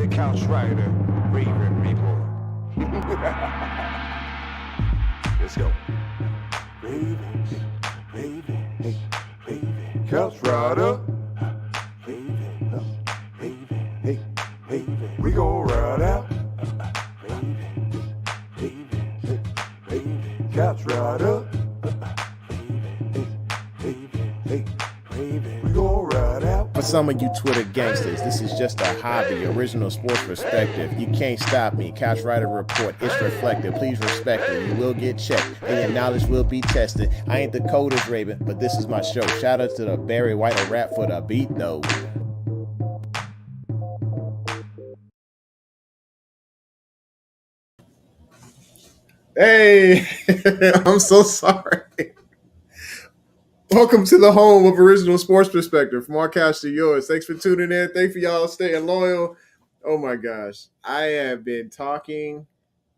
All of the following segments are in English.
the couch rider, Raven Report. Let's go. Ravens, Ravens, Ravens, couch rider. Ravens, Ravens, hey, Ravens, we gon' ride out. Ravens, Ravens, Ravens, couch rider. For some of you Twitter gangsters, this is just a hobby, original sports perspective. You can't stop me. Couch Rider Report, it's reflective. Please respect it. You will get checked, and your knowledge will be tested. I ain't the coldest Raven, but this is my show. Shout out to the Barry White of rap for the beat, though. Hey, I'm so sorry. Welcome to the home of original sports perspective, from our couch to yours. Thanks for tuning in. Thanks for y'all staying loyal. Oh my gosh, I have been talking,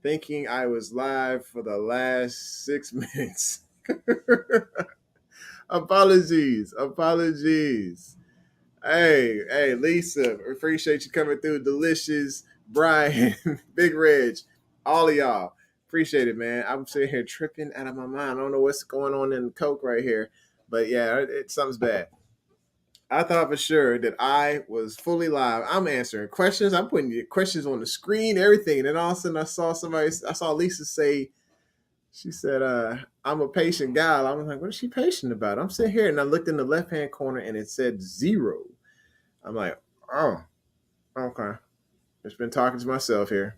thinking I was live for the last 6 minutes. Apologies. Hey, Lisa, appreciate you coming through. Delicious, Brian, Big Reg, all of y'all. Appreciate it, man. I'm sitting here tripping out of my mind. I don't know what's going on in the Coke right here. But yeah, something's bad. I thought for sure that I was fully live. I'm answering questions. I'm putting the questions on the screen, everything. And then all of a sudden I saw Lisa say, she said, I'm a patient gal. I was like, what is she patient about? I'm sitting here and I looked in the left-hand corner and it said 0. I'm like, oh, okay. Just been talking to myself here.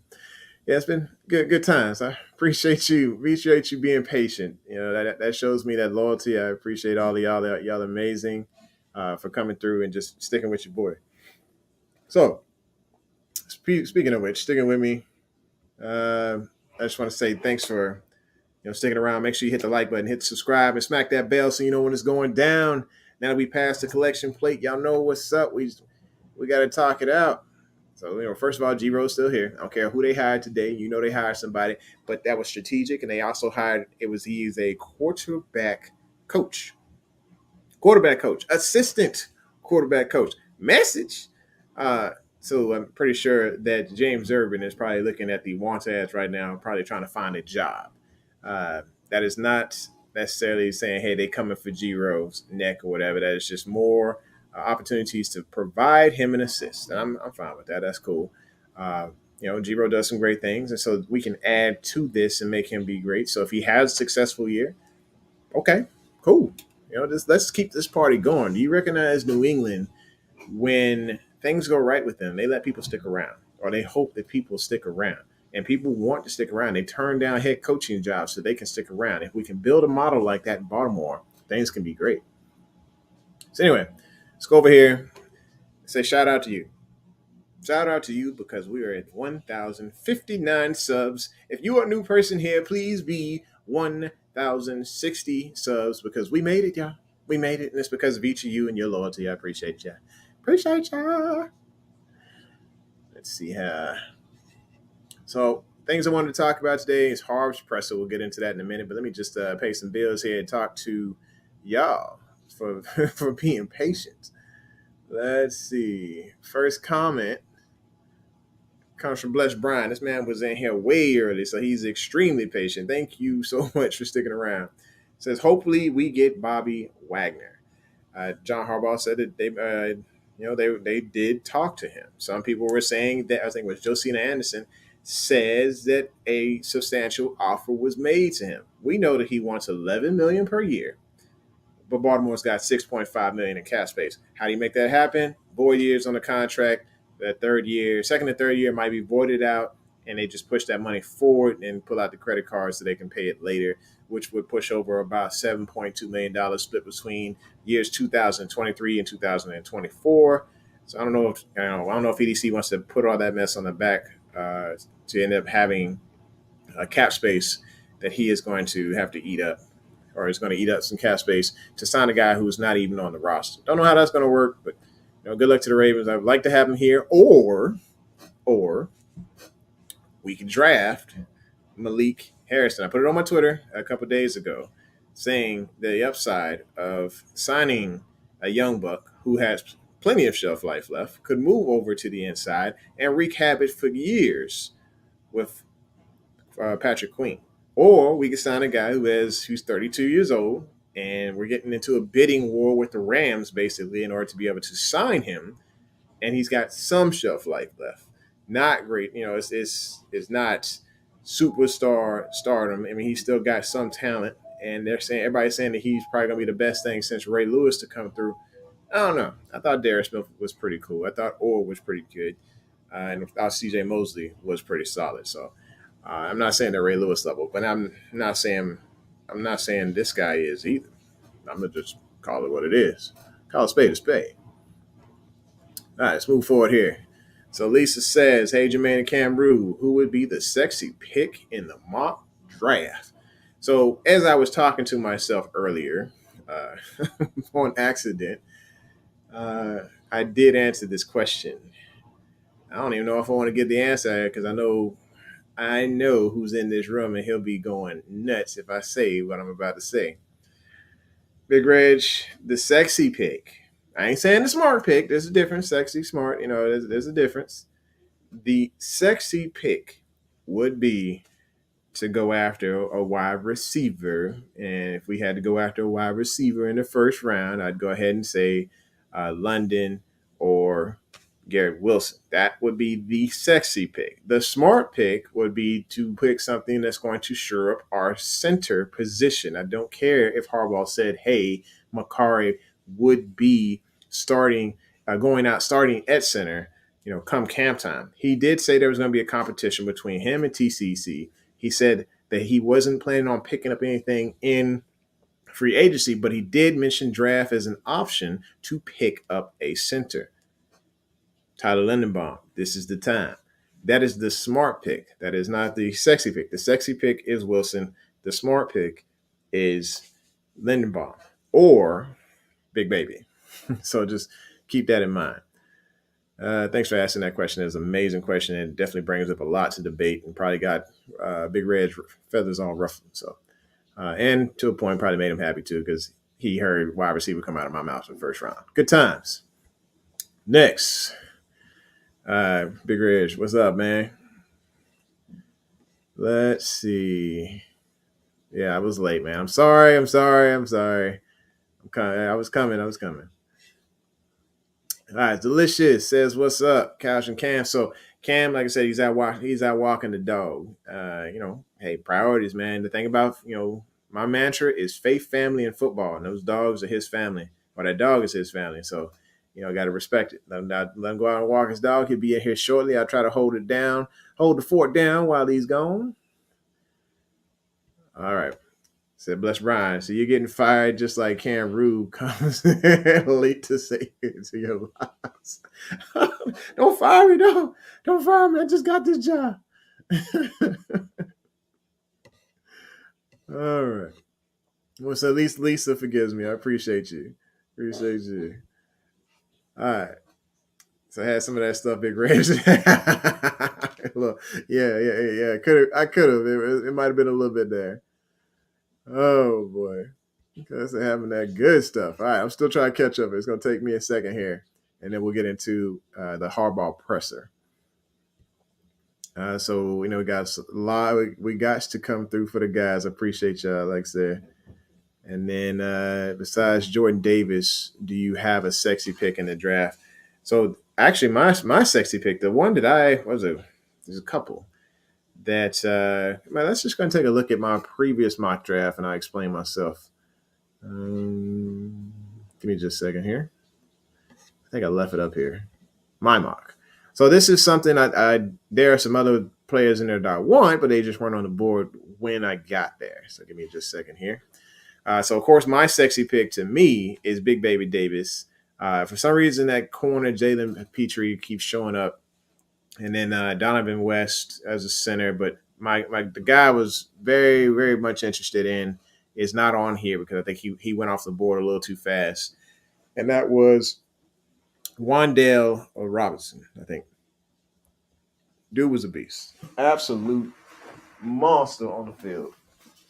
Yeah, it's been good times. I appreciate you being patient. You know, that shows me that loyalty. I appreciate all of y'all. Y'all amazing for coming through and just sticking with your boy. So, speaking of which, sticking with me, I just want to say thanks for sticking around. Make sure you hit the like button, hit subscribe, and smack that bell so you know when it's going down. Now that we passed the collection plate, y'all know what's up. We got to talk it out. So, first of all, G-Ro's still here. I don't care who they hired today. You know they hired somebody, but that was strategic. And they also hired, he is a quarterback coach, assistant quarterback coach. Message. So I'm pretty sure that James Urban is probably looking at the want ads right now, probably trying to find a job. That is not necessarily saying, hey, they coming for G-Ro's neck or whatever. That is just more opportunities to provide him an assist. And I'm fine with that. That's cool. G-Ro does some great things. And so we can add to this and make him be great. So if he has a successful year, okay, cool. Let's keep this party going. Do you recognize New England when things go right with them? They let people stick around, or they hope that people stick around. And people want to stick around. They turn down head coaching jobs so they can stick around. If we can build a model like that in Baltimore, things can be great. So anyway, let's go over here and say shout out to you. Shout out to you because we are at 1,059 subs. If you are a new person here, please be 1,060 subs because we made it, y'all. We made it, and it's because of each of you and your loyalty. I appreciate you. Appreciate you. Let's see here. So things I wanted to talk about today is Harv's presser. We'll get into that in a minute, but let me just pay some bills here and talk to y'all for for being patient. Let's see. First comment comes from Bless Brian. This man was in here way early, so he's extremely patient. Thank you so much for sticking around. It says, hopefully we get Bobby Wagner. John Harbaugh said that they did talk to him. Some people were saying that, I think it was Josina Anderson, says that a substantial offer was made to him. We know that he wants $11 million per year, but Baltimore's got $6.5 million in cap space. How do you make that happen? Void years on the contract. The second and third year might be voided out, and they just push that money forward and pull out the credit card so they can pay it later, which would push over about $7.2 million split between years 2023 and 2024. So I don't know if EDC wants to put all that mess on the back to end up having a cap space that he is going to have to eat up, or is going to eat up some cap space to sign a guy who's not even on the roster. Don't know how that's going to work, but good luck to the Ravens. I would like to have him here, or we can draft Malik Harrison. I put it on my Twitter a couple days ago, saying the upside of signing a young buck who has plenty of shelf life left, could move over to the inside and wreak havoc for years with Patrick Queen. Or we could sign a guy who's 32 years old, and we're getting into a bidding war with the Rams basically in order to be able to sign him, and he's got some shelf life left. Not great, it's not superstar stardom. I mean, he's still got some talent, and everybody's saying that he's probably gonna be the best thing since Ray Lewis to come through. I don't know. I thought Darius Smith was pretty cool. I thought Orr was pretty good, and I thought C.J. Mosley was pretty solid. So I'm not saying they're Ray Lewis level, but I'm not saying this guy is either. I'm gonna just call it what it is. Call a spade a spade. All right, let's move forward here. So Lisa says, "Hey Jermaine and Kam Ru, who would be the sexy pick in the mock draft?" So as I was talking to myself earlier, uh, on accident, I did answer this question. I don't even know if I want to get the answer because I know who's in this room, and he'll be going nuts if I say what I'm about to say. Big Reg, the sexy pick. I ain't saying the smart pick. There's a difference. Sexy, smart. There's a difference. The sexy pick would be to go after a wide receiver. And if we had to go after a wide receiver in the first round, I'd go ahead and say London or Garrett Wilson. That would be the sexy pick. The smart pick would be to pick something that's going to shore up our center position. I don't care if Harbaugh said, hey, Makari would be starting at center, come camp time. He did say there was going to be a competition between him and TCC. He said that he wasn't planning on picking up anything in free agency, but he did mention draft as an option to pick up a center. Tyler Lindenbaum, this is the time. That is the smart pick. That is not the sexy pick. The sexy pick is Wilson. The smart pick is Lindenbaum or Big Baby. So just keep that in mind. Thanks for asking that question. It's an amazing question, and definitely brings up a lot to debate, and probably got Big Red feathers all ruffled. So, and to a point, probably made him happy too because he heard wide receiver come out of my mouth in the first round. Good times. Next, Big Red, what's up, man? Let's see. Yeah, I was late, man. I'm sorry. I was coming. All right, Delicious says, "What's up, Couch and Cam?" So Cam, like I said, he's out walking the dog. Hey, priorities, man. The thing about my mantra is faith, family, and football, and those dogs are his family, or that dog is his family. So got to respect it. Let him go out and walk his dog. He'll be in here shortly. I'll try to hold the fort down while he's gone. All right. Said, bless Brian. So you're getting fired just like Kam Ru comes late to say it to your lives. Don't fire me, no. Don't fire me. I just got this job. All right. Well, so at least Lisa forgives me. I appreciate you. All right. So I had some of that stuff, Big Reg. Look, yeah. I could have. It might have been a little bit there. Oh boy. That's having that good stuff. All right, I'm still trying to catch up. It's going to take me a second here, and then we'll get into the Harbaugh presser. So we got a lot. We got to come through for the guys. I appreciate y'all, like I said. And then besides Jordan Davis, do you have a sexy pick in the draft? So actually, my sexy pick, the one that there's a couple that. Let's just going to take a look at my previous mock draft, and I'll explain myself. Give me just a second here. I think I left it up here. My mock. So this is something there are some other players in there that I want, but they just weren't on the board when I got there. So give me just a second here. So of course my sexy pick to me is Big Baby Davis. For some reason that corner Jalen Petrie keeps showing up, and then Donovan West as a center. But the guy I was very, very much interested in is not on here because I think he went off the board a little too fast. And that was Wan'Dale Robinson, I think. Dude was a beast. Absolute monster on the field.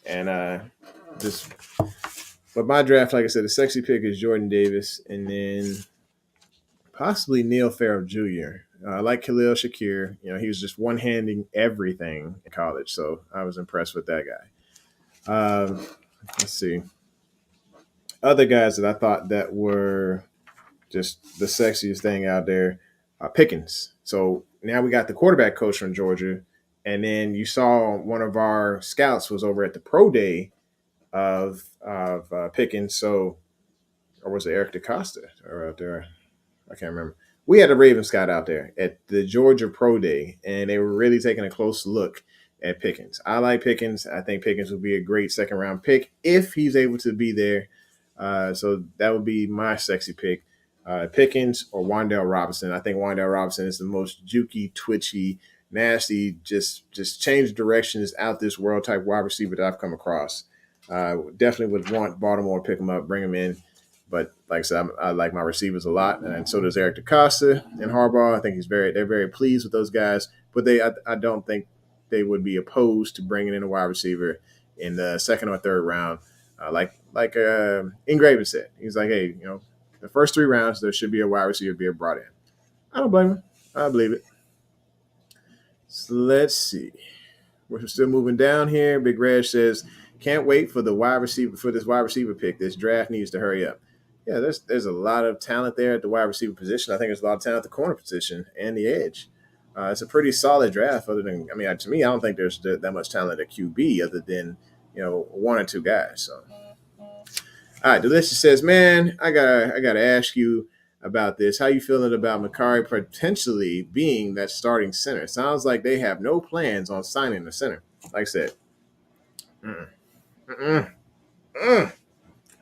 And but my draft, like I said, the sexy pick is Jordan Davis. And then Possibly Neil Farrell Jr. I like Khalil Shakir. He was just one-handing everything in college, so I was impressed with that guy. Let's see. Other guys that I thought that were just the sexiest thing out there, Pickens. So now we got the quarterback coach from Georgia, and then you saw one of our scouts was over at the pro day of Pickens. So, or was it Eric DeCosta or out there? I can't remember. We had a Raven scout out there at the Georgia Pro Day, and they were really taking a close look at Pickens. I like Pickens. I think Pickens would be a great second round pick if he's able to be there. So that would be my sexy pick. Pickens or Wan'Dale Robinson. I think Wan'Dale Robinson is the most jukey, twitchy, nasty, just change directions out this world type wide receiver that I've come across. Definitely would want Baltimore to pick him up, bring him in. But like I said, I like my receivers a lot, and so does Eric DeCosta and Harbaugh. I think they're very pleased with those guys. But I don't think they would be opposed to bringing in a wide receiver in the second or third round. Like Ingraven said, he's like, hey, the first 3 rounds there should be a wide receiver being brought in. I don't blame him. I believe it. So let's see. We're still moving down here. Big Red says, can't wait for this wide receiver pick. This draft needs to hurry up. Yeah, there's a lot of talent there at the wide receiver position. I think there's a lot of talent at the corner position and the edge. It's a pretty solid draft. To me, I don't think there's that much talent at QB other than 1 or 2 guys. So, all right, Delicious says, man, I gotta ask you about this. How you feeling about Makari potentially being that starting center? Sounds like they have no plans on signing the center. Like I said, I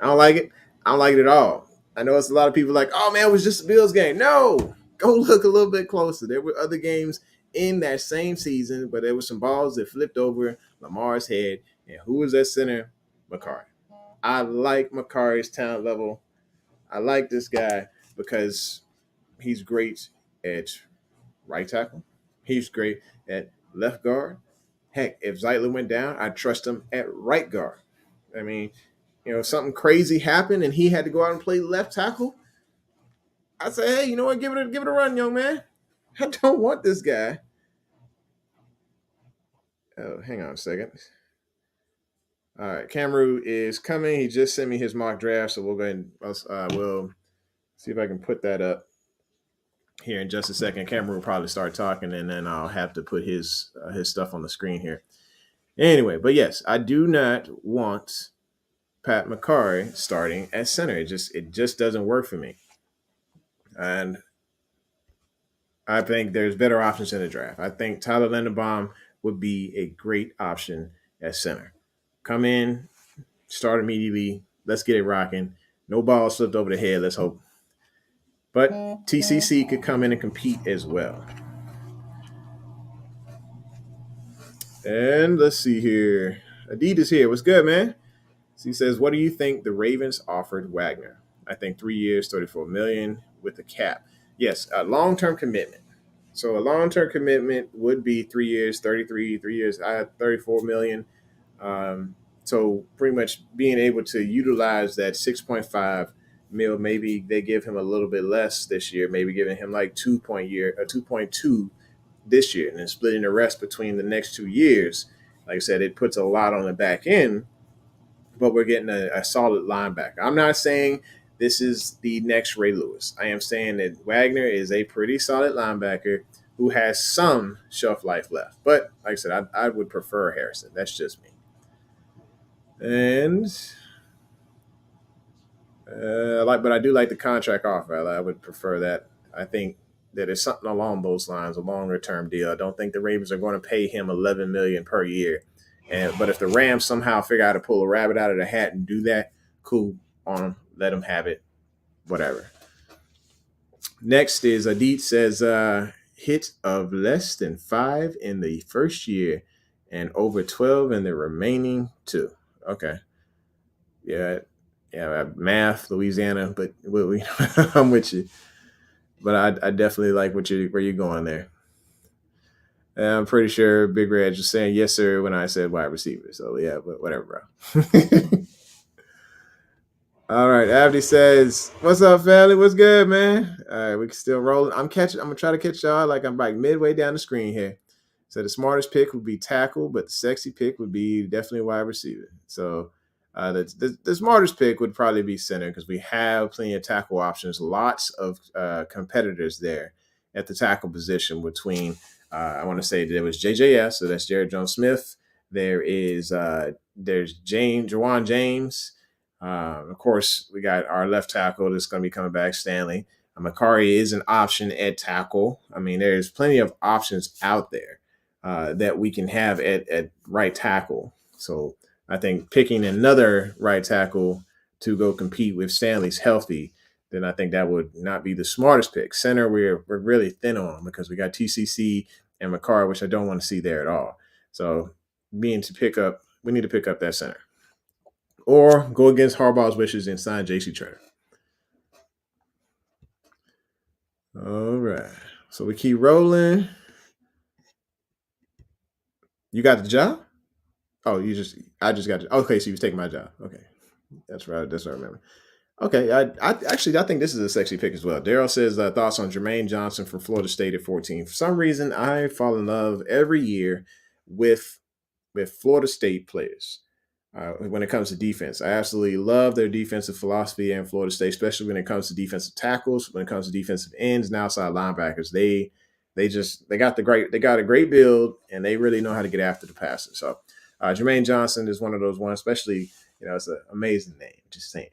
don't like it. I don't like it at all. I know it's a lot of people like, oh man, it was just a Bills game. No, go look a little bit closer. There were other games in that same season, but there were some balls that flipped over Lamar's head. And who was that center? Makari. I like Makari's talent level. I like this guy because he's great at right tackle. He's great at left guard. Heck, if Zeitler went down, I'd trust him at right guard. I mean, something crazy happened and he had to go out and play left tackle, I say, hey, you know what? Give it a run, young man. I don't want this guy. Oh, hang on a second. All right, Kam Ru is coming. He just sent me his mock draft, so we'll go ahead and we'll see if I can put that up here in just a second. Kam Ru will probably start talking, and then I'll have to put his stuff on the screen here. Anyway, but yes, I do not want Pat Makari starting at center. It just doesn't work for me. And I think there's better options in the draft. I think Tyler Linderbaum would be a great option at center. Come in, start immediately. Let's get it rocking. No ball slipped over the head, let's hope. But TCC could come in and compete as well. And let's see here. Adidas here. What's good, man? So he says, what do you think the Ravens offered Wagner? I think 3 years, $34 million with a cap. Yes, a long-term commitment. So a long-term commitment would be 3 years, 33, 3 years, $34 million. So pretty much being able to utilize that 6.5 mil, maybe they give him a little bit less this year, maybe giving him like 2.2 this year, and then splitting the rest between the next 2 years. Like I said, it puts a lot on the back end, but we're getting a solid linebacker. I'm not saying this is the next Ray Lewis. I am saying that Wagner is a pretty solid linebacker who has some shelf life left. But like I said, I would prefer Harrison. That's just me. And but I do like the contract offer. I would prefer that. I think that it's something along those lines, a longer term deal. I don't think the Ravens are going to pay him $11 million per year. But if the Rams somehow figure out to pull a rabbit out of the hat and do that, cool on them. Let them have it. Whatever. Next is Adit says hit of less than 5 in the first year and over 12 in the remaining 2. Okay. Yeah, math, Louisiana, but I'm with you. But I definitely like where you're going there. And I'm pretty sure Big Red just saying yes, sir, when I said wide receiver. So, yeah, but whatever, bro. All right, Abdi says, "What's up, family? What's good, man? All right, we can still roll. I'm catching. I'm gonna try to catch y'all. Like I'm like midway down the screen here. So the smartest pick would be tackle, but the sexy pick would be definitely wide receiver. So the smartest pick would probably be center because we have plenty of tackle options. Lots of competitors there at the tackle position between. I want to say there was JJS, so that's Jared Jones Smith. There's Jawan James. Of course, we got our left tackle that's going to be coming back, Stanley. Makari is an option at tackle. I mean, there's plenty of options out there that we can have at right tackle. So I think picking another right tackle to go compete with Stanley's healthy, then I think that would not be the smartest pick. Center, we're really thin on because we got TCC and Makari, which I don't want to see there at all. So we need to pick up that center or go against Harbaugh's wishes and sign JC Turner. All right. So we keep rolling. You got the job? Oh, I just got it. Okay, so you was taking my job. Okay. That's right. That's what I remember. Okay. I think this is a sexy pick as well. Daryl says thoughts on Jermaine Johnson from Florida State at 14. For some reason, I fall in love every year with Florida State players. When it comes to defense, I absolutely love their defensive philosophy in Florida State, especially when it comes to defensive tackles, when it comes to defensive ends and outside linebackers. They got a great build and they really know how to get after the passer. So Jermaine Johnson is one of those ones, especially it's an amazing name. Just saying.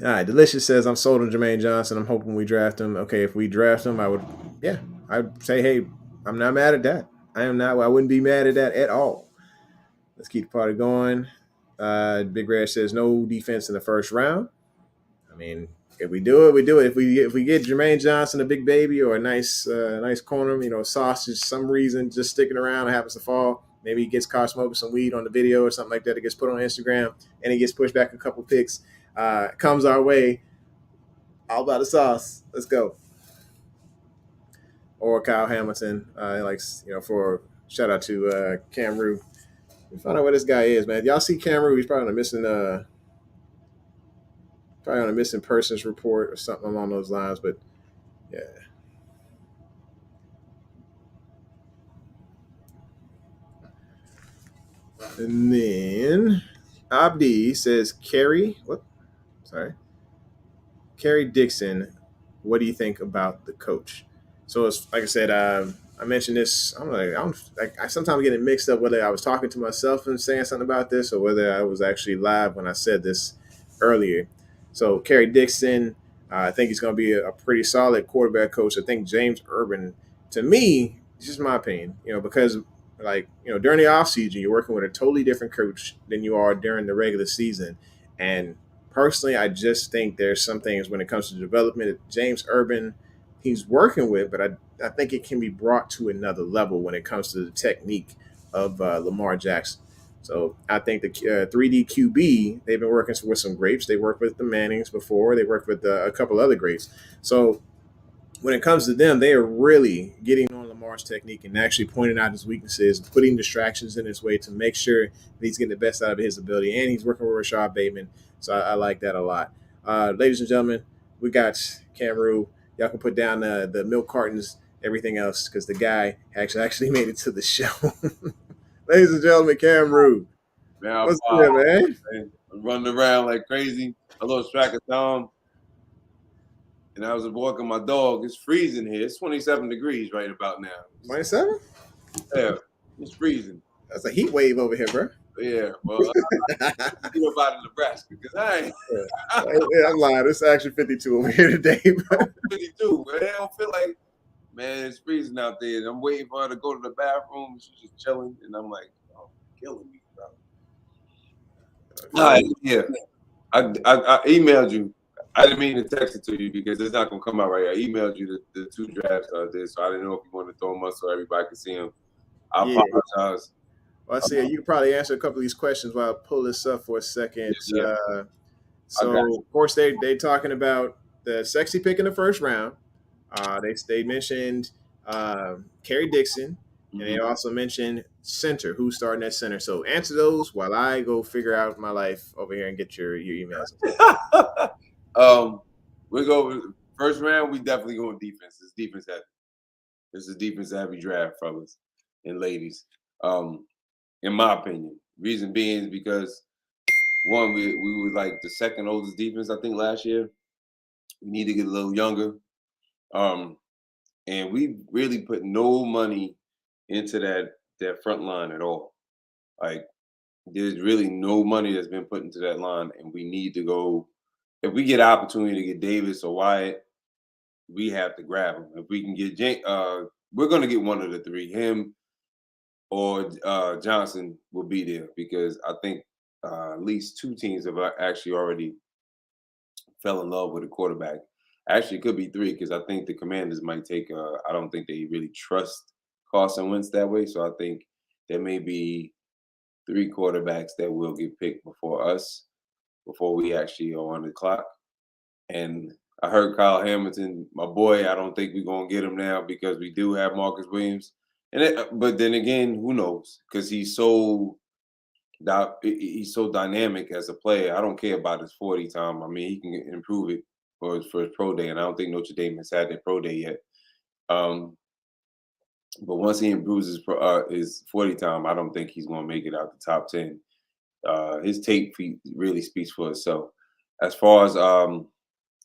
All right, Delicious says I'm sold on Jermaine Johnson. I'm hoping we draft him. Okay, if we draft him, I'd say, hey, I'm not mad at that. I am not. I wouldn't be mad at that at all. Let's keep the party going. Big Red says no defense in the first round. I mean, if we do it, we do it. If we get Jermaine Johnson, a big baby, or a nice corner, sausage, some reason just sticking around, happens to fall. Maybe he gets caught smoking some weed on the video or something like that. It gets put on Instagram and he gets pushed back a couple picks. Comes our way. All about the sauce. Let's go. Or Kyle Hamilton, for shout out to Kam Ru. We find out what this guy is, man. Y'all see Kam Ru? He's probably on a missing persons report or something along those lines. But yeah. And then Abdi says, Kerry Dixon, what do you think about the coach? So it's like I said, I mentioned this. I sometimes get it mixed up whether I was talking to myself and saying something about this or whether I was actually live when I said this earlier. So Kerry Dixon, I think he's going to be a pretty solid quarterback coach. I think James Urban, to me, it's just my opinion, because during the offseason, you're working with a totally different coach than you are during the regular season. And personally, I just think there's some things when it comes to development. James Urban, he's working with, but I think it can be brought to another level when it comes to the technique of Lamar Jackson. So I think the 3D QB, they've been working with some greats. They worked with the Mannings before. They worked with a couple other greats. So when it comes to them, they are really getting on Lamar's technique and actually pointing out his weaknesses, putting distractions in his way to make sure that he's getting the best out of his ability. And he's working with Rashad Bateman. So I like that a lot. Ladies and gentlemen, we got Kam Ru. Y'all can put down the milk cartons, everything else, because the guy actually made it to the show. Ladies and gentlemen, Kam Ru. Man, What's good, man? I'm running around like crazy. I lost track of time. And I was walking my dog. It's freezing here. It's 27 degrees right about now. 27? Yeah, it's freezing. That's a heat wave over here, bro. Yeah, well, I feel about Nebraska because I ain't. Yeah, I'm lying. It's actually 52 over here today. 52, man. I don't feel like, man, it's freezing out there. And I'm waiting for her to go to the bathroom. She's just chilling. And I'm like, oh, killing me, bro. All right, yeah. I emailed you. I didn't mean to text it to you because it's not going to come out right. I emailed you the two drafts I did, so I didn't know if you wanted to throw them up so everybody could see them. I apologize. Well, I see you can probably answer a couple of these questions while I pull this up for a second. Yeah. Of course, they talking about the sexy pick in the first round. They mentioned Kerry Dixon. And they also mentioned center. Who's starting at center? So answer those while I go figure out my life over here and get your emails. We go first round. We definitely go with defense. It's defense heavy. It's a defense heavy draft, fellas and ladies. In my opinion, reason being is because one, we were like the second oldest defense I think last year. We need to get a little younger. And we really put no money into that front line at all. Like there's really no money that's been put into that line, and we need to go. If we get opportunity to get Davis or Wyatt, we have to grab him. If we can get we're gonna get one of the three. Him or Johnson will be there because I think at least two teams have actually already fell in love with a quarterback. Actually, it could be three because I think the Commanders might take. I don't think they really trust Carson Wentz that way, so I think there may be three quarterbacks that will get picked before us, before we actually are on the clock. And I heard Kyle Hamilton, my boy. I don't think we're gonna get him now because we do have Marcus Williams. But then again, who knows? Because he's so dynamic as a player. I don't care about his 40 time. I mean, he can improve it for his pro day, and I don't think Notre Dame has had their pro day yet. But once he improves his 40 time, I don't think he's going to make it out the top 10. His tape really speaks for itself. As far as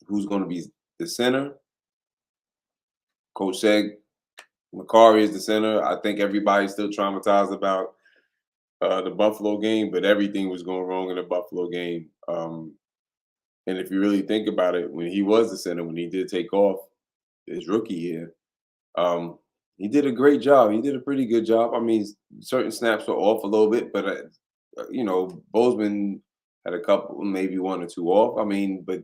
who's going to be the center, Coach said McCarry is the center. I think everybody's still traumatized about the Buffalo game, but everything was going wrong in the Buffalo game. And if you really think about it, when he was the center, when he did take off his rookie year, he did a great job. He did a pretty good job. I mean, certain snaps were off a little bit, but Bozeman had a couple, maybe one or two off. I mean, but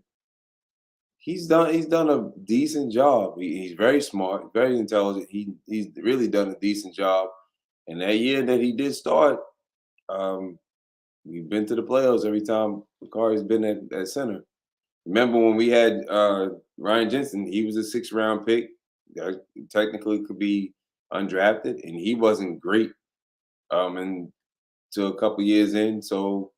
he's done a decent job. He's very smart, very intelligent. He's really done a decent job. And that year that he did start, we've been to the playoffs every time McCarry's been at center. Remember when we had Ryan Jensen? He was a 6th round pick. That technically could be undrafted, and he wasn't great until a couple years in. So,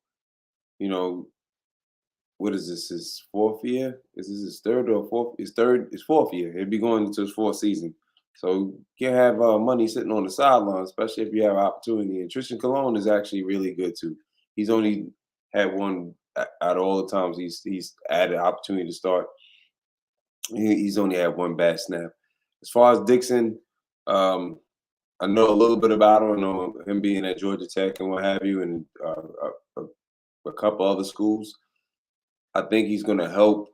what is this? His 4th year? Is this his 3rd or 4th? His 4th year. He'll be going into his 4th season. So you can't have money sitting on the sideline, especially if you have opportunity. And Tristan Colon is actually really good too. He's only had one out of all the times he's had an opportunity to start. He's only had one bad snap. As far as Dixon, I know a little bit about him. I know him being at Georgia Tech and what have you, and a couple other schools. I think he's going to help,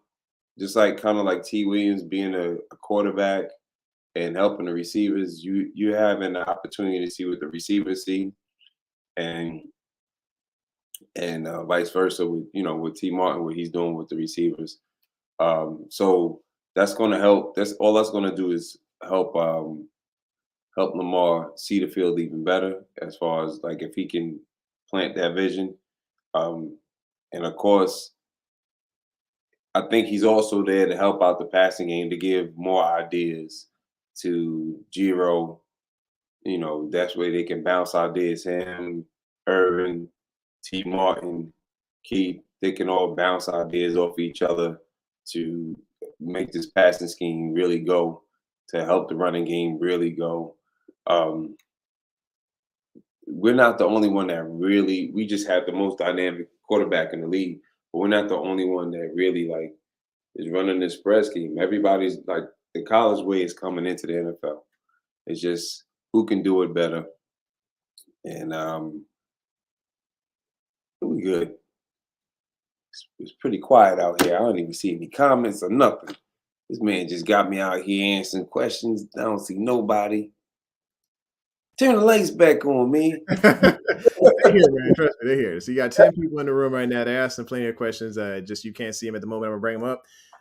just kind of like T. Williams being a quarterback and helping the receivers. You have an opportunity to see what the receivers see, and vice versa with T. Martin, what he's doing with the receivers. So that's going to help. That's going to do is help Lamar see the field even better, as far as if he can plant that vision. And of course, I think he's also there to help out the passing game, to give more ideas to Giro. That's where they can bounce ideas. Him, Irvin, T. Martin, Keith, they can all bounce ideas off each other to make this passing scheme really go, to help the running game really go. We're not the only one that we just have the most dynamic quarterback in the league, but we're not the only one that really is running this spread scheme. Everybody's the college way is coming into the NFL. It's just who can do it better. And we good. It's pretty quiet out here. I don't even see any comments or nothing. This man just got me out here answering questions. I don't see nobody. Turn the lights back on, man. They're here, man. Trust me, they're here. So you got 10 people in the room right now. They're asking plenty of questions. Just you can't see them at the moment. I'm gonna bring them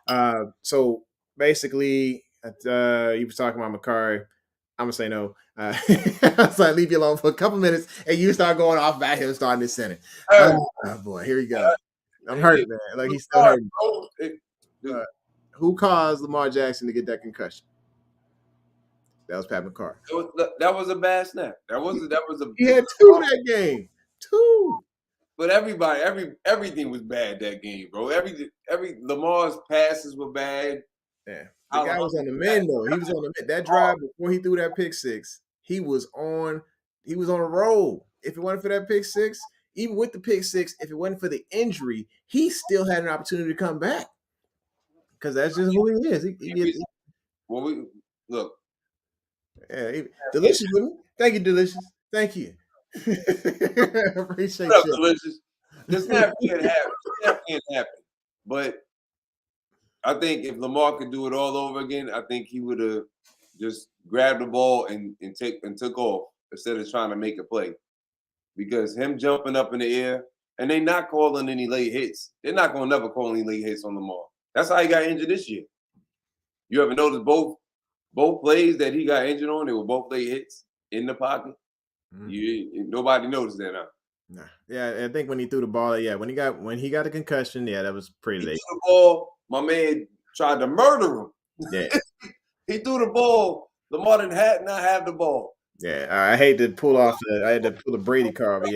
up. So basically, you was talking about McCarry. I'm gonna say no. So I leave you alone for a couple minutes, and you start going off back here, starting this sentence. Oh boy, here we go. I'm hurt, man. He's still hurting. Who caused Lamar Jackson to get that concussion? That was Pat McCarr. That was a bad snap. That was a. He had two that game. Two. But everything was bad that game, bro. Every Lamar's passes were bad. Yeah, the guy was on the mend though. He was on the mend. That drive before he threw that pick six, he was on a roll. If it wasn't for that pick six, even with the pick six, if it wasn't for the injury, he still had an opportunity to come back. Because that's just who he is. Well, we look. Yeah, delicious with me. Thank you, delicious. Thank you. Appreciate What up, you. delicious? The snap can't happen. Snap can't happen. But I think if Lamar could do it all over again, I think he would have just grabbed the ball and took off instead of trying to make a play. Because him jumping up in the air, and they not calling any late hits. They're not going to never call any late hits on Lamar. That's how he got injured this year. You ever notice both plays that he got injured on? They were both late hits in the pocket. Nobody noticed that, huh? Nah. Yeah, I think when he threw the ball, when he got the concussion, that was pretty late. He threw the ball. My man tried to murder him. Yeah. He threw the ball. Lamar didn't not have the ball. Yeah, I hate to pull off I had to pull the Brady card, but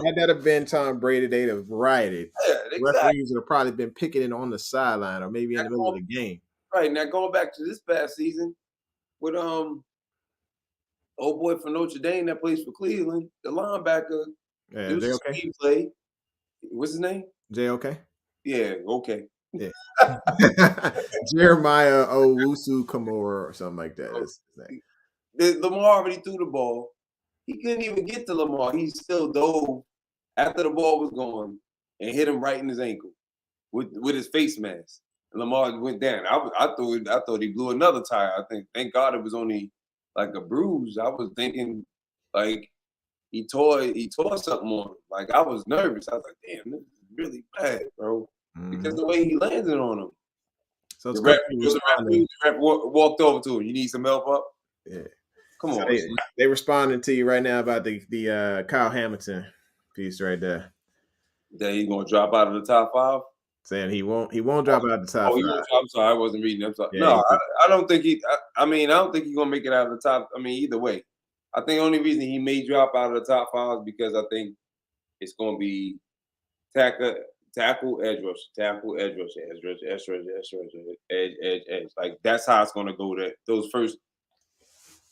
had that have been Tom Brady, they'd have rioted. Yeah, exactly. Referees would have probably been picketing on the sideline or maybe in the middle of the game. Right, now going back to this past season with old boy from Notre Dame that plays for Cleveland, the linebacker. Yeah, JOK. Play. What's his name? JOK. Yeah, okay. Yeah. Jeremiah Owusu Kamora or something like that. That's his name. Lamar already threw the ball. He couldn't even get to Lamar. He still dove after the ball was gone and hit him right in his ankle with his face mask. And Lamar went down. I thought he blew another tire. Thank God it was only like a bruise. I was thinking like he tore something on him. Like I was nervous. I was like, damn, this is really bad, bro. Because the way he landed on him. So the ref walked over to him. You need some help up? Yeah. Come on. They responding to you right now about the Kyle Hamilton piece right there. That he's gonna drop out of the top 5? Saying he won't drop out of the top 5. I'm sorry, I wasn't reading. I'm sorry. Yeah, no, I don't think I don't think he's gonna make it out of the top. I mean, either way. I think the only reason he may drop out of the top 5 is because I think it's gonna be tackle, edge rush, tackle, edge rush, edge. Like that's how it's gonna go. That those first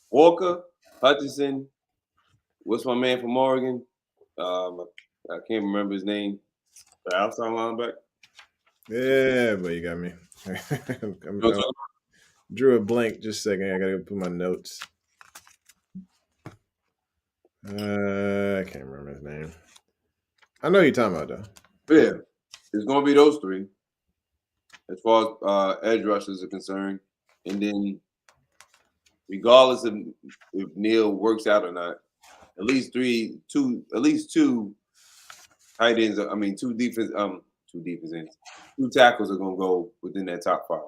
Walker, Hutchinson, what's my man from Oregon? I can't remember his name. The outside linebacker. Yeah, but you got me. Drew a blank. Just a second. I gotta put my notes. I can't remember his name. I know you're talking about though. Yeah, it's gonna be those 3, as far as edge rushers are concerned, and then regardless of if Neal works out or not, at least two tight ends. I mean, two defense ends. 2 tackles are gonna go within that top 5.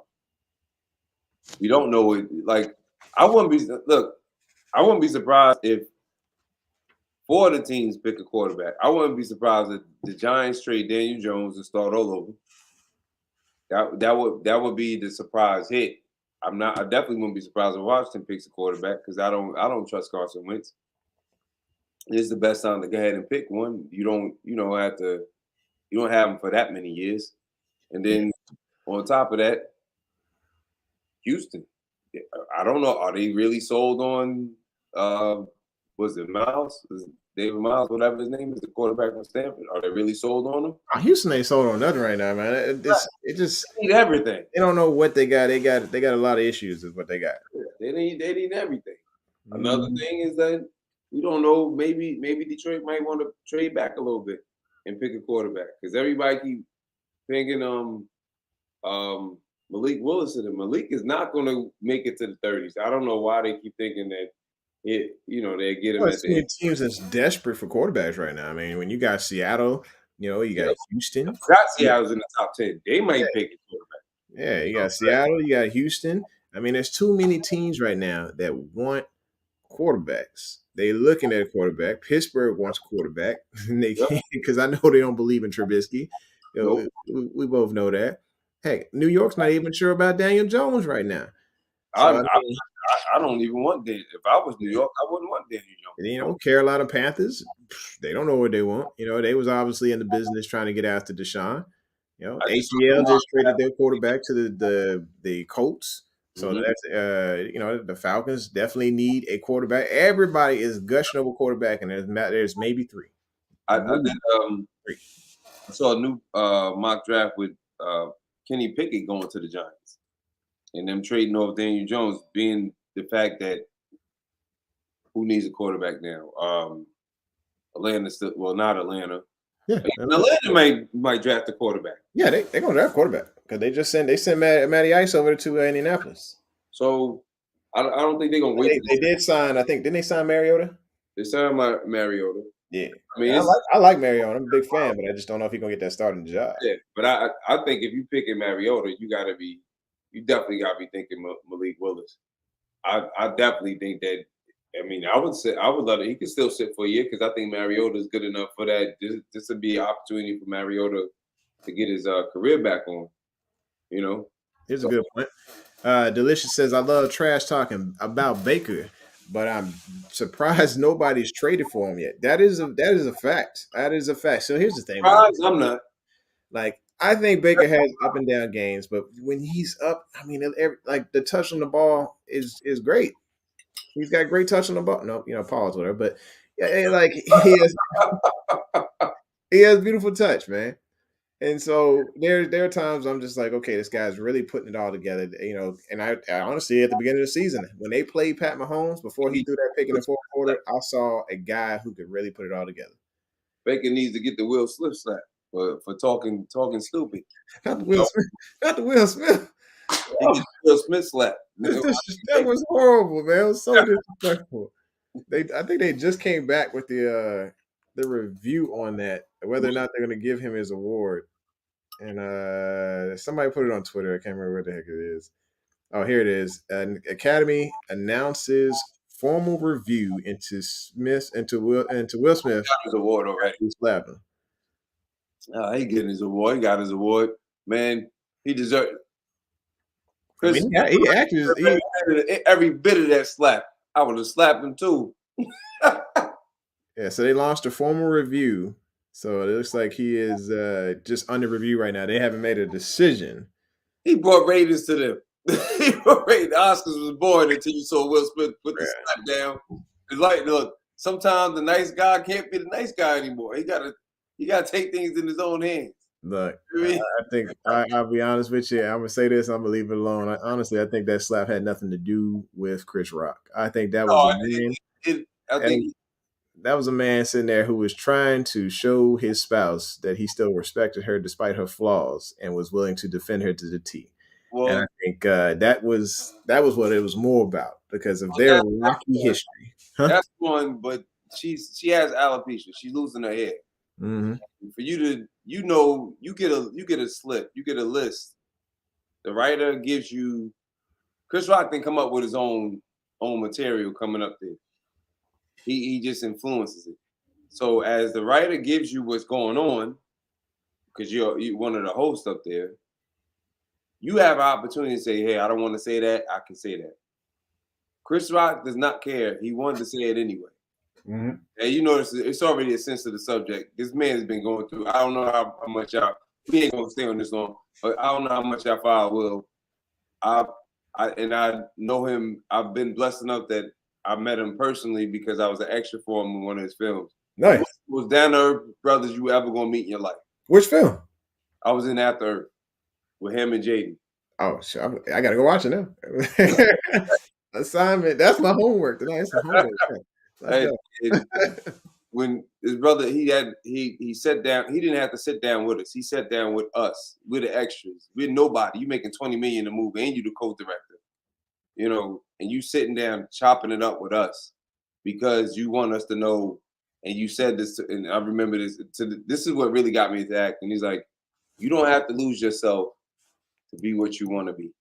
We don't know it. Like I wouldn't be surprised if 4 of the teams pick a quarterback. I wouldn't be surprised if the Giants trade Daniel Jones and start all over. That would be the surprise hit. I definitely wouldn't be surprised if Washington picks a quarterback because I don't trust Carson Wentz. It's the best time to go ahead and pick one. You don't have him for that many years. And then on top of that, Houston. I don't know. Are they really sold on was it Miles? David Miles, whatever his name is, the quarterback from Stanford. Are they really sold on him? Houston ain't sold on nothing right now, man. It just they need everything. They don't know what they got. They got a lot of issues with what they got. They need everything. Another thing is that we don't know. Maybe Detroit might want to trade back a little bit and pick a quarterback because everybody keep thinking Malik Willis. And Malik is not going to make it to the 30s. I don't know why they keep thinking that. They get him at the teams that's desperate for quarterbacks right now. I mean, when you got Seattle, you got Houston. Seattle's in the top 10. They might pick a quarterback. Yeah, you got Seattle, you got Houston. I mean, there's too many teams right now that want quarterbacks. They looking at a quarterback. Pittsburgh wants a quarterback, and they can't because I know they don't believe in Trubisky. We both know that. Heck, New York's not even sure about Daniel Jones right now. So I don't even want Daniel. If I was New York, I wouldn't want Daniel Jones. Carolina Panthers, they don't know what they want. They was obviously in the business trying to get after Deshaun. ATL just traded their quarterback to the Colts. So that's the Falcons definitely need a quarterback. Everybody is gushing over quarterback, and there's maybe three. I saw a new mock draft with Kenny Pickett going to the Giants, and them trading off Daniel Jones, being the fact that who needs a quarterback now? Atlanta still, well, not Atlanta. Yeah, Atlanta might draft a quarterback. Yeah, they're gonna draft quarterback because they sent Matty Ice over to Indianapolis. So I don't think they're gonna wait. They did sign. I think didn't they sign Mariota? They signed Mariota. Yeah, I mean, I like Mariota. I'm a big fan, but I just don't know if he's gonna get that starting job. Yeah, but I think if you picking Mariota, you definitely gotta be thinking Malik Willis. I definitely think that. I mean, I would love it. He could still sit for a year because I think Mariota is good enough for that. This would be an opportunity for Mariota to get his career back on. Here's a good point. Delicious says, "I love trash talking about Baker, but I'm surprised nobody's traded for him yet." That is a fact. That is a fact. So here's the thing. I'm not. Like, I think Baker has up and down games, but when he's up, I mean, the touch on the ball is great. He's got great touch on the ball. No, pause, whatever. But like he has beautiful touch, man. And so there are times I'm just like, okay, this guy's really putting it all together, And I honestly, at the beginning of the season, when they played Pat Mahomes before he threw that pick in the fourth quarter, I saw a guy who could really put it all together. Baker needs to get the Will Smith slap for talking stupid. Not the Will Smith. Not the Will Smith. Will Smith slap. That was horrible, man. It was so disrespectful. I think they just came back with the review on that, whether or not they're going to give him his award. And somebody put it on Twitter. I can't remember what the heck it is. Oh, here it is. An Academy announces formal review into Will Smith. Got his award already. He slapped him. He getting his award. He got his award. Man, he deserved. I mean, he actually every bit of that slap. I would have slapped him too. Yeah, so they launched a formal review. So it looks like he is just under review right now. They haven't made a decision. He brought ratings to them. The Oscars was born until you saw Will Smith put the slap down. It's like, look, sometimes the nice guy can't be the nice guy anymore. He gotta take things in his own hands. Look, I think I'll be honest with you. I'm gonna say this. I'm gonna leave it alone. Honestly, I think that slap had nothing to do with Chris Rock. I think that was that was a man sitting there who was trying to show his spouse that he still respected her despite her flaws and was willing to defend her to the T. Well, and I think that was what it was more about because of their rocky history. That's one, but she has alopecia. She's losing her hair. Mm-hmm. For you to, you get a slip, you get a list. The writer gives you. Chris Rock didn't come up with his own material coming up there. He just influences it. So as the writer gives you what's going on, because you're one of the hosts up there, you have an opportunity to say, "Hey, I don't want to say that. I can say that." Chris Rock does not care. He wanted to say it anyway. Mm-hmm. And you notice it's already a sensitive subject. This man has been going through. I don't know how much y'all. We ain't gonna stay on this long, but I don't know how much y'all follow Will. I know him. I've been blessed enough that I met him personally because I was an extra for him in one of his films. Nice. It was down to earth brothers you ever gonna meet in your life. Which film? I was in After Earth with him and JD. Oh, sure. I gotta go watch it now. Assignment. That's my homework tonight. It's my homework. When his brother, he sat down. He didn't have to sit down with us. He sat down with us. We're the extras. We're nobody. You making $20 million a movie, and you the co-director. And you sitting down chopping it up with us because you want us to know. And you said this, and I remember this. This is what really got me to act. And he's like, "You don't have to lose yourself to be what you want to be,"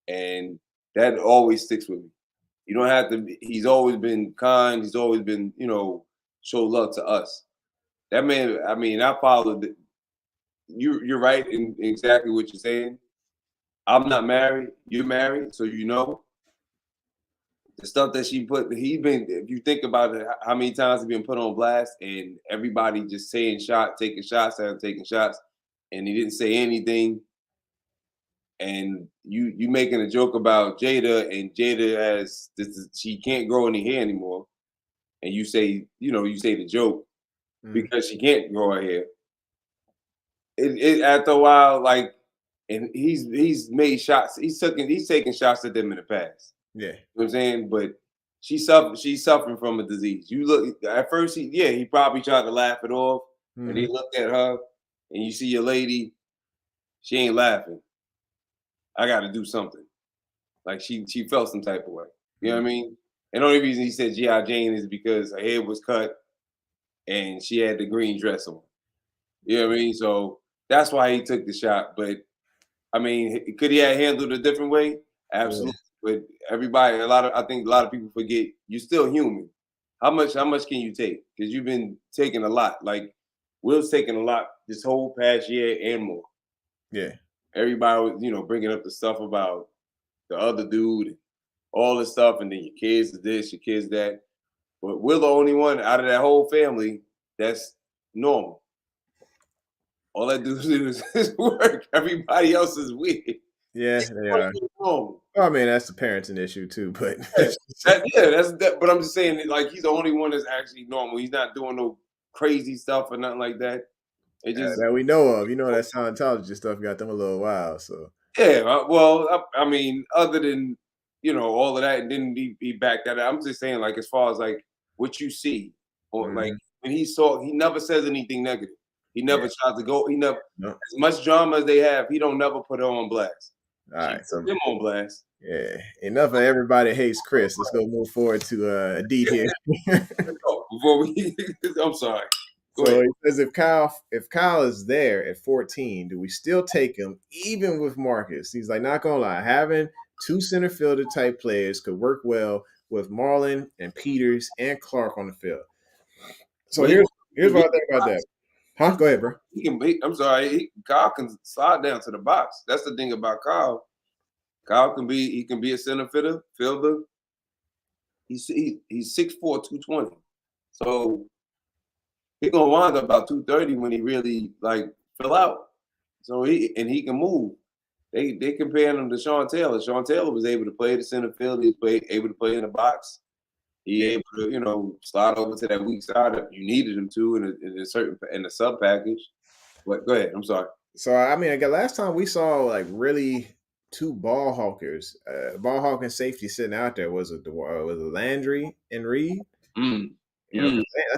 and that always sticks with me. You don't have to. He's always been kind. He's always been, show love to us. That man. I mean, I followed. You're right in exactly what you're saying. I'm not married. You're married, so you know the stuff that she put. He been. If you think about it, how many times he been put on blast, and everybody just taking shots at him, taking shots, and he didn't say anything. And you making a joke about Jada, and Jada has this. She can't grow any hair anymore, and you say the joke because she can't grow her hair. It after a while, like, and he's made shots. He's taking shots at them in the past. Yeah. You know what I'm saying? But she's suffering from a disease. You look at first, he probably tried to laugh it off, and he looked at her, and you see your lady, she ain't laughing. I got to do something. Like she felt some type of way. You know what I mean? And the only reason he said G.I. Jane is because her hair was cut, and she had the green dress on. You know what I mean? So that's why he took the shot. But I mean, could he have handled it a different way? Absolutely. Yeah. But I think a lot of people forget you're still human. How much can you take? Because you've been taking a lot. Like Will's taking a lot this whole past year and more. Yeah. Everybody was, bringing up the stuff about the other dude, all this stuff, and then your kids this, your kids that. But we're the only one out of that whole family that's normal. All I do is work. Everybody else is weird. Yeah, they are. Well, I mean, that's the parenting issue too, but that's that. But I'm just saying, like, he's the only one that's actually normal. He's not doing no crazy stuff or nothing like that. It just that we know of. That Scientology stuff got them a little wild. So yeah, well, I mean, other than all of that, and then he backed that up. I'm just saying, like, as far as like what you see, or like when he never says anything negative. He never tries to go. He never as much drama as they have. He don't never put her on blast. All right, so him on blast. Yeah, enough of everybody hates Chris. Let's go move forward to Adit here. Before we, I'm sorry. So he says, if Kyle is there at 14, do we still take him even with Marcus? He's like, not gonna lie, having two center fielder type players could work well with Marlon and Peters and Clark on the field. So here's what I think about that. Huh? Go ahead, bro. Kyle can slide down to the box. That's the thing about Kyle. Kyle can be a center fielder. He's 6'4", 220. So he's gonna wind up about 230 when he really like fill out. So he can move. They comparing him to Sean Taylor. Sean Taylor was able to play the center field. He was able to play in the box. He able to slide over to that weak side if you needed him to in a sub package. But go ahead. I'm sorry. So I mean, last time we saw like really two ball hawkers, ball hawking safety sitting out there was it Landry and Reed. I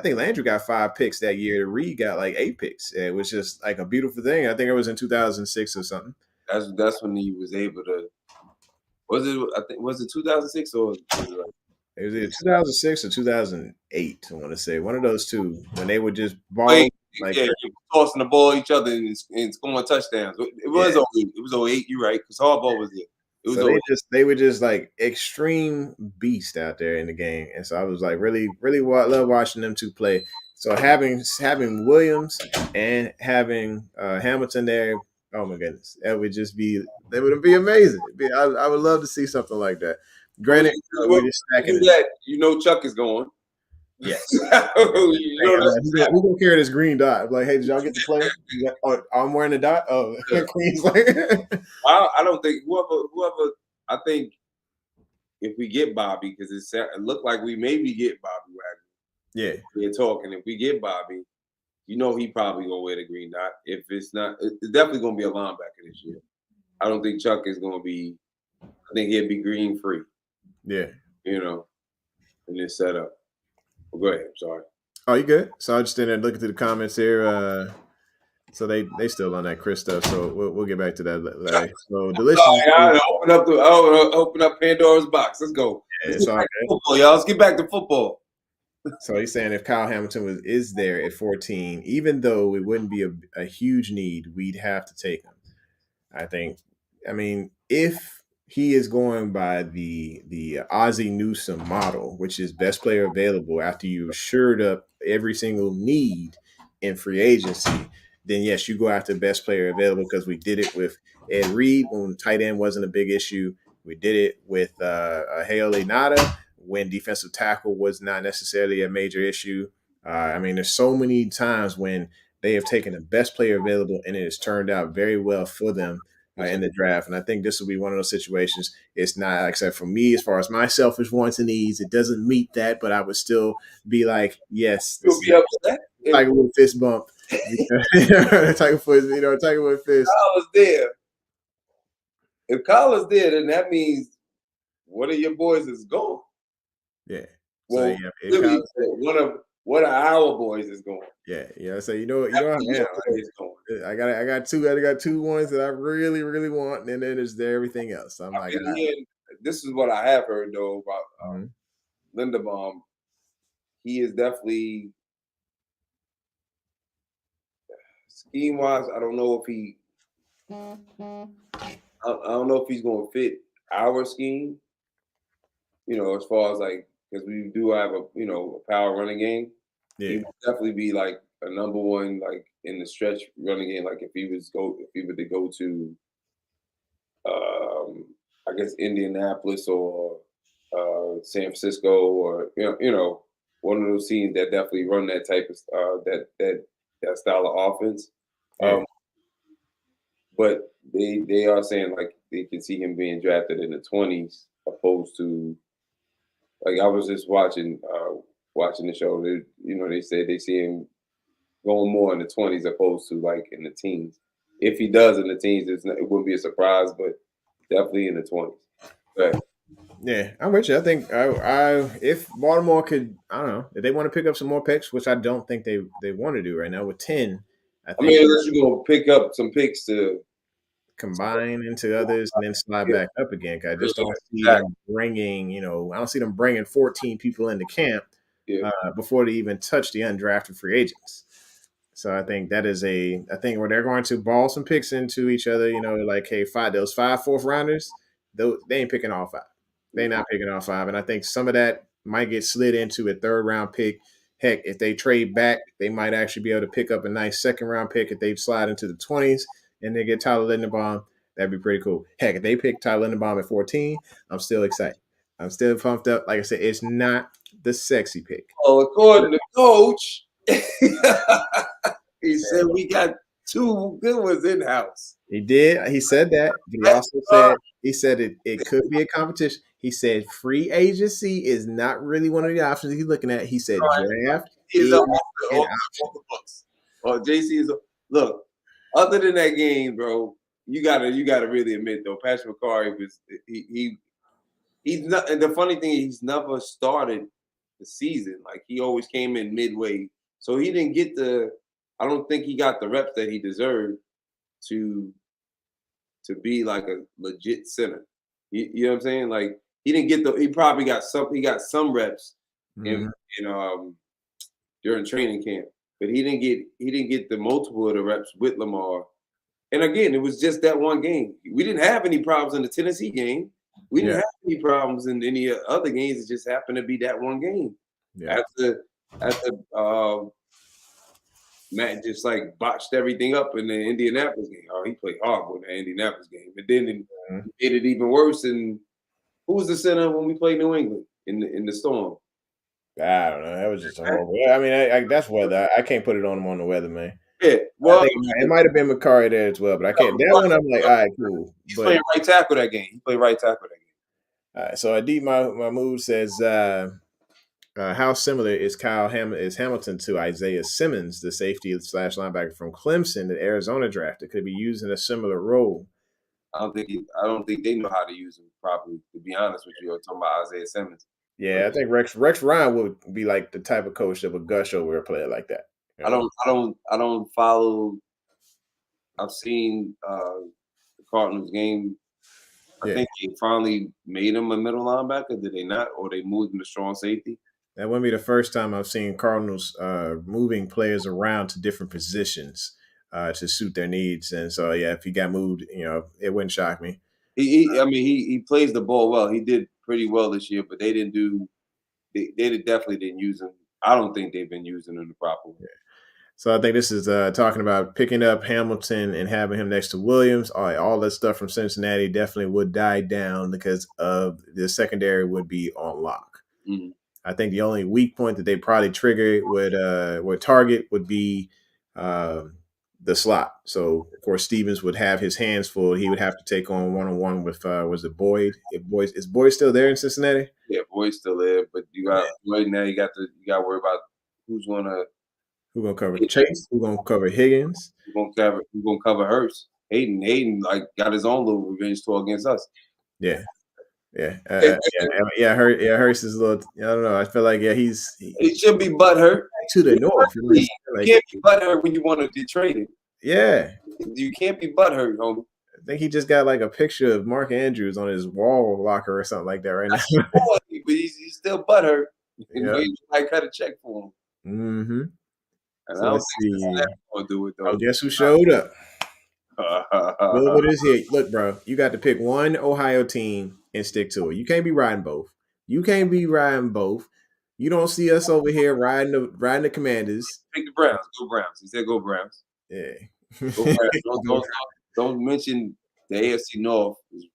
think Landry got 5 picks that year. Reed got like 8 picks. It was just like a beautiful thing. I think it was in 2006 or something. That's when he was able to. Was it 2006 or? It was either 2006 or 2008. I want to say one of those two when they would just ball tossing the ball at each other and scoring touchdowns. It was 08. It was 08. You're right, because Harbaugh was there. It was they were just like extreme beast out there in the game, and so I was like really love watching them two play. So having Williams and having Hamilton there, oh my goodness, that would be amazing. I would love to see something like that. Granted, we're just stacking that. Chuck is going. Yes. We're gonna carry this green dot. Like, hey, did y'all get to play? I'm wearing a dot. Oh, yeah. Queen's like I don't think whoever. I think if we get Bobby, because it looked like we maybe get Bobby Wagner. Yeah, we're talking. If we get Bobby, he probably gonna wear the green dot. If it's not, it's definitely gonna be a linebacker this year. I don't think Chuck is gonna be. I think he'll be green free. Yeah, in this setup. Well, go ahead. I'm sorry. Oh, you good? So I just stand there looking through the comments here. So they still on that Chris stuff. So we'll get back to that later. So delicious. Open up Pandora's box. Let's go. Yeah, it's all right. Football, y'all. Let's get back to football. So he's saying if Kyle Hamilton is there at 14, even though it wouldn't be a huge need, we'd have to take him. I mean, if he is going by the Ozzie Newsome model, which is best player available after you've shored up every single need in free agency, then yes, you go after the best player available, because we did it with Ed Reed when tight end wasn't a big issue. We did it with Haley Nada when defensive tackle was not necessarily a major issue. I mean, there's so many times when they have taken the best player available and it has turned out very well for them in the draft. And I think this will be one of those situations. It's not, like I said, for me, as far as my selfish wants and needs, it doesn't meet that, but I would still be like, yes, You'll be upset if Tiger Woods fist bump. Tiger Woods fist. Kyle is there. If Kyle is there, then that means one of your boys is gone. Yeah. Well, So yeah, Kyle, one of our boys is gone. Yeah. So you know how I got two ones that I really, really want, and then there's everything else. I'm like, this is what I have heard though about Linderbaum. He is definitely scheme wise. I don't know if he. I don't know if he's going to fit our scheme. As far as like, because we do have a power running game. Yeah. He would definitely be like a number one, like in the stretch running game. Like if he were to go to, I guess Indianapolis or San Francisco, or one of those teams that definitely run that type of that style of offense. Yeah. But they are saying like they can see him being drafted in the 20s, opposed to, like, I was just watching the show. They said they see him going more in the 20s opposed to like in the teens. If he does in the teens, it wouldn't be a surprise, but definitely in the 20s. Right. Yeah, I'm with you. I think if Baltimore could, I don't know, if they want to pick up some more picks, which I don't think they want to do right now with 10. I mean, unless you're gonna pick up some picks to combine into others and then slide back up again. Cause I just don't see them bringing, I don't see them bringing 14 people into camp before they even touch the undrafted free agents. So I think that is I think where they're going to ball some picks into each other, like, hey, those 5 fourth rounders, they ain't picking all 5. They're not picking all 5. And I think some of that might get slid into a 3rd round pick. Heck, if they trade back, they might actually be able to pick up a nice 2nd round pick if they slide into the 20s and they get Tyler Linderbaum. That'd be pretty cool. Heck, if they pick Tyler Linderbaum at 14, I'm still excited. I'm still pumped up. Like I said, it's not the sexy pick. Well, according to Coach, he said we got 2 good ones in house. He did. He said that. But he also said it could be a competition. He said free agency is not really one of the options he's looking at. He said draft is an option. Or JC is look. Other than that game, bro, you gotta really admit though, Patrick McCarry was he's not. And the funny thing is, he's never started the season. Like, he always came in midway, so he didn't get I don't think he got the reps that he deserved to be like a legit center. You know what I'm saying? Like, he didn't get he probably got some. He got some reps in during training camp, but he didn't get the multiple of the reps with Lamar. And again, it was just that one game. We didn't have any problems in the Tennessee game. We didn't have any problems in any other games. It just happened to be that one game. Yeah. After Matt just like botched everything up in the Indianapolis game. Oh, he played horrible in the Indianapolis game. But then he made it even worse. And who was the center when we played New England in the storm? I don't know. That was just horrible. I mean, that's weather. I can't put it on him on the weather, man. Yeah, well, I think it might have been McCarry there as well, but I can't. That one, I'm like, all right, cool. He's playing right tackle that game. He played right tackle that game. All right, so my mood says, how similar is Hamilton to Isaiah Simmons, the safety / linebacker from Clemson that Arizona drafted? Could be used in a similar role. I don't think they know how to use him properly. To be honest with you, I'm talking about Isaiah Simmons. Yeah, I think Rex Ryan would be like the type of coach that would gush over a player like that. I don't follow. I've seen the Cardinals game. I think they finally made him a middle linebacker. Did they not? Or they moved him to strong safety? That wouldn't be the first time I've seen Cardinals moving players around to different positions to suit their needs. And so, yeah, if he got moved, it wouldn't shock me. He plays the ball well. He did pretty well this year, but they didn't do. They definitely didn't use him. I don't think they've been using him the proper way. So I think this is talking about picking up Hamilton and having him next to Williams. All that stuff from Cincinnati definitely would die down because of the secondary would be on lock. Mhm. I think the only weak point that they probably trigger would target would be the slot. So of course Stevens would have his hands full. He would have to take on one with was it Boyd? Is Boyd still there in Cincinnati? Yeah, Boyd's still there, but you got right now. You got to worry about who's gonna cover Chase? Who's gonna cover Higgins? Who's gonna cover Hurst? Hayden like got his own little revenge tour against us. Yeah. Hurst is a little. I don't know. I feel like he should be butthurt to the north. You can't be butthurt when you want to get traded. Yeah, you can't be butthurt, homie. I think he just got like a picture of Mark Andrews on his wall locker or something like that right now. But he's still butthurt. Yeah. I cut a check for him. Mm-hmm. And so let's see. Do it, though. Guess who showed up? What is here? Look, bro, you got to pick one Ohio team and stick to it. You can't be riding both. You don't see us over here riding the Commanders. Pick the Browns. Go Browns. He said go Browns. Yeah. Go Browns. Don't mention the AFC North is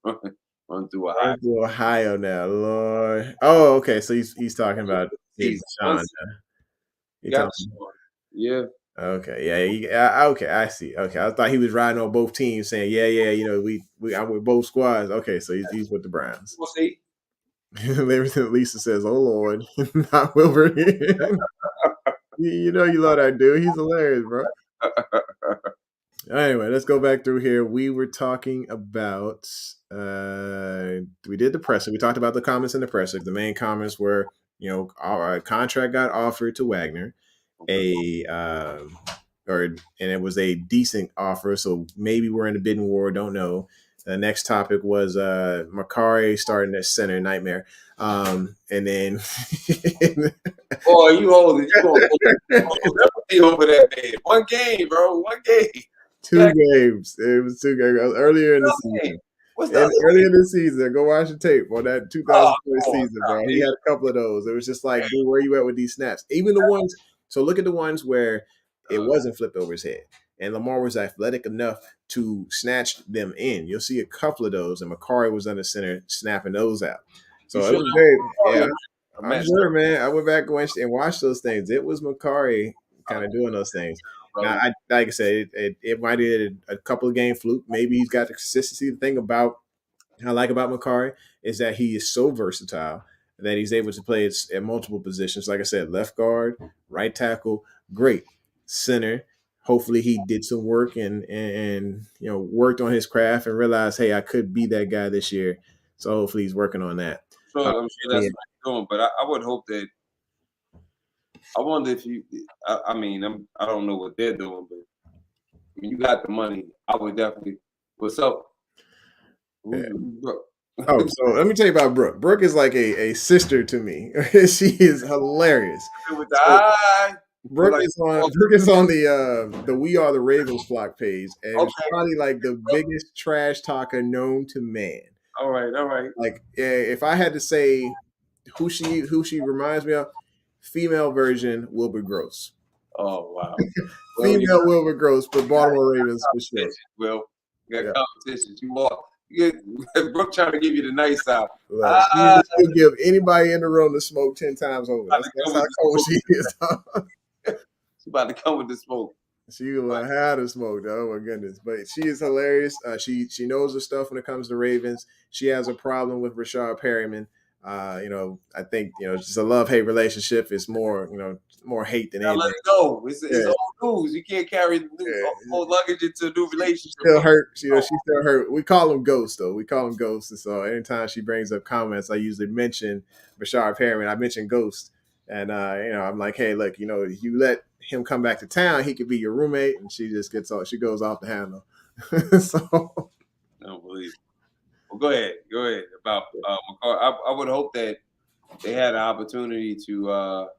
run through Ohio. Run through Ohio now, Lord. Oh, okay. So he's talking about Sean. Yeah. Okay. Yeah. Okay. I see. Okay. I thought he was riding on both teams, saying, "Yeah. You know, I'm with both squads." Okay. So he's with the Browns. We'll see. Lisa says, "Oh Lord, not Wolverine." You know you love that dude. He's hilarious, bro. Anyway, let's go back through here. We were talking about we did the presser. We talked about the comments in the presser. The main comments were, you know, our contract got offered to Wagner, and it was a decent offer. So maybe we're in a bidding war. Don't know. The next topic was Makari starting at center, nightmare. And then oh, you hold it. You over that man. One game, bro. One game. Two games. It was 2 games earlier in the season. Earlier in the season, go watch the tape on that 2020 season, bro. He had a couple of those. It was just like, dude, where you at with these snaps? Even the ones. So look at the ones where it wasn't flipped over his head, and Lamar was athletic enough to snatch them in. You'll see a couple of those, and Makari was under center snapping those out. So it was very, I'm sure, man. I went back and watched those things. It was Makari kind of doing those things. Now, like I said, it might be a couple of game fluke. Maybe he's got the consistency. The thing about I like about Makari is that he is so versatile that he's able to play at multiple positions. Like I said, left guard, right tackle, great center. Hopefully, he did some work and you know worked on his craft and realized, hey, I could be that guy this year. So hopefully, he's working on that. I'm sure that's what he's doing. But I would hope that. I wonder if you. I mean, I don't know what they're doing, but I mean, you got the money. I would definitely. What's up? Yeah. Oh, so let me tell you about Brooke. Brooke is like a sister to me. She is hilarious. With the eye. Brooke is on the We Are the Ravens flock page, and it's probably like the biggest trash talker known to man. All right. Like, if I had to say who she reminds me of, female version Wilbur Gross. Oh wow, female Wilbur Gross for Baltimore Ravens for sure. Well, you got competition. Brooke trying to give you the nice side. She'll give anybody in the room the smoke 10 times over. That's how cold she is. She's about to come with the smoke. She will have the smoke, though. Oh my goodness! But she is hilarious. She knows her stuff when it comes to Ravens. She has a problem with Rashad Perryman. You know, I think it's just a love-hate relationship. It's more more hate than anything. Let it go. It's old news. You can't carry old luggage into a new relationship. Still hurt. She's still hurt. We call them ghosts, though. We call them ghosts. And so anytime she brings up comments, I usually mention Rashad Perryman. I mention Ghost, and I'm like, hey, look, if you let him come back to town, he could be your roommate. And she just she goes off the handle. So I don't believe it. Well, go ahead about McCarr. I would hope that they had an opportunity to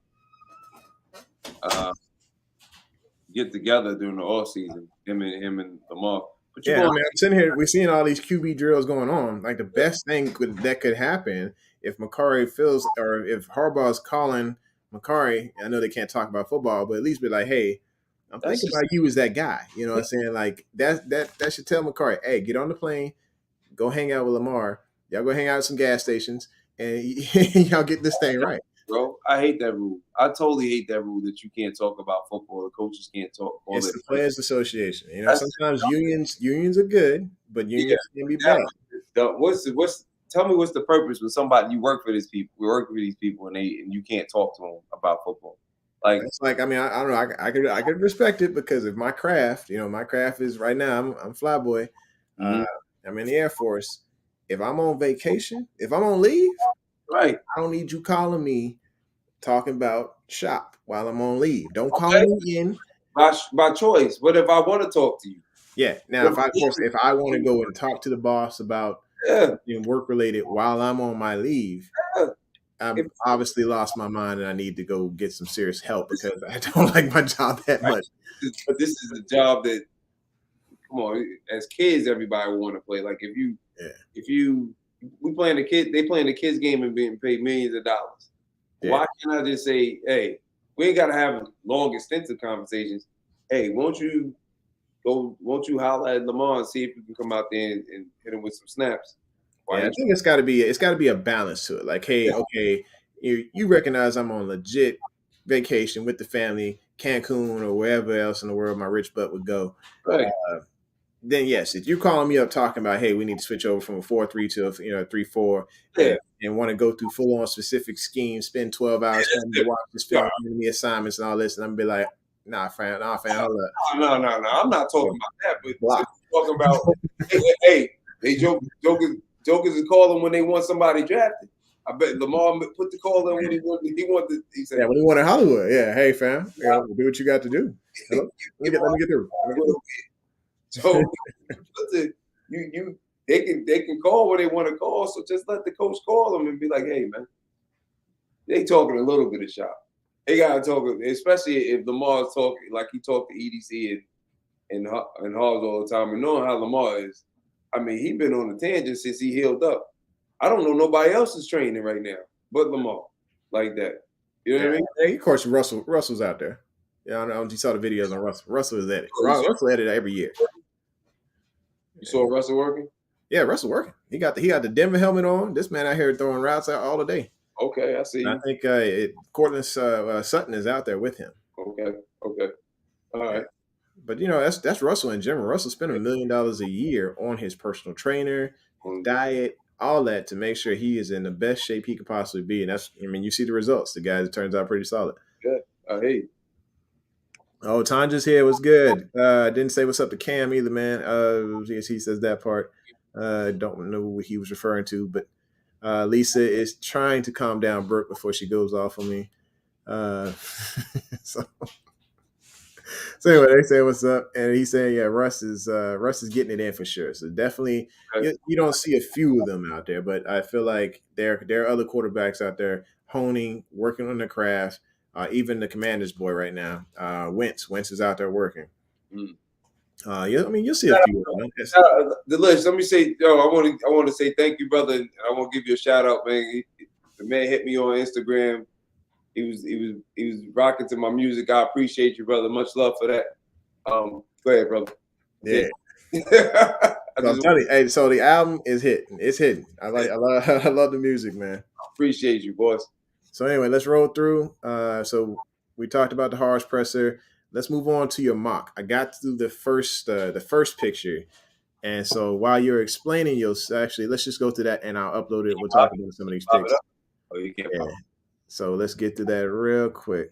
get together during the off season. Him and Lamar. I'm sitting here. We're seeing all these QB drills going on. Like the best thing that could happen if Makari feels, or if Harbaugh's calling Makari. I know they can't talk about football, but at least be like, hey, I'm That's thinking just- about you as that guy. You know what I'm saying? Like that should tell McCarty, hey, get on the plane, go hang out with Lamar. Y'all go hang out at some gas stations, and y'all get this thing right. Bro, I hate that rule. I totally hate that rule that you can't talk about football. The coaches can't talk. All It's that. the Players Association. You know, That's- sometimes unions are good, but unions can be bad. Tell me what's the purpose when somebody you work for these people, we work for these people, and you can't talk to them about football. Like It's like, I mean, I don't know. I could respect it because if my craft, my craft is right now. I'm flyboy. Mhm. I'm in the Air Force. If I'm on vacation, if I'm on leave, right, I don't need you calling me talking about shop while I'm on leave. Don't call Okay. me in. by choice. What if I want to talk to you? Yeah. Now, if I want to go and talk to the boss about Yeah, work related while I'm on my leave, yeah. I've obviously lost my mind and I need to go get some serious help because I don't like my job that much. But this is a job that, come on, as kids, everybody want to play. Like we playing they playing the kids game and being paid millions of dollars. Yeah. Why can't I just say, hey, we ain't got to have long, extensive conversations. Hey, won't you holler at Lamar and see if you can come out there and hit him with some snaps? Yeah, I think it's got to be a balance to it. Like, hey, okay, you recognize I'm on legit vacation with the family, Cancun or wherever else in the world my rich butt would go. Right. Then yes, if you're calling me up talking about, hey, we need to switch over from a 4-3 to a 3-4, and want to go through full on specific schemes, spend 12 hours trying to watch this film, giving me assignments and all this, and I'm gonna be like, nah, fam, hold up. No. I'm not talking about that, but talking about hey, jokers is calling when they want somebody drafted. I bet Lamar put the call in when he wanted. He said, when he wanted Hollywood. Yeah, hey fam, do what you got to do. Hello? Let me get through. So they can call when they want to call. So just let the coach call them and be like, hey man, they talking a little bit of shop. They gotta talk, especially if Lamar's talking like he talked to EDC and Halls all the time. And knowing how Lamar is, I mean, he been on a tangent since he healed up. I don't know nobody else is training right now but Lamar like that. You know what I mean? Hey, of course, Russell's out there. Yeah, I know you saw the videos on Russell. Russell is at it. Russell at it every year. You saw Russell working? Yeah, Russell working. He got the Denver helmet on. This man out here throwing routes out all the day. Okay, I see. I think Cortland Sutton is out there with him. Okay, all right. But that's Russell in general. Russell spending $1 million a year on his personal trainer, his diet, all that to make sure he is in the best shape he could possibly be. And you see the results. The guy turns out pretty solid. Good. Hey. Oh, Tanja's here. Was good. Didn't say what's up to Cam either, man. He says that part. Don't know what he was referring to, but Lisa is trying to calm down Brooke before she goes off on me. So anyway, they say what's up, and he's saying, yeah, Russ is getting it in for sure. So definitely, you don't see a few of them out there, but I feel like there are other quarterbacks out there honing, working on their craft. Even the Commanders boy right now, Wentz is out there working. Yeah, I mean, you'll see a few of them. The list. Let me say, I want to say thank you, brother. And I want to give you a shout out, man. The man hit me on Instagram. He was rocking to my music. I appreciate you, brother. Much love for that. Go ahead, brother. Yeah. So I'm telling you, hey, so the album is hitting. It's hitting. I love the music, man. Appreciate you, boys. So anyway, let's roll through. So we talked about the harsh presser. Let's move on to your mock. I got through the first picture, and so while you're explaining, let's just go through that, and I'll upload it. We'll talk about some of these picks. Oh, you can't. Yeah. So let's get to that real quick.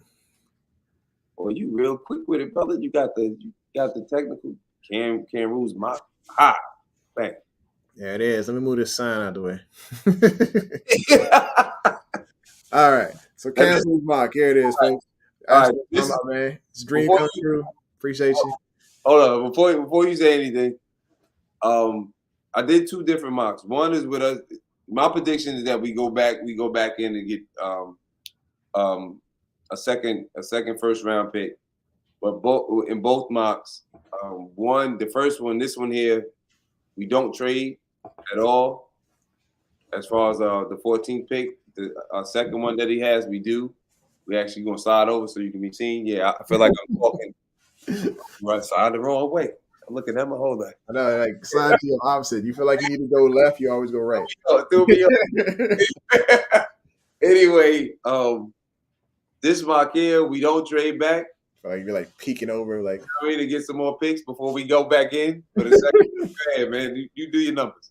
Well, you real quick with it, brother. You got the technical Kam Ru's mock. Ha! Bang. Yeah, it is. Let me move this sign out the way. All right. So Kam Ru's mock. Here it is, folks. All right, man. It's a dream come true. Appreciate you. Hold on. Before you say anything, I did 2 different mocks. One is with us. My prediction is that we go back in and get a second first round pick. But in both mocks, the first one, this one here, we don't trade at all. As far as the 14th pick, the second one that he has, we do. We actually gonna slide over so you can be seen. Yeah, I feel like I'm talking. Right, side the wrong way. I'm looking at my whole life. I know, like slide to your opposite. You feel like you need to go left, you always go right. Oh, threw me off. Anyway, this mock here, we don't trade back. Like you're like peeking over, like I'm ready to get some more picks before we go back in. But the second, hey, man, you do your numbers.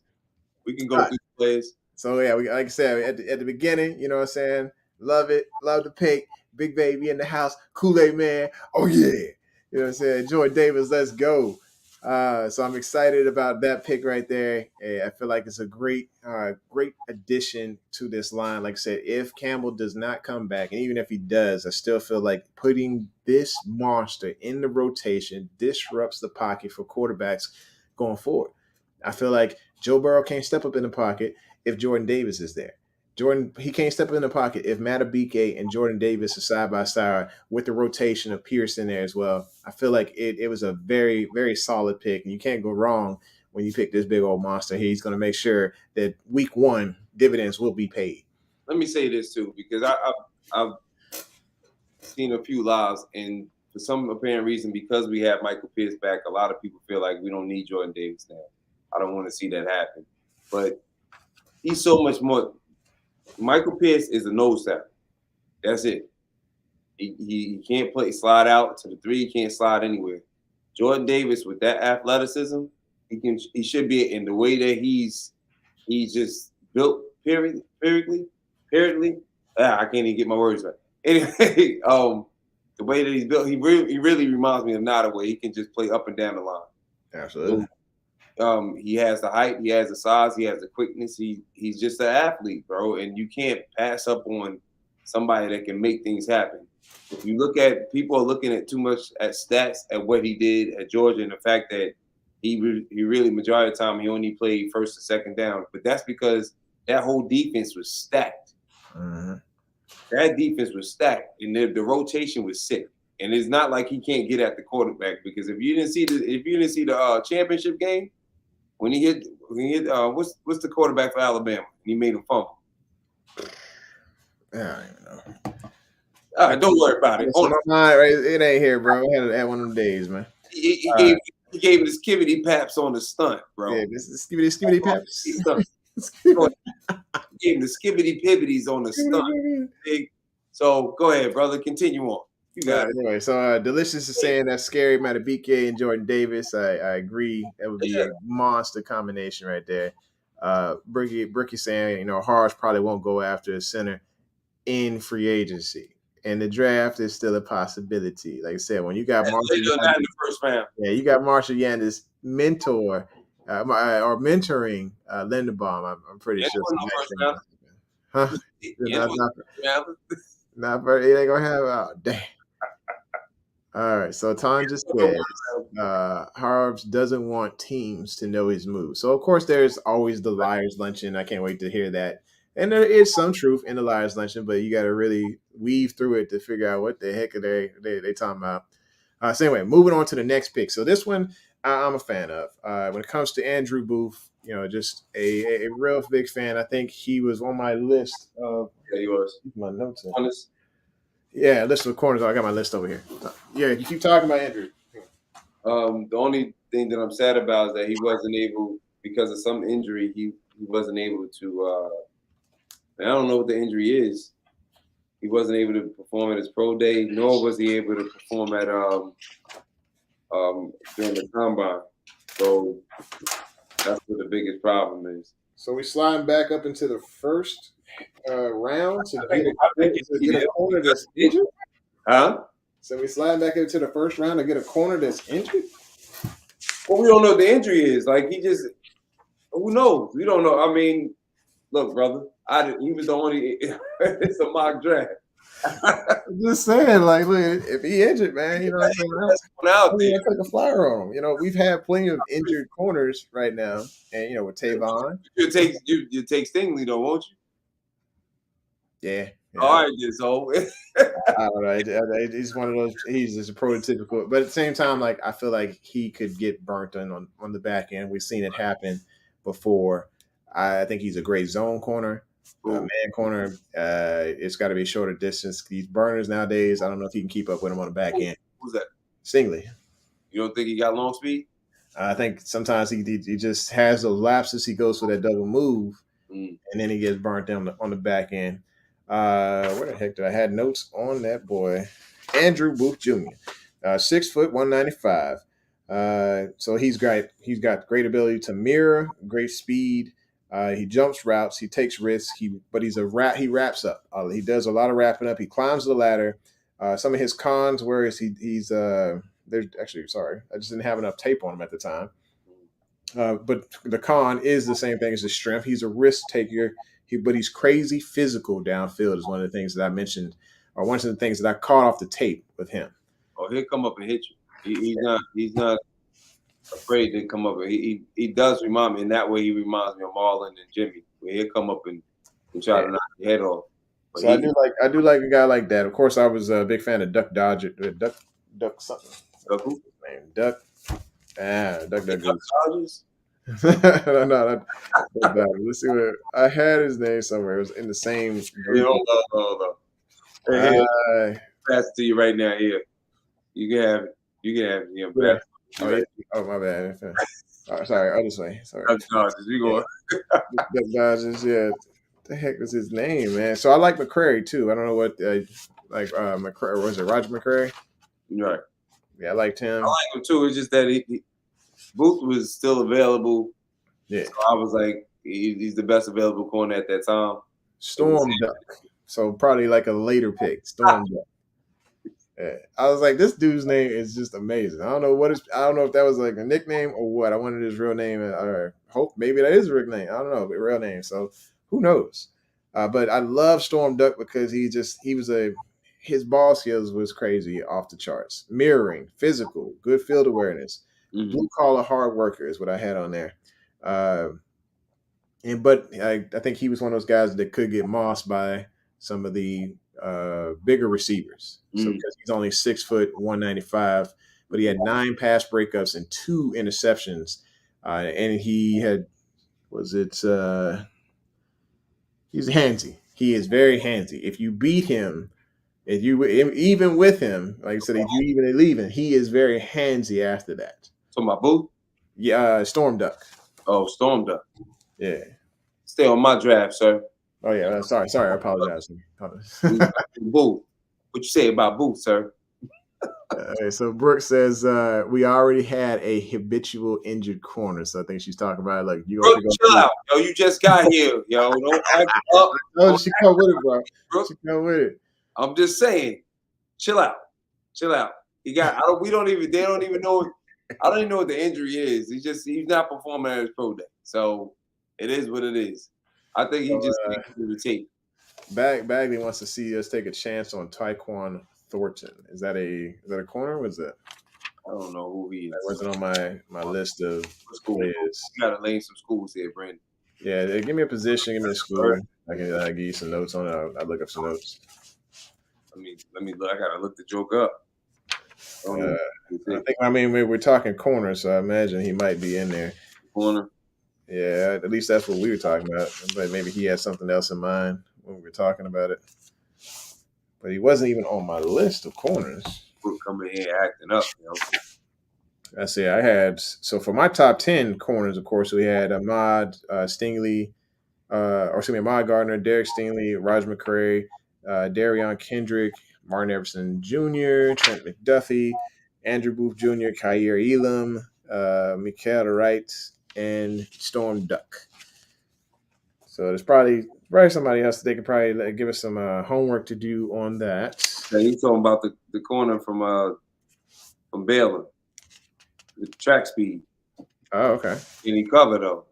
We can go through the plays. so. Yeah, we like I said at the beginning, you know what I'm saying? Love it, love the pick. Big baby in the house, Kool-Aid man. Oh yeah, you know what I'm saying? Jordan Davis, let's go. So I'm excited about that pick right there. I feel like it's a great addition to this line. Like I said, if Campbell does not come back, and even if he does, I still feel like putting this monster in the rotation disrupts the pocket for quarterbacks going forward. I feel like Joe Burrow can't step up in the pocket if Jordan Davis is there. He can't step up in the pocket if Matabike and Jordan Davis are side by side with the rotation of Pierce in there as well. I feel like it was a very, very solid pick, and you can't go wrong when you pick this big old monster. He's going to make sure that week one dividends will be paid. Let me say this too, because I've seen a few lives, and for some apparent reason, because we have Michael Pierce back, a lot of people feel like we don't need Jordan Davis now. I don't want to see that happen, but he's so much more. Michael Pierce is a nose tackle. That's it. He can't slide out to the 3. He can't slide anywhere. Jordan Davis, with that athleticism, he should be in the way that he's just built. Periodly. I can't even get my words right. Anyway, the way that he's built, he really reminds me of Nottaway. He can just play up and down the line. Absolutely. He has the height, he has the size, he has the quickness. He's just an athlete, bro, and you can't pass up on somebody that can make things happen. If you look at people are looking at too much at stats at what he did at Georgia, and the fact that he really majority of the time he only played first and second down, but that's because that whole defense was stacked. Mm-hmm. That defense was stacked, and the rotation was sick. And it's not like he can't get at the quarterback, because if you didn't see the championship game. When he hit, what's the quarterback for Alabama? He made him fumble. I don't even know. All right, don't worry about it. It ain't here, bro. I had one of them days, man. He gave him the skibbity paps on the stunt, bro. Yeah, this is skibbity paps. He gave him the skibbity pivoties on the stunt. So go ahead, brother. Continue on. You got it. Anyway, so Delicious is saying that's scary. Matabike and Jordan Davis. I agree. That would be a monster combination right there. Bricky saying, Harsh probably won't go after a center in free agency. And the draft is still a possibility. Like I said, when you got Marshall in the first round. Yeah, you got Marshall Yandis mentor or mentoring Linderbaum. I'm pretty sure. Huh? Not very. It ain't gonna have. Dang. All right, so Ton just said Harbs doesn't want teams to know his moves. So, of course, there's always the Liars Luncheon. I can't wait to hear that. And there is some truth in the Liars Luncheon, but you got to really weave through it to figure out what the heck are they talking about. So, anyway, moving on to the next pick. So, this one I'm a fan of. When it comes to Andrew Booth, just a real big fan. I think he was on my list of. Yeah, he was. My notes. Yeah, list of corners. I got my list over here. Yeah, you keep talking about Andrew. The only thing that I'm sad about is that he wasn't able, because of some injury, he wasn't able to. I don't know what the injury is. He wasn't able to perform at his pro day, nor was he able to perform at during the combine. So that's what the biggest problem is. So we sliding back up into the first round to get a corner that's injured? Huh? So we slide back into the first round to get a corner that's injured? Well, we don't know what the injury is. Like, who knows? We don't know. I mean, look, brother, he was the only, it's a mock draft. I'm just saying, like, look, if he injured, man, you know what I'm saying? I'm take a flyer on him. We've had plenty of injured corners right now, and with Tavon. You take Stingley though, won't you? Yeah. All right, so I don't know. He's one of those. He's just a prototypical, but at the same time, like I feel like he could get burnt on the back end. We've seen it happen before. I think he's a great zone corner, man corner. It's got to be shorter distance. These burners nowadays, I don't know if he can keep up with him on the back end. Who's that? Stingley. You don't think he got long speed? I think sometimes he just has those lapses. He goes for that double move, and then he gets burnt down on the back end. Where the heck did I had notes on that boy? Andrew Booth Jr. 6 foot 195. So he's great. He's got great ability to mirror, great speed. He jumps routes. He takes risks. But he's a rat. He wraps up. He does a lot of wrapping up. He climbs the ladder. Some of his cons, whereas he's there's actually sorry, I just didn't have enough tape on him at the time. But the con is the same thing as his strength. He's a risk taker. But he's crazy physical downfield is one of the things that I mentioned, or one of the things that I caught off the tape with him. Oh, he'll come up and hit you. He's not afraid to come up. He does remind me in that way. He reminds me of Marlon and Jimmy, where he'll come up and try to knock your head off. But so I do like a guy like that. Of course, I was a big fan of Duck Dodger, Duck something. Duck who? Duck. Duck Dodgers. No, let's see what I had his name somewhere. It was in the same group. Hold on. Hey, pass it to you right now. Here, you can have him. Yeah. Oh, my bad. Sorry, this way. Sorry. Duck Dodgers. We going. Duck Dodgers. Yeah. The heck was his name, man? So I like McCrary too. I don't know what McCrary was it? Roger McCrary. Right. Yeah, I liked him. I like him too. It's just that he Booth was still available. Yeah. So I was like, he's the best available corner at that time. Storm Duck. So probably like a later pick. Storm Duck. Yeah. I was like, this dude's name is just amazing. I don't know if that was like a nickname or what. I wanted his real name, or hope maybe that is a real name. I don't know, but real name. So who knows? But I love Storm Duck because his ball skills was crazy off the charts. Mirroring, physical, good field awareness. Mm-hmm. Blue collar hard worker is what I had on there. But I think he was one of those guys that could get mossed by some of the bigger receivers. So because he's only 6 foot 195, but he had 9 pass breakups and 2 interceptions. And he had he's handsy. He is very handsy. If you beat him, even with him, like I said, if you even leave him, he is very handsy after that. So my Booth? Yeah, Storm Duck. Oh, Storm Duck. Yeah. Stay on my draft, sir. Oh yeah, sorry, I apologize. Booth. What you say about Booth, sir? So Brooke says we already had a habitual injured corner, so I think she's talking about like you. Brooke, chill out, yo. You just got here, yo. Don't act up. No, she come with it, bro. Brooke, she come with it. I'm just saying, chill out. He got. They don't even know. I don't even know what the injury is. He's not performing at his pro day, so it is what it is. I think he just needs to do the tape. Bagley wants to see us take a chance on Tyquan Thornton. Is that a corner? Or was it? I don't know who he is. That wasn't on my list of players. You gotta lane some schools here, Brandon. Yeah, give me a position, give me a school. I can give you some notes on it. I'll look up some notes. Let me look. I gotta look the joke up. We're talking corner, so I imagine he might be in there. Corner. Yeah, at least that's what we were talking about. But maybe he had something else in mind when we were talking about it. But he wasn't even on my list of corners. We're coming here acting up, you know. I see. For my top 10 corners, of course, we had Ahmad Stingley, Ahmad Gardner, Derek Stingley, Raj McCray, Darion Kendrick, Martin Everson Jr., Trent McDuffie, Andrew Booth Jr., Kyer Elam, Mikael Wright, and Storm Duck. So there's probably somebody else that they could probably give us some homework to do on that. Yeah, he's talking about the corner from Baylor, the track speed. Oh, okay. And he covered though.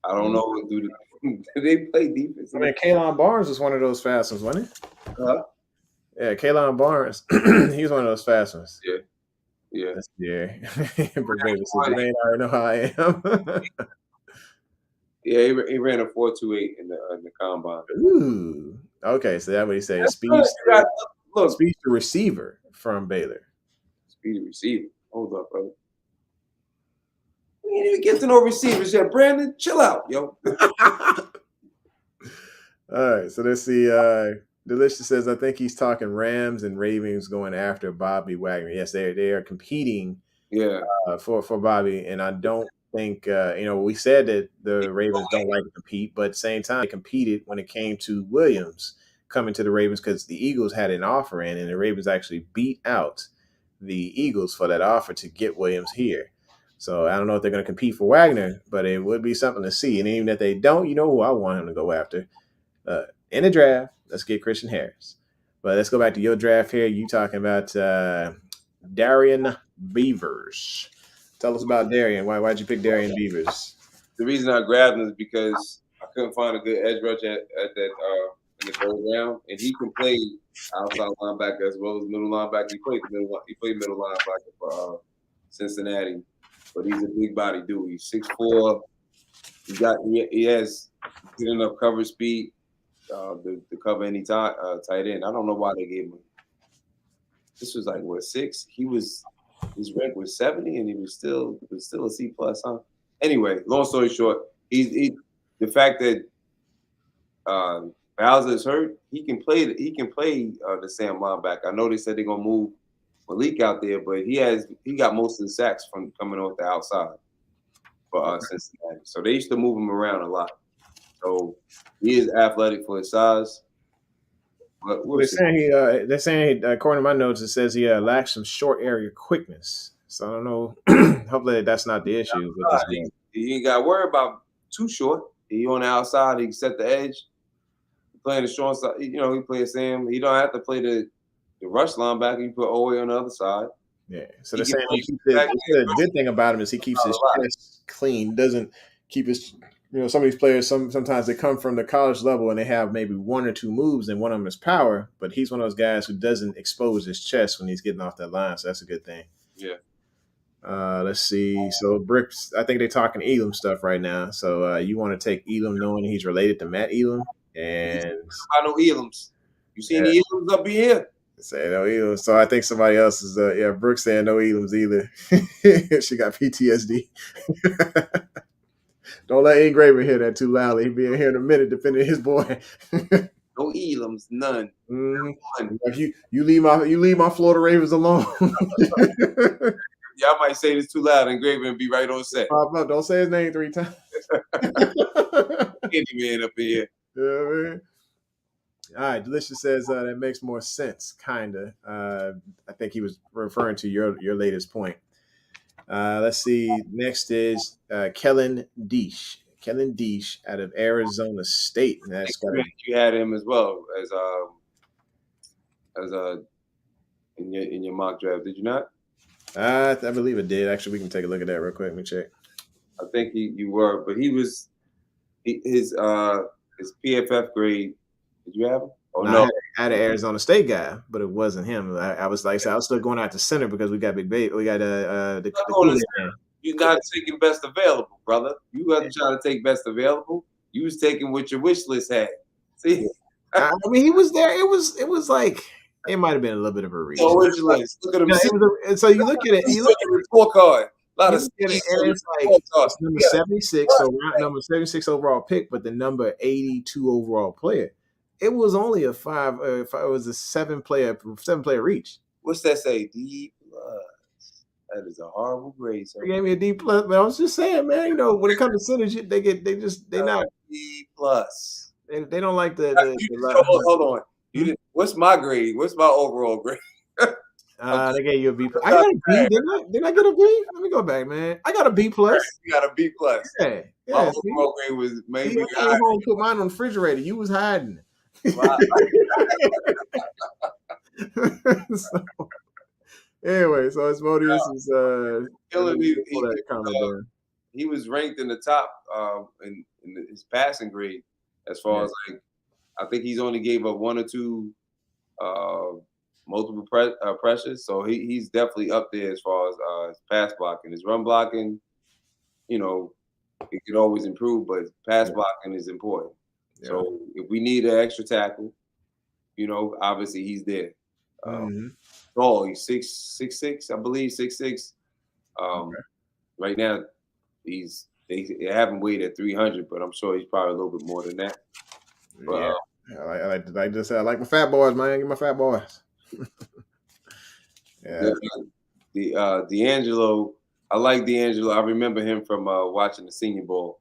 I don't know. Do they play defense? I mean, Kalon Barnes was one of those fast ones, wasn't he? Yeah, Kalon Barnes. He's one of those fast ones. Yeah. Yeah. But baby, so Jermaine already know how I am. Yeah, he ran a 4.28 in the combine. Ooh. Okay, so that's what he said. Speed to receiver from Baylor. Speed to receiver. Hold up, brother. We ain't even get to no receivers yet. Brandon, chill out, yo. All right, so let's see. Delicious says, I think he's talking Rams and Ravens going after Bobby Wagner. Yes, they are competing Yeah. For Bobby, and I don't think we said that the Ravens don't like to compete, but at the same time they competed when it came to Williams coming to the Ravens because the Eagles had an offer in, and the Ravens actually beat out the Eagles for that offer to get Williams here. So I don't know if they're going to compete for Wagner, but it would be something to see. And even if they don't, you know who I want him to go after in the draft. Let's get Christian Harris. But let's go back to your draft here. You talking about Darian Beavers. Tell us about Darian. Why'd you pick Darian Beavers? The reason I grabbed him is because I couldn't find a good edge rush at that in the third round, and he can play outside linebacker as well as middle linebacker. He played middle linebacker for Cincinnati, but he's a big body dude. He's 6'4". He has good enough cover speed to cover any tight end. I don't know why they gave him. This was like what 6? His rank was 70, and he was still a C+, huh? Anyway, long story short, the fact that Bowser is hurt, he can play the Sam linebacker. I know they said they're gonna move Malik out there, but he got most of the sacks from coming off the outside for Cincinnati. So they used to move him around a lot. So he is athletic for his size. But they're saying according to my notes, it says he lacks some short area quickness. So I don't know. Hopefully that's not the issue. He ain't got to worry about too short. He on the outside. He can set the edge. He playing the short side. He play Sam. He don't have to play the rush linebacker. He put Owe on the other side. Yeah. So they're saying the good thing about him is he keeps his chest clean. Doesn't keep his. Some of these players, sometimes they come from the college level and they have maybe one or two moves and one of them is power, but he's one of those guys who doesn't expose his chest when he's getting off that line, so that's a good thing. Yeah. Let's see. So Bricks, I think they're talking Elam stuff right now. So you want to take Elam knowing he's related to Matt Elam, and I know Elams. You seen the Elams up here? Say no Elams. So I think somebody else is Brooks saying no Elams either. She got PTSD. Don't let Engraver hear that too loudly. He'll be in here in a minute defending his boy. No Elams, none. Mm-hmm. Like you leave my Florida Ravens alone. Y'all might say this too loud, Engraver and be right on set. Don't say his name 3 times. Any man up here. Yeah, man. All right, Delicious says that makes more sense, kinda. I think he was referring to your latest point. Let's see. Next is Kellen Deesh. Kellen Deesh out of Arizona State. That's you had him as well as in your mock draft, did you not? I believe it did. Actually, we can take a look at that real quick. Let me check. I think you were, but his PFF grade. Did you have him? Oh no, I had an Arizona State guy, but it wasn't him. I was like, I was still going out to center because we got Big Baby. We got you not taking best available, brother. You wasn't trying to take best available. You was taking what your wish list had. See, I mean, he was there. It was like it might have been a little bit of a reach. Oh, wish list. Look at him. So you look at it. You look at the scorecard. A lot of it's like it's number 76, so number 76 overall pick, but the number 82 overall player. It was only a 5. It was a 7 player reach. What's that say? D+. That is a horrible grade, sir. They gave me a D+, but I was just saying, man. When it comes to synergy, they not D+. They don't like the hold on. What's my grade? What's my overall grade? They gave you a B+. I got a B. Did I get a B? Let me go back, man. I got a B+. You got a B+. Yeah. My overall grade was maybe. I came home and put mine on the refrigerator. You was hiding. Wow. So, anyway, so Asmodeus is he was ranked in the top in his passing grade as far as like I think he's only gave up 1 or 2 multiple pressures, so he's definitely up there as far as his pass blocking. His run blocking, it could always improve, but pass blocking is important. Yeah. So if we need an extra tackle, obviously he's there. Oh, he's 6'6", I believe 6'6". Right now, they have him weighed at 300, but I'm sure he's probably a little bit more than that. But, I like my fat boys, man. Get my fat boys. Yeah. D'Angelo. I like D'Angelo. I remember him from watching the Senior Bowl.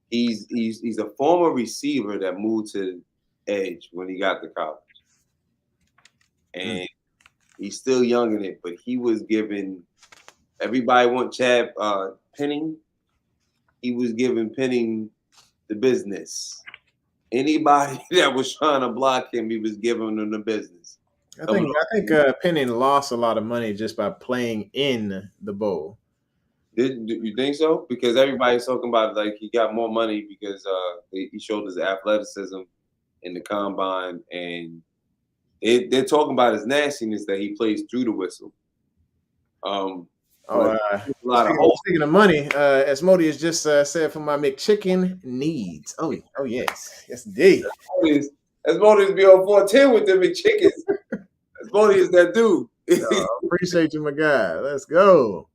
He's a former receiver that moved to edge when he got to college, and he's still young in it. But he was giving everybody want Chad Penning. He was giving Penning the business. Anybody that was trying to block him, he was giving them the business. I think Penning lost a lot of money just by playing in the bowl. Do you think so? Because everybody's talking about like he got more money because he showed his athleticism in the combine, and they're talking about his nastiness that he plays through the whistle. A lot speaking of money, Asmodeus just said for my McChicken needs. Oh yes, indeed. Asmodeus be on 410 with them McChickens. Asmodeus that dude. Appreciate you, my guy. Let's go.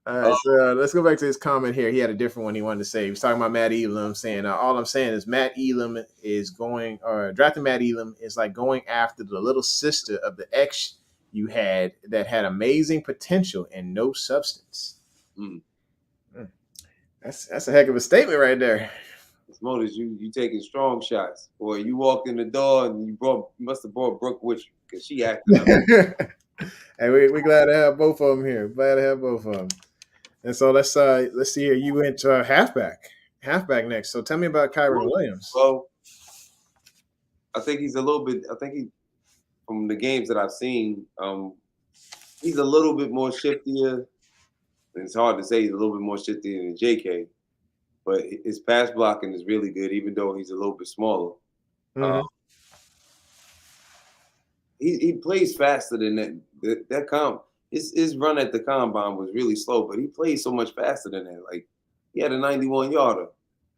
All right, so let's go back to his comment here. He had a different one he wanted to say. He was talking about Matt Elam, saying all I'm saying is Matt Elam is drafting Matt Elam is like going after the little sister of the ex you had that had amazing potential and no substance. That's a heck of a statement right there. Asmodeus, you taking strong shots. Boy, you walked in the door and you must have brought Brooke with you because she acted up. Hey, we're glad to have both of them here. Glad to have both of them. And so let's see here. You went to halfback next. So tell me about Kyron Williams. Well, I think he's a little bit. I think he, from the games that I've seen, he's a little bit more shiftier. And it's hard to say he's a little bit more shiftier than JK, but his pass blocking is really good, even though he's a little bit smaller. Mm-hmm. He plays faster than that. His run at the combine was really slow, but he plays so much faster than that. Like he had a 91-yarder.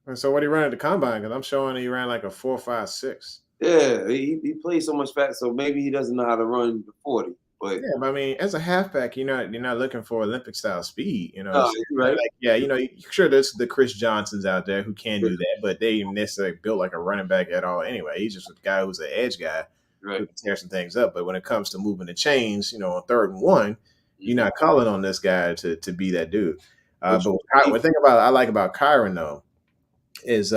And so what he ran at the combine? Because I'm showing he ran like a 4.56. Yeah, he plays so much faster. So maybe he doesn't know how to run the 40. But yeah, but I mean, as a halfback, you're not looking for Olympic style speed. You know, right? Like, yeah, sure, there's the Chris Johnsons out there who can do that, but they ain't necessarily built like a running back at all. Anyway, he's just a guy who's an edge guy. Right. Who can tear some things up. But when it comes to moving the chains, on 3rd and 1, you're not calling on this guy to be that dude. But one thing I like about Kyron though is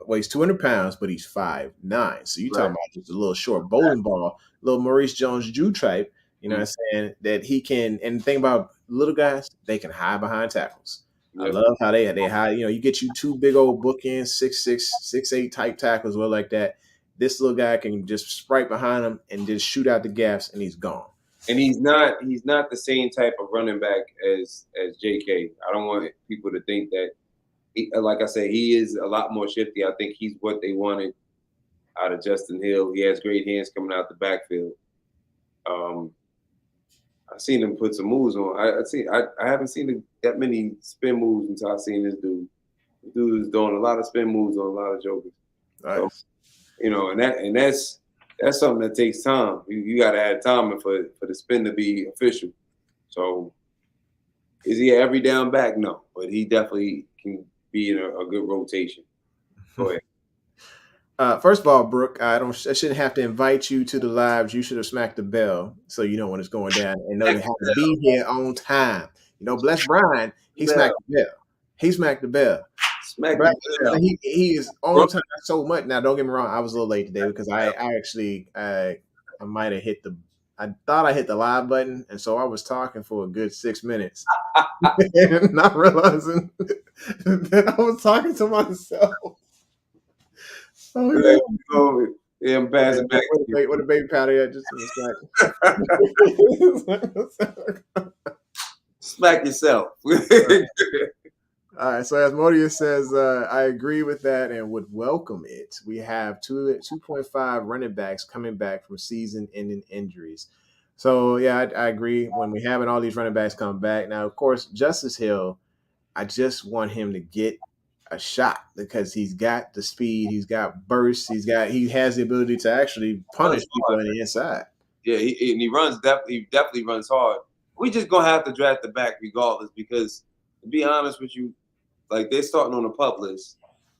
he's 200 pounds, but he's 5'9". So you talking about just a little short bowling ball, little Maurice Jones-Drew type. You know what I'm saying? That he can. And the thing about little guys, they can hide behind tackles. I love how they hide. You get you two big old bookends, 6'6", 6'8" type tackles, like that. This little guy can just sprite behind him and just shoot out the gaps, and he's gone. And he's not the same type of running back as JK. I don't want people to think that. Like I said, he is a lot more shifty. I think he's what they wanted out of Justin Hill. He has great hands coming out the backfield. I've seen him put some moves on. I haven't seen that many spin moves until I've seen this dude. This dude is doing a lot of spin moves on a lot of jokers. Nice. So, and that's something that takes time. You got to add time for the spin to be official. So, is he an every down back? No, but he definitely can be in a good rotation. Go ahead. First of all, Brooke, I shouldn't have to invite you to the lives. You should have smacked the bell so you know when it's going down and know you have to be here on time. Bless Brian. He smacked the bell. He smacked the bell. He is on time so much. Now, don't get me wrong. I was a little late today because I actually might have I thought I hit the live button, and so I was talking for a good 6 minutes, and not realizing that I was talking to myself. Oh, yeah, I'm passing back. What a baby powder at just smack yourself. All right, so Asmodeus says, I agree with that and would welcome it. We have 2.5 running backs coming back from season-ending injuries. So, yeah, I agree. When we having all these running backs come back. Now, of course, Justice Hill, I just want him to get a shot because he's got the speed, he's got bursts, he has the ability to actually punish people on the inside. Yeah, he runs definitely runs hard. We just gonna have to draft the back regardless because, to be honest with you, like they're starting on the pup list.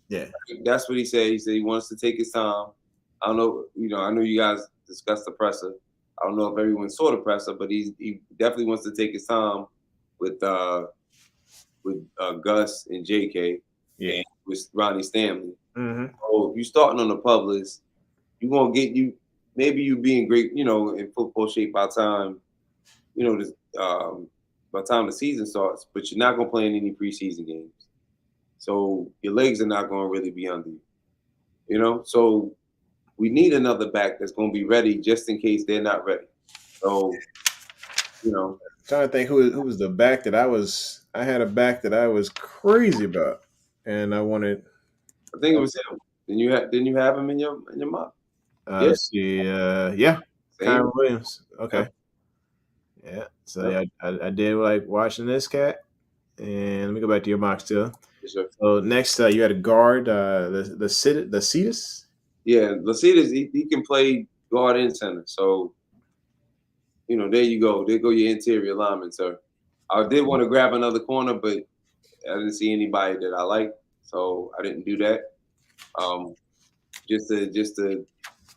Yeah, that's what he said. He said he wants to take his time. I don't know. I know you guys discussed the presser. I don't know if everyone saw the presser, but he definitely wants to take his time with Gus and JK and with Ronnie Stanley. Mm-hmm. So if you're starting on the pub list, you're gonna get you. Maybe you be in great, in football shape by time, by the time the season starts. But you're not gonna play in any preseason games, so your legs are not gonna really be under you. So we need another back that's gonna be ready just in case they're not ready. So, Trying to think who was the back that I had a back that I was crazy about, and I wanted. I think it was him. Didn't you have him in your mind? Yeah. Let's see. Yeah, Same. Kam Williams. Okay. Yeah. So yeah, I did like watching this cat, and let me go back to your mock still. Yes, sir. So next, you had a guard, the Cetus. Yeah, Lacitas, he can play guard and center. So, there you go. There go your interior lineman, sir. I did want to grab another corner, but I didn't see anybody that I liked, so I didn't do that. Just to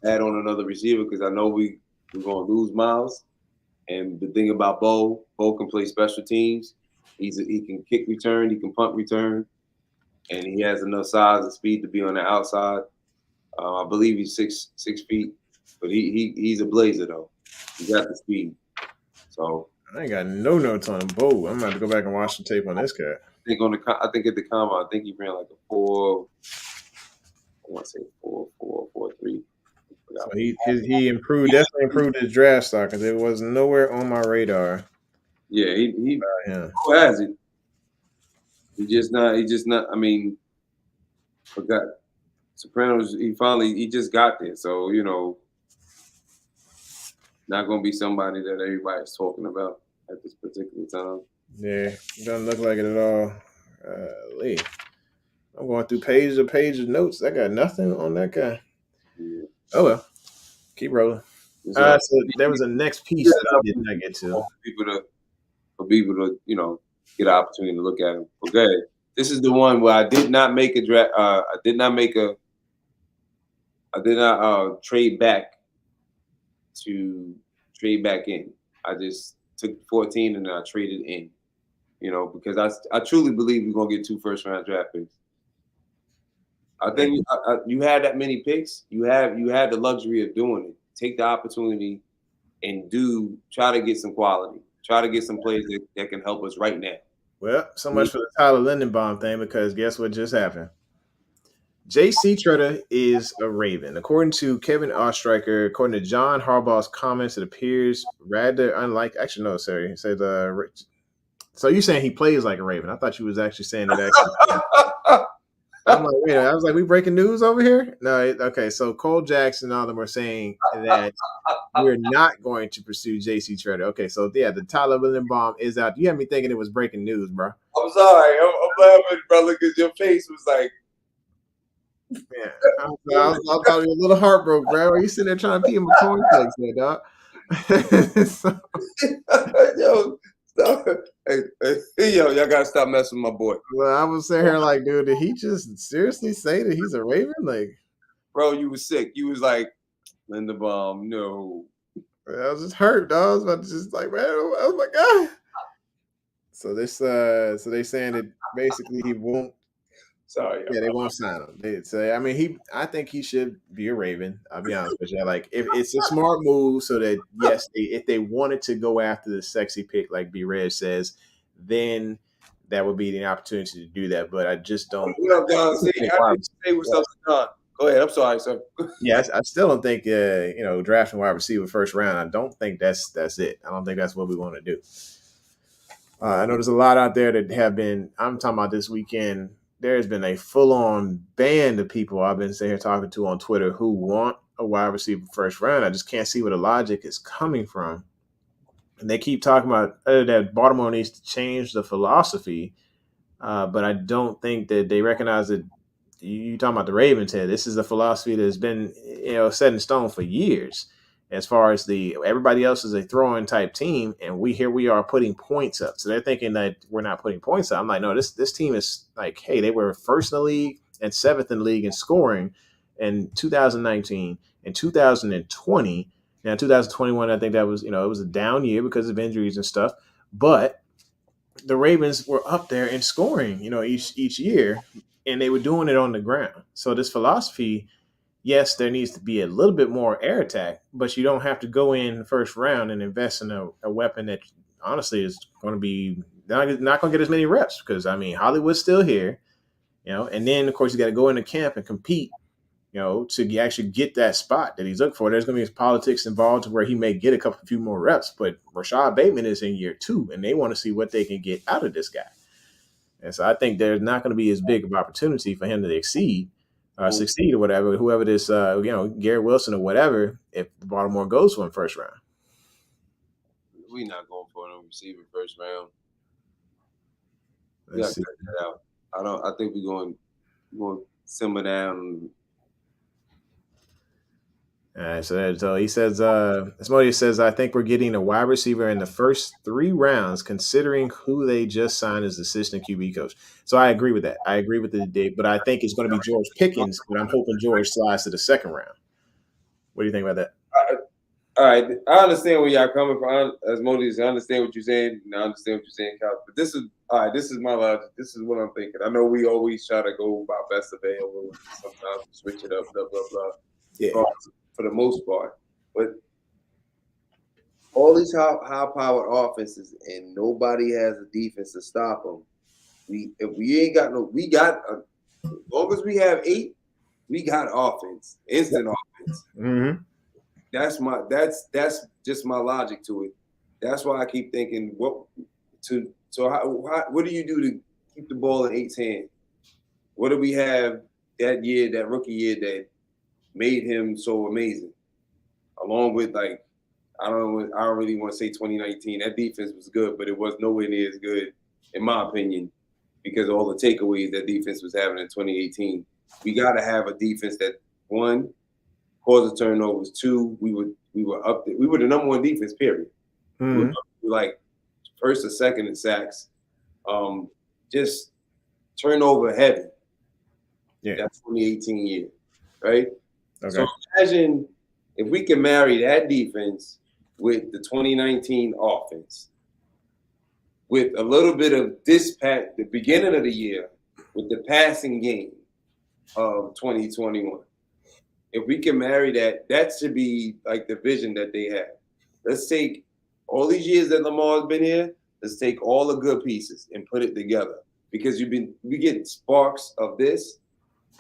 add on another receiver because I know we're gonna lose Miles. And the thing about Bo can play special teams. He can kick return, he can punt return, and he has enough size and speed to be on the outside. I believe he's 6 feet, but he's a blazer though. He got the speed. So I ain't got no notes on Bo. I'm gonna have to go back and watch the tape on this cat. I think at the combine, I think he ran like a 4. I want to say 4.3. So he improved, definitely improved his draft stock because it was nowhere on my radar. Yeah, who has it? He just not. I mean, forgot Sopranos. He just got there. So not gonna be somebody that everybody's talking about at this particular time. Yeah, doesn't look like it at all. Lee, I'm going through pages and pages of notes. I got nothing on that guy. Yeah. Oh well, keep rolling. So there was a next piece that I did not get to. For people to get an opportunity to look at him. Okay, this is the one where I did not make a draft. I did not trade back in. I just took 14 and I traded in. Because I truly believe we're gonna get 2 first-round draft picks. I think you had that many picks. You had the luxury of doing it. Take the opportunity and try to get some quality. Try to get some players that can help us right now. Well, so much for the Tyler Lindenbaum thing because guess what just happened? J.C. Tretter is a Raven. According to Kevin Ostreicher, according to John Harbaugh's comments, it appears rather unlike. Actually, no, sorry. He said, so you're saying he plays like a Raven? I thought you was actually saying that. Actually, I'm like, wait. I was like, we breaking news over here? No, okay. So Cole Jackson and all of them are saying that we're not going to pursue J.C. Tretter. Okay, so yeah, the Tyler Lindenbaum is out. You had me thinking it was breaking news, bro. I'm sorry. I'm laughing, brother, because your face was like. Yeah, I was probably a little heartbroken, bro. Are you sitting there trying to pee in my cornflakes there, dog? Yo, stop. Hey, y'all gotta stop messing with my boy. Well, I was sitting here like, dude, did he just seriously say that he's a Raven? Like, bro, you was sick. You was like, Lindenbaum, no. I was just hurt, dog. I was about to just like, man, oh my god. So they saying that basically he won't. Sorry. Yeah, they won't sign him. They say, I think he should be a Raven. I'll be honest with you. Like, if it's a smart move, so that yes, if they wanted to go after the sexy pick, like B. Reg says, then that would be the opportunity to do that. But I just don't. What up, Don? Say what's up, Don. Go ahead. I'm sorry, sir. Yeah, I still don't think drafting wide receiver first round. I don't think that's it. I don't think that's what we want to do. I know there's a lot out there that have been. I'm talking about this weekend. There's been a full-on band of people I've been sitting here talking to on Twitter who want a wide receiver first round. I just can't see where the logic is coming from. And they keep talking about that Baltimore needs to change the philosophy, but I don't think that they recognize that you talking about the Ravens here. This is a philosophy that has been set in stone for years. As far as everybody else is a throwing type team, and we are putting points up. So they're thinking that we're not putting points up. I'm like, no, this team is like, hey, they were first in the league and 7th in the league in scoring in 2019 and 2020. Now, 2021, I think that was, it was a down year because of injuries and stuff, but the Ravens were up there in scoring, each year, and they were doing it on the ground. So this philosophy, yes, there needs to be a little bit more air attack, but you don't have to go in the first round and invest in a weapon that honestly is going to be not going to get as many reps because Hollywood's still here, and then of course you got to go into camp and compete, to actually get that spot that he's looking for. There's going to be politics involved to where he may get a few more reps, but Rashad Bateman is in year 2, and they want to see what they can get out of this guy. And so I think there's not going to be as big of opportunity for him to succeed or whatever, whoever this, Garrett Wilson or whatever, if Baltimore goes for him first round. We're not going for no receiver first round. Let's see. Check that out. I think we're going to simmer down. All right, so he says, Asmodeus says, I think we're getting a wide receiver in the first 3 rounds, considering who they just signed as assistant QB coach. So I agree with that. I agree with the date, but I think it's going to be George Pickens, but I'm hoping George slides to the second round. What do you think about that? All right, I understand where y'all coming from, Asmodeus. I understand what you're saying. I understand what you're saying, Cal. But this is my logic. This is what I'm thinking. I know we always try to go by best available. Sometimes we switch it up, blah, blah, blah. Yeah. For the most part. But all these high-powered offenses and nobody has a defense to stop them. As long as we have 8, we got offense, instant offense. Mm-hmm. That's just my logic to it. That's why I keep thinking, what do you do to keep the ball in 8's hand? What do we have that year, that rookie year, that made him so amazing? Along with I don't really want to say 2019. That defense was good, but it was nowhere near as good, in my opinion, because of all the takeaways that defense was having in 2018. We got to have a defense that, 1, caused the turnovers. 2, we were up there. We were the number 1 defense, period. Mm-hmm. We were first or second in sacks. Just turnover heavy. Yeah. That 2018 year, right? Okay. So imagine if we can marry that defense with the 2019 offense, with a little bit of the beginning of the year, with the passing game of 2021. If we can marry that should be like the vision that they have. Let's take all these years that Lamar's been here, let's take all the good pieces and put it together. Because we get sparks of this,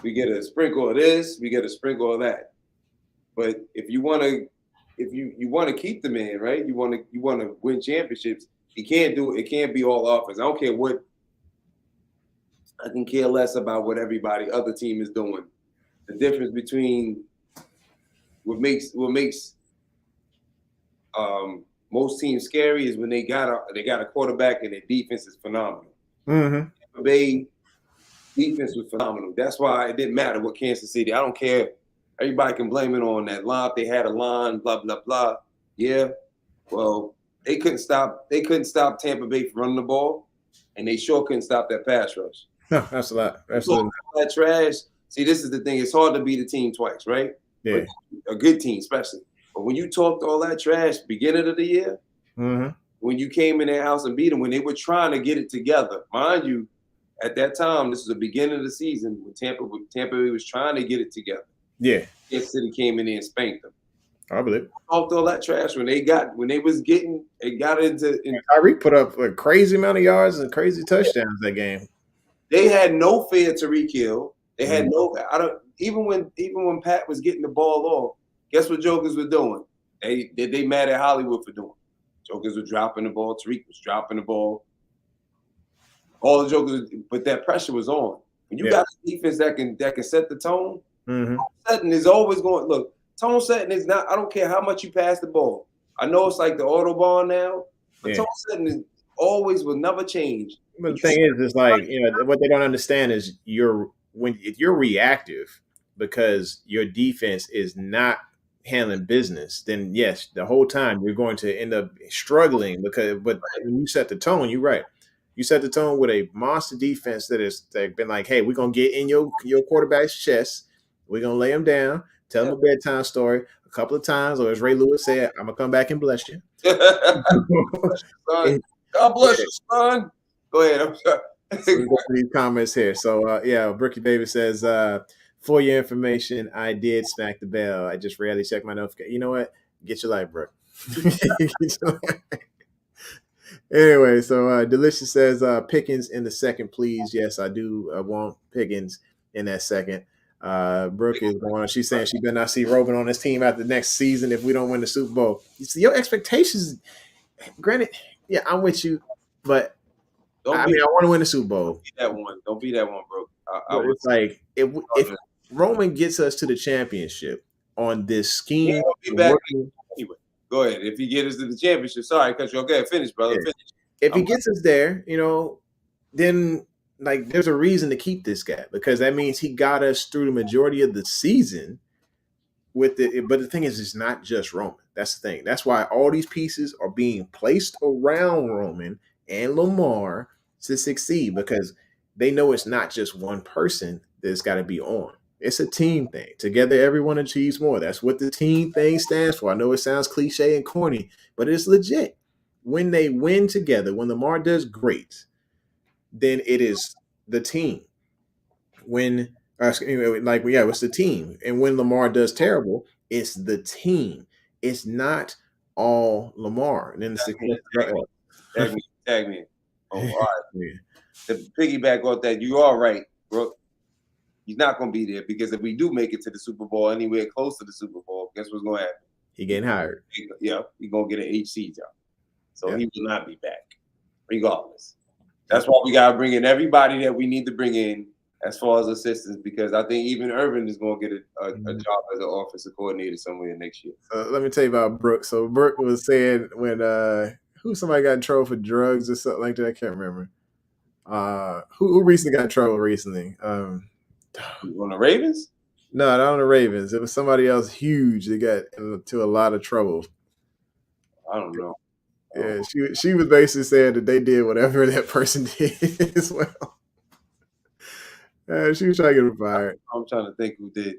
we get a sprinkle of this, we get a sprinkle of that. But if you want to keep the man, right? You want to win championships. You can't do it. It can't be all offense. I don't care what. I can care less about what everybody other team is doing. The difference between what makes most teams scary is when they got a quarterback and their defense is phenomenal. Mm-hmm. They defense was phenomenal. That's why it didn't matter what Kansas City. I don't care. Everybody can blame it on that line. They had a line, blah blah blah. Yeah, well, they couldn't stop Tampa Bay from running the ball, and they sure couldn't stop that pass rush. No, that's a lot. Absolutely. That trash. See, this is the thing. It's hard to beat a team twice, right? Yeah. But a good team, especially. But when you talked all that trash beginning of the year, mm-hmm. when you came in their house and beat them, when they were trying to get it together, mind you, at that time, this was the beginning of the season when Tampa Bay was trying to get it together. Yeah. Kansas City came in there and spanked them. I believe. Talked all that trash when they got into. Tyreek put up a crazy amount of yards and crazy touchdowns that game. They had no fear to Hill. They had even when Pat was getting the ball off, guess what Jokers were doing? They mad at Hollywood for doing. Jokers were dropping the ball. Tariq was dropping the ball. All the Jokers, but that pressure was on. When you got a defense that can set the tone, setting is always going. Look, tone setting is not. I don't care how much you pass the ball. I know it's like the Autobahn now, but tone setting is always will never change. But the thing is, it's like, what they don't understand is if you're reactive because your defense is not handling business, then yes, the whole time you're going to end up struggling but when you set the tone, you're right. You set the tone with a monster defense that been like, hey, we're gonna get in your quarterback's chest, we're gonna lay him down, tell him a bedtime story, a couple of times, or as Ray Lewis said, I'm gonna come back and bless you. Son, God bless you, son. Go ahead. I'm sorry. So we go to these comments here. So yeah, Brookie Davis says, for your information, I did smack the bell. I just rarely check my notification. You know what? Get your life, Brooke. Anyway, so Delicious says Pickens in the second, please. Yes, I do want Pickens in that second. Brooke is going. She's saying she better not see Robin on this team after the next season if we don't win the Super Bowl. You see, your expectations. Granted, yeah, I'm with you, but I want to win the Super Bowl. Don't be that one, bro. It's like if Roman gets us to the championship on this scheme, be back anyway. Go ahead. If he gets us to the championship, sorry, cut you. Okay, finish, brother. Yeah. Finish. If he gets us there, then like there's a reason to keep this guy because that means he got us through the majority of the season with it. But the thing is, it's not just Roman. That's the thing. That's why all these pieces are being placed around Roman and Lamar to succeed because they know it's not just one person that's got to be on. It's a team thing. Together, everyone achieves more. That's what the team thing stands for. I know it sounds cliche and corny, but it's legit. When they win together, when Lamar does great, then it is the team. When it's the team. And when Lamar does terrible, it's the team. It's not all Lamar. And then tag me. Oh, all right. Yeah. To piggyback off that, you are right, bro. He's not going to be there because if we do make it to the Super Bowl, anywhere close to the Super Bowl, guess what's going to happen? He getting hired. Yeah, he's going to get an HC job. So he will not be back, regardless. That's why we got to bring in everybody that we need to bring in as far as assistants, because I think even Irvin is going to get a job as an offensive coordinator somewhere next year. Let me tell you about Brooke. So Brooke was saying when somebody got in trouble for drugs or something like that. I can't remember. Who recently got in trouble recently? On the Ravens? No, not on the Ravens. It was somebody else huge that got into a lot of trouble. I don't know. Yeah, she was basically saying that they did whatever that person did as well. She was trying to get him fired. I'm trying to think who did.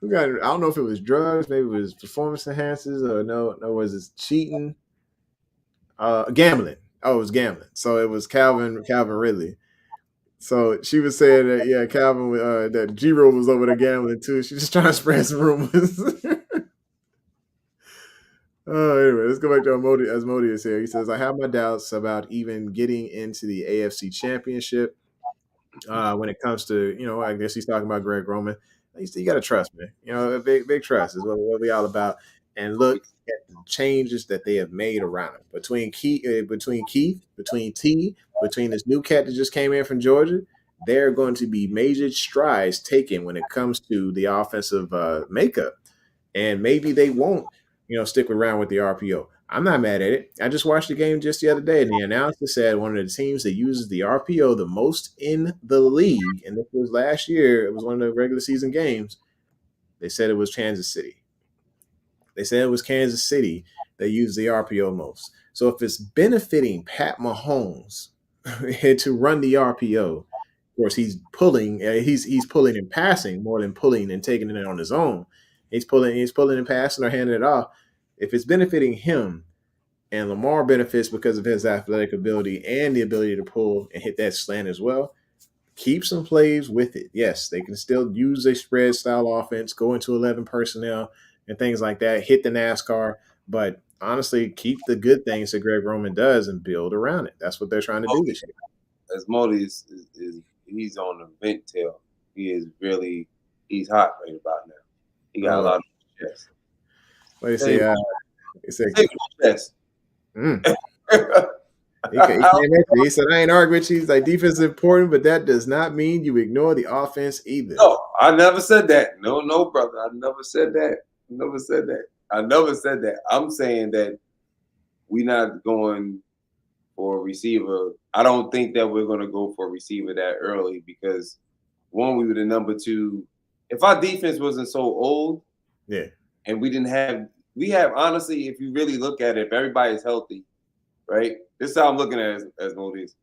Who got? I don't know if it was drugs, maybe it was performance enhancers, or no, was it cheating? Gambling. Oh, it was gambling. So it was Calvin Ridley. So she was saying that Calvin that G-Roll was over there gambling too. She's just trying to spread some rumors. Anyway, let's go back to Asmodeus here. He says, I have my doubts about even getting into the AFC Championship when it comes to, I guess he's talking about Greg Roman. You got to trust, man. Big trust is what we all about. And look at the changes that they have made around him. Between Keith, between this new cat that just came in from Georgia, there are going to be major strides taken when it comes to the offensive makeup. And maybe they won't, stick around with the RPO. I'm not mad at it. I just watched the game just the other day, and the announcer said one of the teams that uses the RPO the most in the league, and this was last year, it was one of the regular season games, they said it was Kansas City. They said it was Kansas City that used the RPO most. So if it's benefiting Pat Mahomes to run the RPO, of course he's pulling and passing more than pulling and taking it on his own. He's pulling and passing or handing it off. If it's benefiting him and Lamar benefits because of his athletic ability and the ability to pull and hit that slant as well, keep some plays with it. Yes, they can still use a spread style offense, go into 11 personnel and things like that, hit the NASCAR, but honestly, keep the good things that Greg Roman does and build around it. That's what they're trying to do this year. As Modi is he's on the vent tail. He's hot right about now. He got a lot of chest. What do you say? He said, chest. He said, I ain't arguing with you. He's like, defense is important, but that does not mean you ignore the offense either. No, I never said that. No, brother. I never said that. I'm saying that we're not going for a receiver. I don't think that we're going to go for a receiver that early because, one, we were the number two. If our defense wasn't so old, and we have honestly, if you really look at it, if everybody's healthy, right? This is how I'm looking at it as Moses.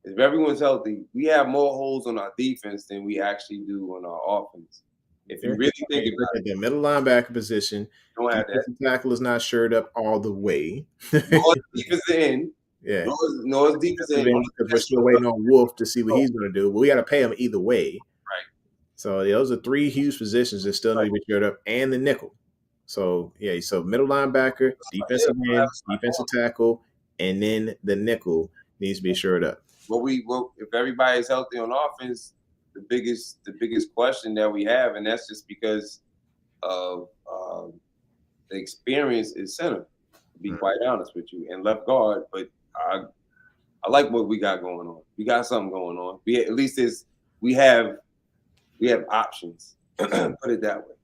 If everyone's healthy, we have more holes on our defense than we actually do on our offense. If you really think Look about at the middle linebacker position. don't have that. Defensive tackle is not shored up all the way. Nor defense end. Yeah. Nor defense end. Because we're still waiting on Wolf to see what he's going to do. But we got to pay him either way. Right. So those are three huge positions that still need to be shored up, and the nickel. So yeah, so middle linebacker, defensive end, defensive tackle, and then the nickel needs to be shored up. If everybody's healthy on offense, the biggest question that we have, and that's just because of the experience is center. To be quite honest with you, and left guard, but I like what we got going on. We got something going on. We have options. Put it that way.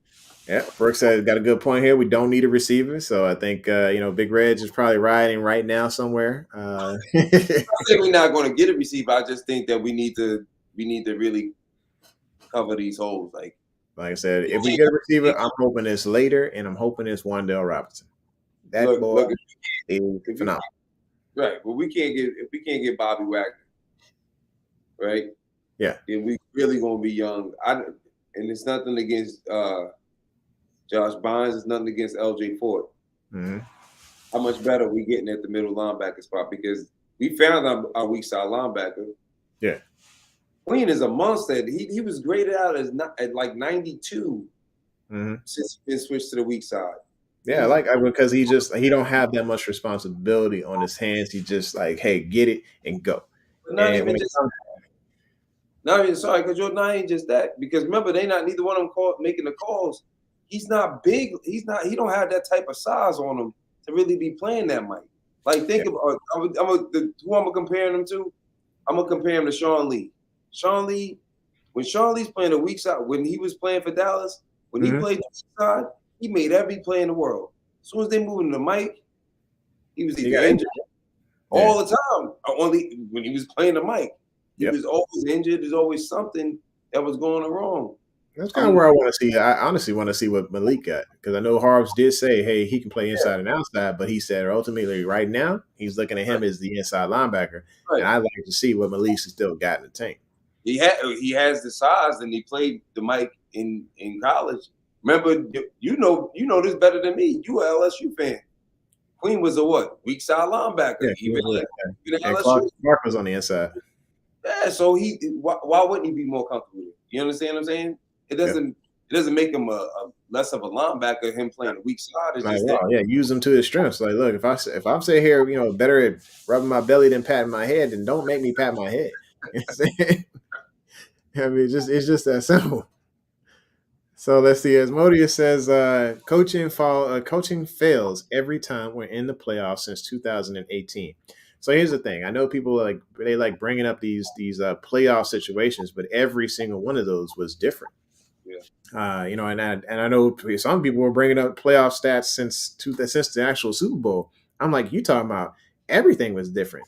Yeah, Brooks has got a good point here. We don't need a receiver, so I think Big Reg is probably riding right now somewhere. I think we're not going to get a receiver. I just think that we need to really cover these holes. Like I said, if we get a receiver, I'm hoping it's later, and I'm hoping it's Wan'Dale Robinson. That boy is phenomenal. Right, but if we can't get Bobby Wagner, right? Yeah, then we really gonna be young. And it's nothing against Josh Bynes. It's nothing against LJ Ford. Mm-hmm. How much better we getting at the middle linebacker spot, because we found our weak side linebacker. Yeah, Queen is a monster. He was graded out at like 92 since he been switched to the weak side. Yeah, because he don't have that much responsibility on his hands. He just like, hey, get it and go. Not even sorry, because you're not even just that. Because remember, neither one of them making the calls. He's not big. He don't have that type of size on him to really be playing that mic. Like think about who I'm comparing him to. I'm gonna compare him to Sean Lee. Sean Lee, when Sean Lee's playing the weak side, when he was playing for Dallas, when he played the weak side, he made every play in the world. As soon as they moved him to Mike, he was either injured all the time. Only when he was playing the mic, he was always injured. There's always something that was going wrong. That's kind of where I want to see. I honestly want to see what Malik got, because I know Harbs did say, hey, he can play inside and outside, but he said ultimately right now he's looking at him as the inside linebacker, and I'd like to see what Malik's still got in the tank. He has the size, and he played the mic in college. Remember, you know this better than me. You an LSU fan. Queen was a what? Weak side linebacker. And Clark was on the inside. Yeah, so why wouldn't he be more comfortable with it? You understand what I'm saying? It doesn't make him a less of a linebacker. Him playing the weak side is just use him to his strengths. Like, look, if I'm sitting here, better at rubbing my belly than patting my head, then don't make me pat my head. You know what I'm saying? I mean, it's just that simple. So let's see. As Modius says, coaching fails every time we're in the playoffs since 2018. So here's the thing. I know people like bringing up these playoff situations, but every single one of those was different. Yeah. And I know some people were bringing up playoff stats since the actual Super Bowl. I'm like, you talking about everything was different.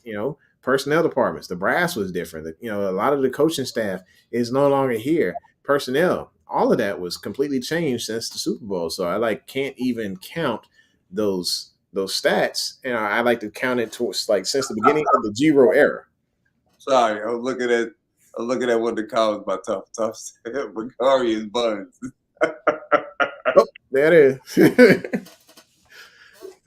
Personnel departments, the brass was different. A lot of the coaching staff is no longer here. Personnel, all of that was completely changed since the Super Bowl. So I can't even count those stats. I like to count it towards since the beginning of the G-Row era. Sorry, I'm looking at what the comments by Tough said. Macarius Buns. Oh, there it is.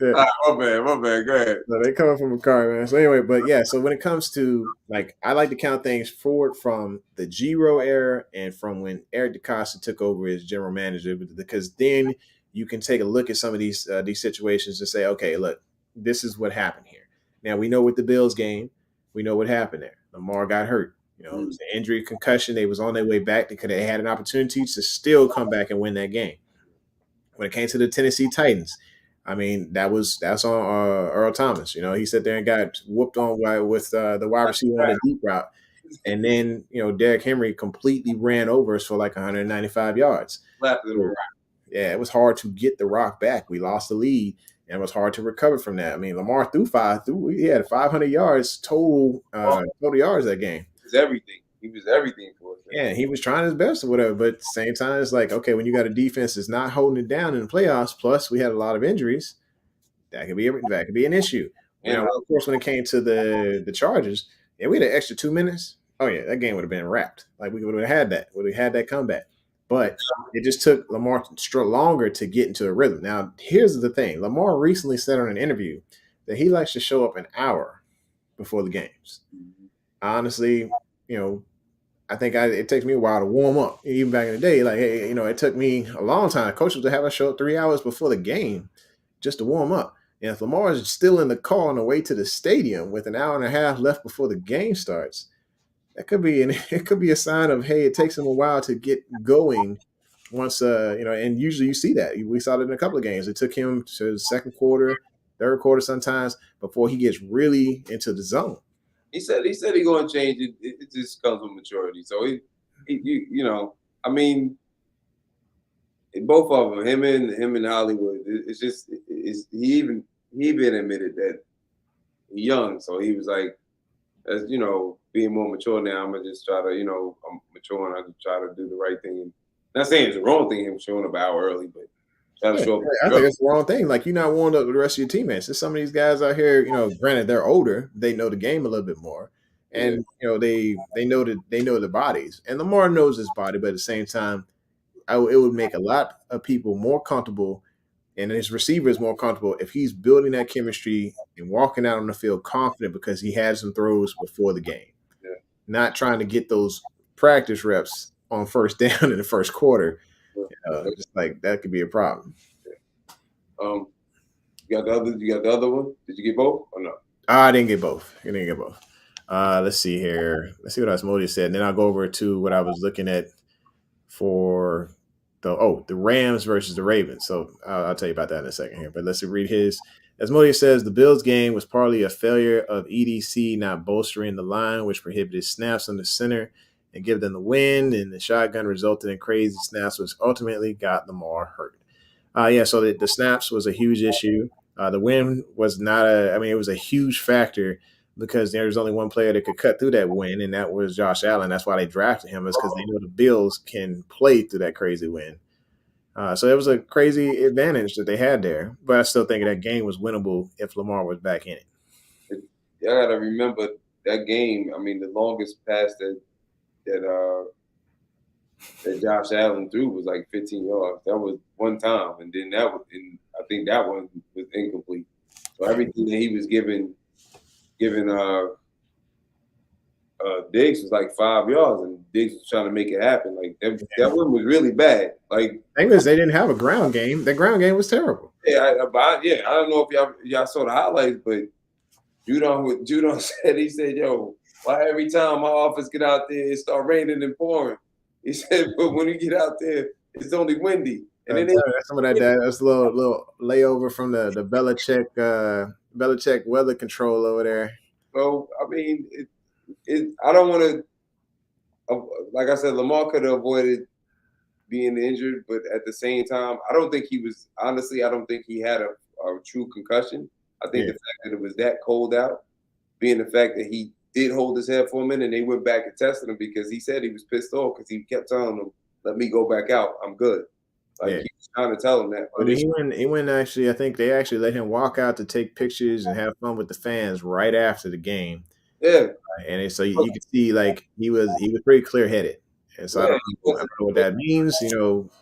Yeah. My bad. Go ahead. No, they coming from Macari, man. So anyway, but yeah, so when it comes to I like to count things forward from the G-Row era and from when Eric DeCosta took over as general manager, because then you can take a look at some of these situations and say, okay, look, this is what happened here. Now we know with the Bills game, we know what happened there. Lamar got hurt. It was an injury, concussion. They was on their way back. They had an opportunity to still come back and win that game. When it came to the Tennessee Titans, I mean, that's on Earl Thomas. He sat there and got whooped on with the wide receiver on a deep route. And then, Derrick Henry completely ran over us for 195 yards. Yeah, it was hard to get the rock back. We lost the lead, and it was hard to recover from that. I mean, Lamar he had 500 yards total yards that game. He was everything for us. Yeah, he was trying his best or whatever, but at the same time, it's okay, when you got a defense that's not holding it down in the playoffs, plus we had a lot of injuries, that could be an issue. Of course, when it came to the Chargers, we had an extra 2 minutes. Oh yeah, that game would have been wrapped. We would have had that. Would have had that comeback. But it just took Lamar longer to get into a rhythm. Now, here's the thing: Lamar recently said on an interview that he likes to show up an hour before the games. Honestly, you know, I think it takes me a while to warm up. Even back in the day, like, hey, it took me a long time. Coaches would have us show up 3 hours before the game just to warm up. And if Lamar is still in the car on the way to the stadium with an hour and a half left before the game starts, that could be it could be a sign of, hey, it takes him a while to get going. Once and usually you see that. We saw it in a couple of games. It took him to the second quarter, third quarter sometimes before he gets really into the zone. He said he's going to change it. It just comes with maturity. So I mean, both of them, him and Hollywood, it's just he even admitted that he's young. So he was like, as being more mature now, I'm gonna just try to, I'm mature and I just try to do the right thing. Not saying it's the wrong thing him showing up an hour early, but trying to show up. I think it's the wrong thing. Like, you're not warmed up with the rest of your teammates. There's some of these guys out here, granted they're older, they know the game a little bit more, and they know the bodies. And Lamar knows his body, but at the same time, it would make a lot of people more comfortable, and his receivers more comfortable if he's building that chemistry and walking out on the field confident because he had some throws before the game, not trying to get those practice reps on first down in the first quarter. Just like that could be a problem. You got the other one? Did you get both or no? I didn't get both. Let's see here. Let's see what Osmodia said. And then I'll go over to what I was looking at for the Rams versus the Ravens. So I'll tell you about that in a second here. But let's read his. Asmodia says the Bills game was partly a failure of EDC not bolstering the line, which prohibited snaps on the center and give them the win. And the shotgun resulted in crazy snaps, which ultimately got Lamar hurt. So the snaps was a huge issue. The win was not it was a huge factor because there was only one player that could cut through that win, and that was Josh Allen. That's why they drafted him, is because they know the Bills can play through that crazy win. So it was a crazy advantage that they had there. But I still think that game was winnable if Lamar was back in it. You got to remember that game. I mean, the longest pass that Josh Allen threw was like 15 yards. That was one time, and then I think that one was incomplete. So everything that he was giving Diggs was like 5 yards, and Diggs was trying to make it happen. Like that one was really bad. Like, the thing is, they didn't have a ground game. The ground game was terrible. Yeah, I don't know if y'all saw the highlights, but Judon said, he said, "Yo, why every time my office get out there it start raining and pouring?" He said, "But when you get out there, it's only windy." And then some of that's a little layover from the Belichick weather control over there. So I mean, I don't want to. Like I said, Lamar could have avoided being injured, but at the same time, I don't think he had a true concussion. I think the fact that it was that cold out, being the fact that he did hold his head for a minute, and they went back and tested him because he said he was pissed off because he kept telling them, "Let me go back out. I'm good." He was trying to tell him that. But he went actually. I think they actually let him walk out to take pictures and have fun with the fans right after the game. Yeah, and so you could see like he was pretty clear headed. And so I don't know what that means.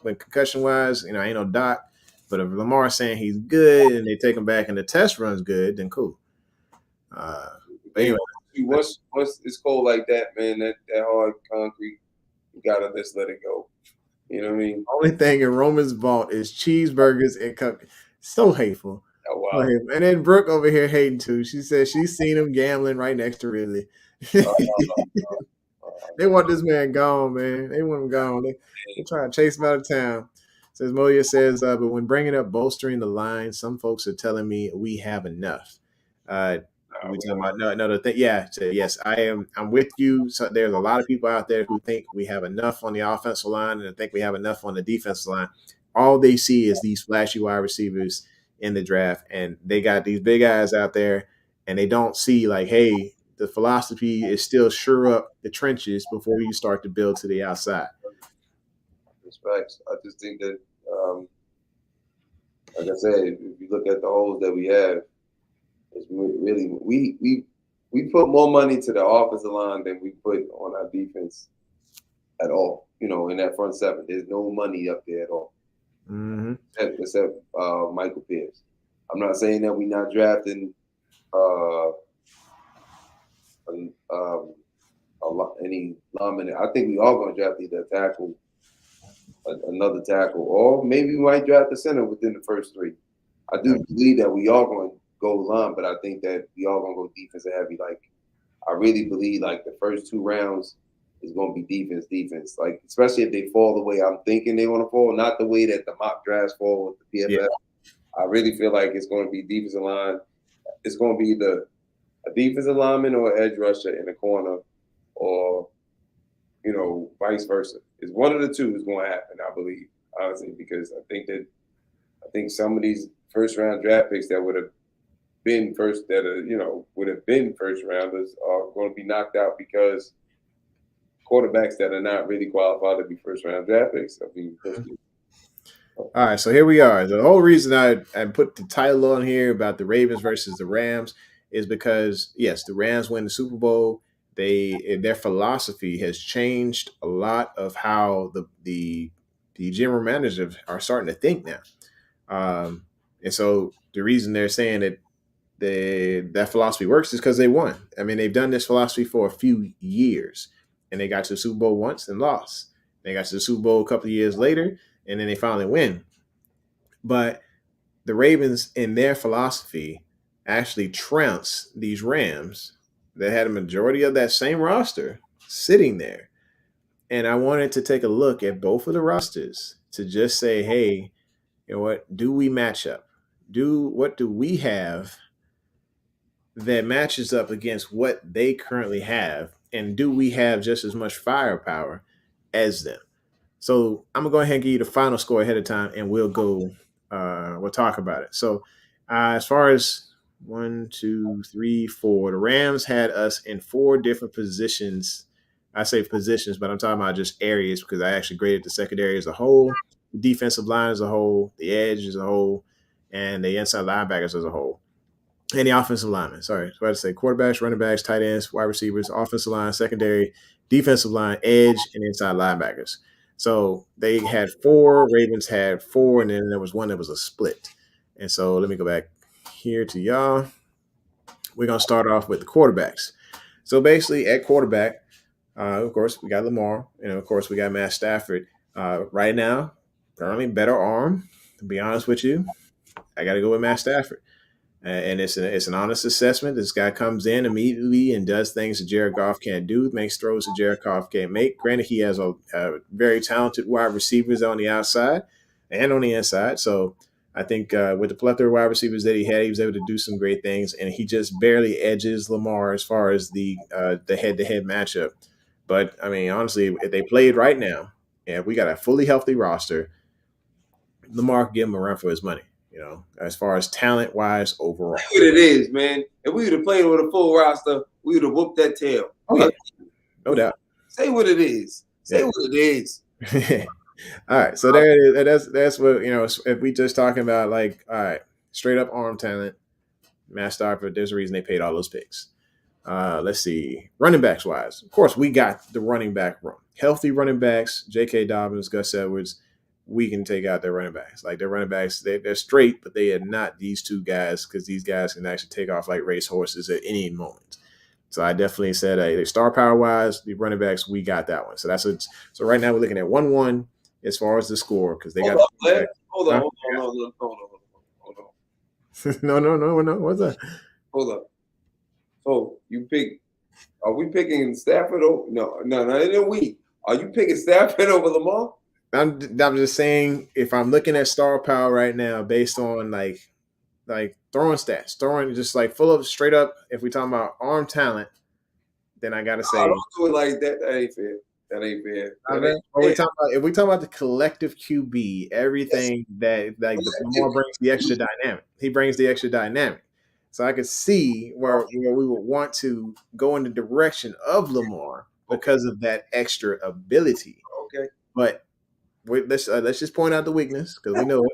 When concussion wise, I ain't no doc. But if Lamar's saying he's good and they take him back and the test runs good, then cool. But anyway, once it's cold like that, man, that hard concrete, you gotta just let it go. You know what I mean? Only thing in Roman's vault is cheeseburgers and cupcakes. So hateful. Oh, wow. And then Brooke over here hating too. She says she's seen him gambling right next to Ridley. They want this man gone, man. They want him gone. They try to chase him out of town. Says Moya says, but when bringing up bolstering the line, some folks are telling me we have enough. We talking about no. Yes, I'm with you. So there's a lot of people out there who think we have enough on the offensive line and think we have enough on the defensive line. All they see is these flashy wide receivers in the draft, and they got these big guys out there, and they don't see like, hey, the philosophy is still sure up the trenches before you start to build to the outside. Respect. I just think that, like I said, if you look at the holes that we have, it's really we put more money to the offensive line than we put on our defense at all. In that front seven, there's no money up there at all, Mm-hmm. except Michael Pierce. I'm not saying that we're not drafting any linemen. I think we are going to draft either tackle, another tackle, or maybe we might draft the center within the first three. I do believe that we are going to go line, but I think that we are going to go defensive heavy. Like, I really believe like the first 2 rounds is going to be defense. Like, especially if they fall the way I'm thinking they're going to fall, not the way that the mock drafts fall with the PFF. Yeah. I really feel like it's going to be defensive line. It's going to be either a defensive lineman or an edge rusher in the corner, or vice versa. It's one of the two is going to happen, I believe, honestly, because I think some of these first round draft picks that would have been first rounders are going to be knocked out because quarterbacks that are not really qualified to be first round draft picks are being pushed. All right, so here we are. The whole reason I put the title on here about the Ravens versus the Rams is because, yes, the Rams win the Super Bowl. Their philosophy has changed a lot of how the general managers are starting to think now. And so the reason they're saying that that philosophy works is because they won. I mean, they've done this philosophy for a few years, and they got to the Super Bowl once and lost. They got to the Super Bowl a couple of years later, and then they finally win. But the Ravens, in their philosophy, actually trounced these Rams that had a majority of that same roster sitting there. And I wanted to take a look at both of the rosters to just say, hey, you know what? Do we match up? What do we have that matches up against what they currently have? And do we have just as much firepower as them? So I'm gonna go ahead and give you the final score ahead of time, and we'll talk about it. So as far as 1, 2, 3, 4, the Rams had us in 4 different positions. I say positions, but I'm talking about just areas because I actually graded the secondary as a whole, the defensive line as a whole, the edge as a whole, and the inside linebackers as a whole. And the offensive linemen. Sorry, so I had to say quarterbacks, running backs, tight ends, wide receivers, offensive line, secondary, defensive line, edge, and inside linebackers. So they had 4, Ravens had 4, and then there was one that was a split. And so let me go back here to y'all. We're going to start off with the quarterbacks. So basically at quarterback, of course, we got Lamar, and of course, we got Matt Stafford. Right now, currently better arm. To be honest with you, I got to go with Matt Stafford. And it's an honest assessment. This guy comes in immediately and does things that Jared Goff can't do, makes throws that Jared Goff can't make. Granted, he has a very talented wide receivers on the outside and on the inside. So I think with the plethora of wide receivers that he had, he was able to do some great things. And he just barely edges Lamar as far as the head-to-head matchup. But, I mean, honestly, if they played right now, and we got a fully healthy roster, Lamar could give him a run for his money. As far as talent-wise overall. That's what it is, man. If we would have played with a full roster, we would have whooped that tail. Oh, yeah. No doubt. Say what it is. Say what it is. All right. So there it is. That's what, if we just talking about, like, all right, straight up arm talent, Matt Stafford, there's a reason they paid all those picks. Let's see. Running backs wise. Of course, we got the running back room. Healthy running backs, J.K. Dobbins, Gus Edwards. We can take out their running backs. Like their running backs, they're straight, but they are not these 2 guys because these guys can actually take off like race horses at any moment. So I definitely said star power wise, the running backs, we got that one. So that's it. So right now we're looking at 1-1 as far as the score because they got. Hold on. No. What's that? Hold up. So you pick? Are we picking Stafford? No. We are you picking Stafford over Lamar? I'm just saying if I'm looking at star power right now based on like throwing stats, throwing just like full of straight up. If we talking about arm talent, then I gotta say don't do it like that. That ain't fair. If we talk about the collective QB, everything that like Lamar brings the extra dynamic. He brings the extra dynamic. So I could see where we would want to go in the direction of Lamar because of that extra ability. Okay, but. Let's just point out the weakness because we know it.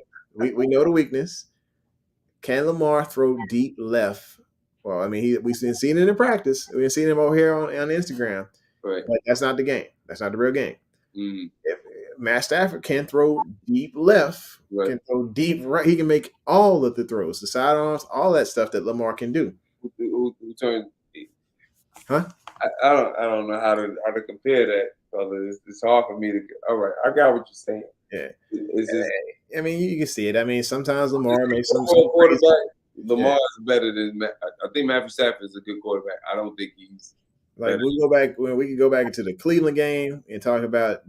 We know the weakness. Can Lamar throw deep left? Well, I mean, we've seen it in practice. We've seen him over here on Instagram. Right. But that's not the game. That's not the real game. If Matt Stafford can throw deep left, Right. can throw deep right. He can make all of the throws, the sidearms, all that stuff that Lamar can do. Who turned? Huh? I don't know how to compare that, brother. It's hard for me to. All right, I got what you're saying. Yeah. It's just I mean, you can see it. I mean, sometimes Lamar makes some quarterback. crazy. Lamar is better than. I think Matthew Stafford is a good quarterback. I don't think he's. Like we can go back into the Cleveland game and talk about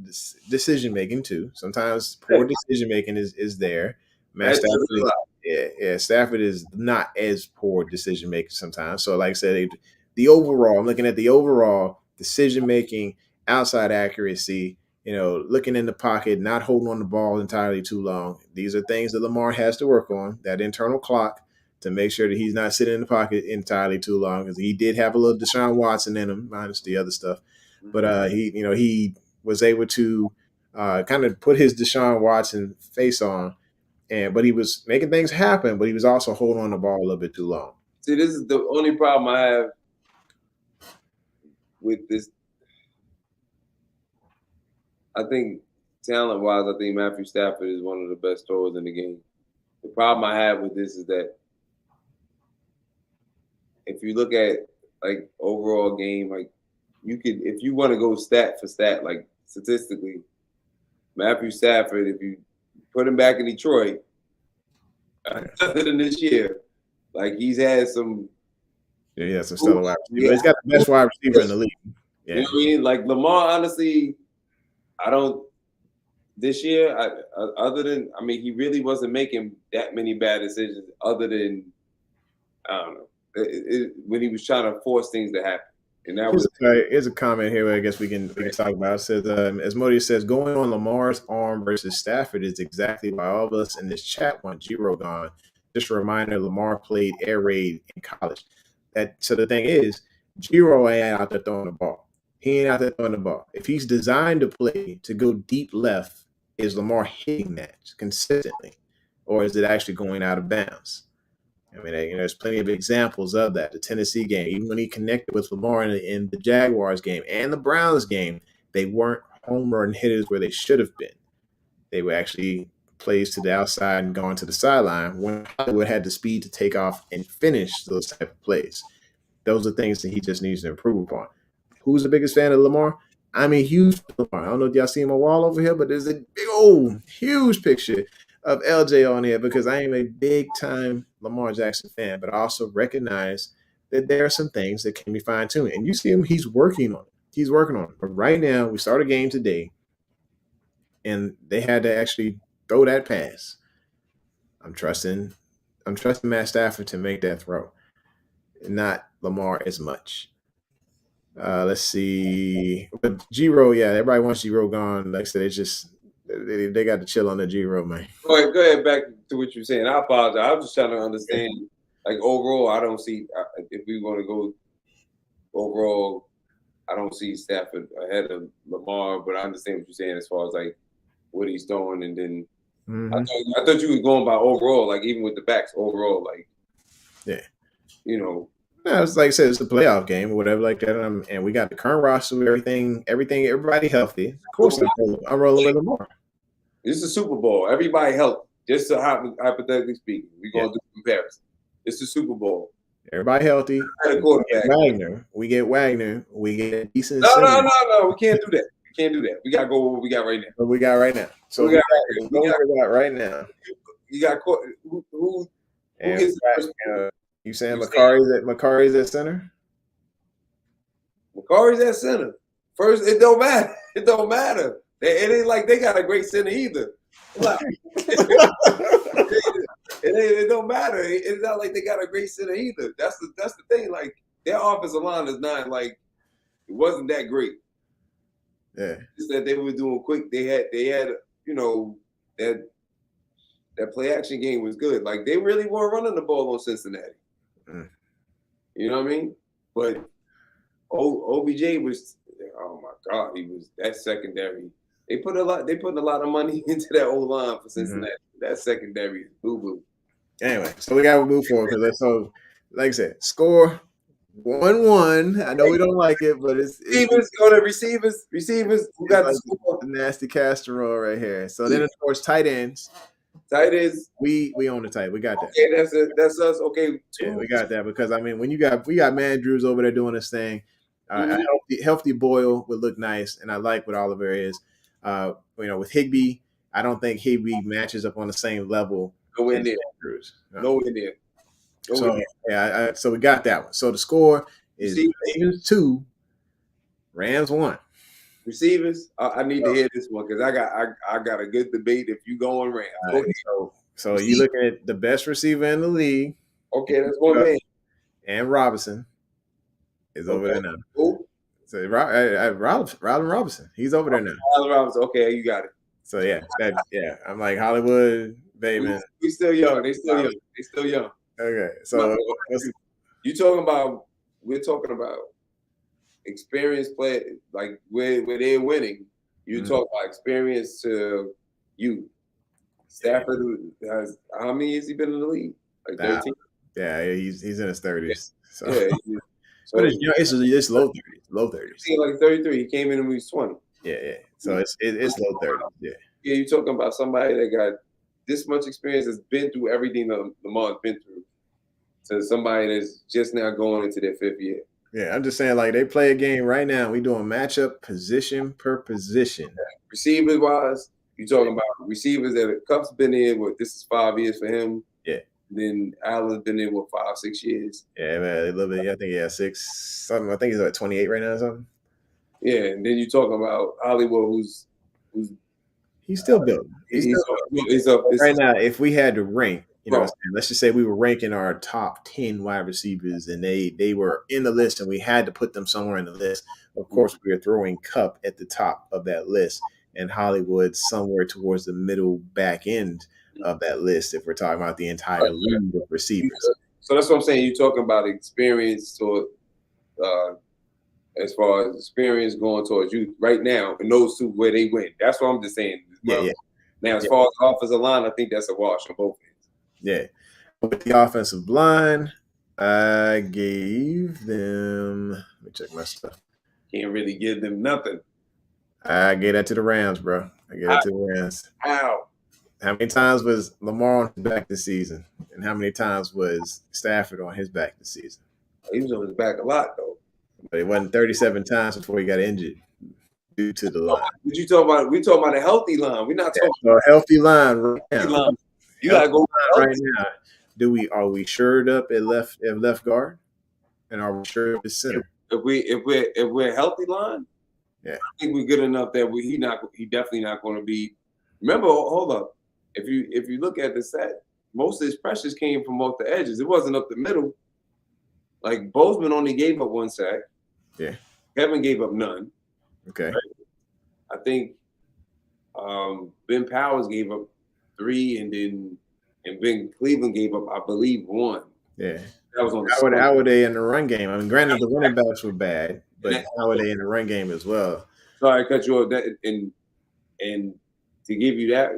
decision making too. Sometimes poor decision making is there. Matt Stafford, Stafford is not as poor decision making sometimes. So, like I said, the overall, I'm looking at the overall decision making, outside accuracy. Looking in the pocket, not holding on the ball entirely too long. These are things that Lamar has to work on. That internal clock, to make sure that he's not sitting in the pocket entirely too long, because he did have a little Deshaun Watson in him, minus the other stuff. But he was able to kind of put his Deshaun Watson face on, but he was making things happen, but he was also holding on the ball a little bit too long. See, this is the only problem I have with this. I think talent-wise, I think Matthew Stafford is one of the best throwers in the game. The problem I have with this is that if you look at like overall game, like you could, if you want to go stat for stat, like statistically, Matthew Stafford, if you put him back in Detroit, other than this year, like he's had some. Yeah, he has some stellar wide receiver. He's got the best wide receiver in the league. Yeah. You know what I mean? Like Lamar, honestly, I don't. This year, other than, I mean, he really wasn't making that many bad decisions. Other than, I don't know, when he was trying to force things to happen. And that here's a comment here. I guess we can talk about. It says, as Modi says, going on Lamar's arm versus Stafford is exactly why all of us in this chat want Giro gone. Just a reminder, Lamar played air raid in college. So the thing is, Giro ain't out there throwing the ball. He ain't out there throwing the ball. If he's designed to play to go deep left, is Lamar hitting that consistently, or is it actually going out of bounds? I mean, there's plenty of examples of that. The Tennessee game, even when he connected with Lamar in the Jaguars game and the Browns game, they weren't home run hitters where they should have been. They were actually plays to the outside and going to the sideline when Hollywood had the speed to take off and finish those type of plays. Those are things that he just needs to improve upon. Who's the biggest fan of Lamar? I'm a huge Lamar. I don't know if y'all see my wall over here, but there's a big old, huge picture of LJ on here because I am a big-time Lamar Jackson fan, but I also recognize that there are some things that can be fine-tuned. And you see him, he's working on it. He's working on it. But right now, we start a game today, and they had to actually throw that pass. I'm trusting Matt Stafford to make that throw, not Lamar as much. Let's see. But Giro, yeah, everybody wants Giro gone. Like I said, it's just they got to chill on the Giro, man. Go ahead, back to what you're saying. I apologize. I was just trying to understand. Like overall, I don't see if we want to go overall. I don't see Stafford ahead of Lamar, but I understand what you're saying as far as like what he's throwing, and then I thought you was going by overall, like even with the backs overall, like Yeah, it's like I said, it's a playoff game or whatever like that, and we got the current roster, everybody healthy. Of course, I'm rolling with Lamar. This is a Super Bowl. Everybody healthy. Just hypothetically speaking, we're gonna do comparison. It's the Super Bowl. Everybody healthy. We get Wagner. We get decent. No. We can't do that. We gotta go with what we got right now. What we got right now. So we got right now. You got who is you saying McCarry's at center? McCarry's at center. First, it don't matter. It don't matter. It ain't like they got a great center either. It don't matter. It's not like they got a great center either. That's the thing. Like their offensive line is not like it wasn't that great. Yeah. Just that they were doing quick. They had that play action game was good. Like they really weren't running the ball on Cincinnati. You know what I mean? But OBJ was, oh my God, he was that secondary. They put a lot of money into that old line for Cincinnati. That secondary is boo boo. Anyway, so we got to move forward because so like I said, score 1-1. I know we don't like it, but it's Receivers, go to receivers. Receivers, who got like the score? the nasty casserole right here. So then, of course, tight ends. Tight ends. We own the tight. We got that. Okay, that's us. Okay, Yeah, we got that because I mean, when we got Mandrews over there doing this thing, a healthy Boyle would look nice, and I like what Oliver is. With Higbee, I don't think Higbee matches up on the same level. Nowhere near. Mandrews. No. Nowhere near. So yeah, so we got that one. So the score is Ravens 2, Rams 1. Receivers, I need to hear this one because I got a good debate. If you go on Rams, go ahead. So you looking at the best receiver in the league. Okay, that's one man. And Robinson is over there now. Who? So Robin Robinson, he's over there now. Robin Robinson. Okay, you got it. So yeah, I'm like Hollywood, Bateman. We still young. They still young. Okay, so you talking about? We're talking about experience play, like where they're winning. You talk about experience to you. Stafford has how many years he been in the league? Like 13. Yeah, he's in his 30s. So, so it's low 30s. Low 30s. He's like 33. He came in when he was 20. Yeah. So it's low 30s. Yeah. Yeah, you're talking about somebody that got this much experience, has been through everything Lamar's been through, to somebody that's just now going into their 5th year. Yeah, I'm just saying, like, they play a game right now. We doing matchup position per position. Receivers wise, you're talking about receivers that Cup's been in. This is 5 years for him. Yeah. Then Allen's been in 5-6 years. Yeah, man, a little bit. Yeah, I think 6 something. I think he's like 28 right now or something. Yeah, and then you're talking about Hollywood, who's he's still building. He's up. Right now, if we had to rank, let's just say we were ranking our top 10 wide receivers, and they were in the list, and we had to put them somewhere in the list. Of course, we are throwing Cup at the top of that list, and Hollywood somewhere towards the middle back end of that list. If we're talking about the entire league of receivers, so that's what I'm saying. You're talking about experience, as far as experience going towards you right now, and those two where they win. That's what I'm just saying. Yeah. Now, as far as offensive line, I think that's a wash on both ends. Yeah. With the offensive line, I gave them. Let me check my stuff. Can't really give them nothing. I gave that to the Rams, bro. I gave it to the Rams. How? How many times was Lamar on his back this season? And how many times was Stafford on his back this season? He was on his back a lot, though. But it wasn't 37 times before he got injured due to the line. What you talking about? We talking about a healthy line. We're not talking about a healthy line right now. You gotta go right now. Are we shored up at left guard? And are we sure at center? If we're a healthy line, yeah, I think we're good enough that he definitely not going to be. Remember, hold up. If you look at the set, most of his pressures came from both the edges. It wasn't up the middle. Like Bozeman only gave up 1 sack. Yeah. Kevin gave up none. Okay. Right? I think Ben Powers gave up 3, and Ben Cleveland gave up, I believe, 1. Yeah. That was on how were they in the run game? I mean, granted, the running backs were bad, but how were they in the run game as well? Sorry, I cut you off. And to give you that,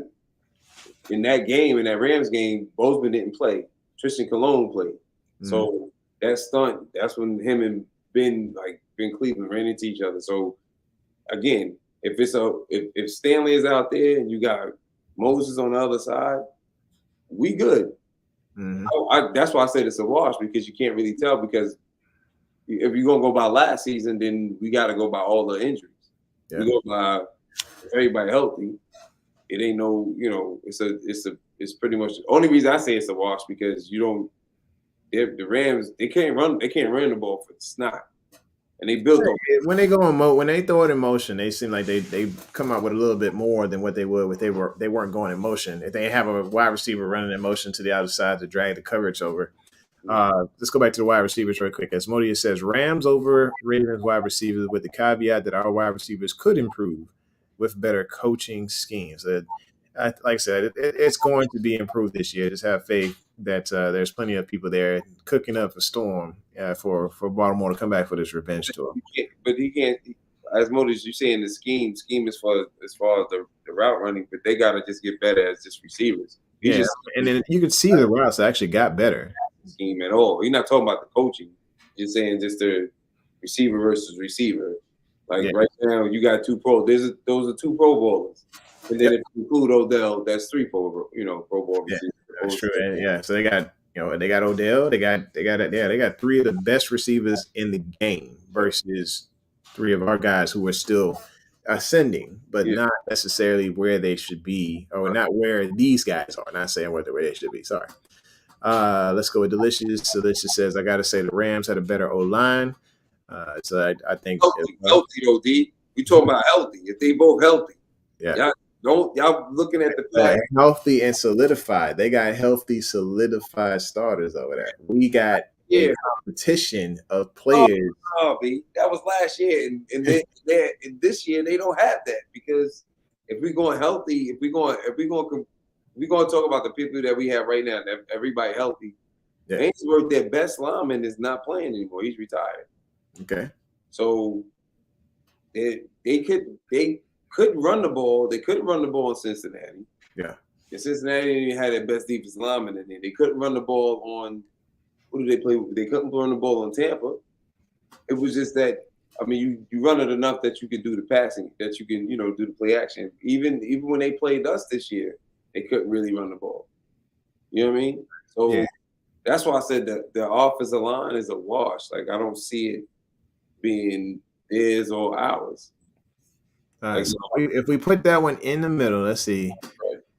in that game, in that Rams game, Bozeman didn't play. Tristan Colon played. So that stunt, that's when him and Ben Cleveland ran into each other. So again, if Stanley is out there and you got Moses on the other side, we good. That's why I said it's a wash, because you can't really tell, because if you're gonna go by last season, then we got to go by all the injuries. Yeah. We go by everybody healthy. It ain't no, it's pretty much the only reason I say it's a wash, because the Rams, they can't run the ball for snot. And they built when they go when they throw it in motion, they seem like they come out with a little bit more than what they would if they weren't going in motion. If they have a wide receiver running in motion to the other side to drag the coverage over. Let's go back to the wide receivers real quick. Asmodeus says Rams over Ravens wide receivers, with the caveat that our wide receivers could improve with better coaching schemes. Like I said, it's going to be improved this year. Just have faith that there's plenty of people there cooking up a storm for Baltimore to come back for this revenge tour. But he can't, as much as you saying the scheme as far as the route running, but they got to just get better as just receivers. And then you could see the routes actually got better. Scheme at all. You're not talking about the coaching. You're saying just the receiver versus receiver. Like Yeah. right now, you got those are two Pro Bowlers, and then Yep. if you include Odell, that's three Pro Bowl Yeah, receivers. that's true. And yeah, so they got they got Odell, they got they got three of the best receivers in the game versus three of our guys who are still ascending, but Yeah. not necessarily where they should be, or not where these guys are. Not saying where they should be. Sorry. Let's go with Delicious. Delicious says, I got to say the Rams had a better O line. So I think Healthy, OD. We talking about healthy. If they both healthy, yeah. Y'all looking at the flag. Healthy and solidified. They got healthy, solidified starters over there. We got a competition of players. That was last year, and this year they don't have that because if we're going healthy, if we're going to talk about the people that we have right now, that everybody healthy. Yeah. Ainsworth, their best lineman, is not playing anymore. He's retired. Okay. So they couldn't run the ball. They couldn't run the ball in Cincinnati. Yeah. And Cincinnati had their best defensive lineman in there. They couldn't run the ball on who did they play with? They couldn't run the ball on Tampa. It was just that, I mean, you run it enough that you can do the passing, that you can, do the play action. Even when they played us this year, they couldn't really run the ball. You know what I mean? So that's why I said that the offensive line is a wash. Like, I don't see it being theirs or ours. So if we put that one in the middle, let's see.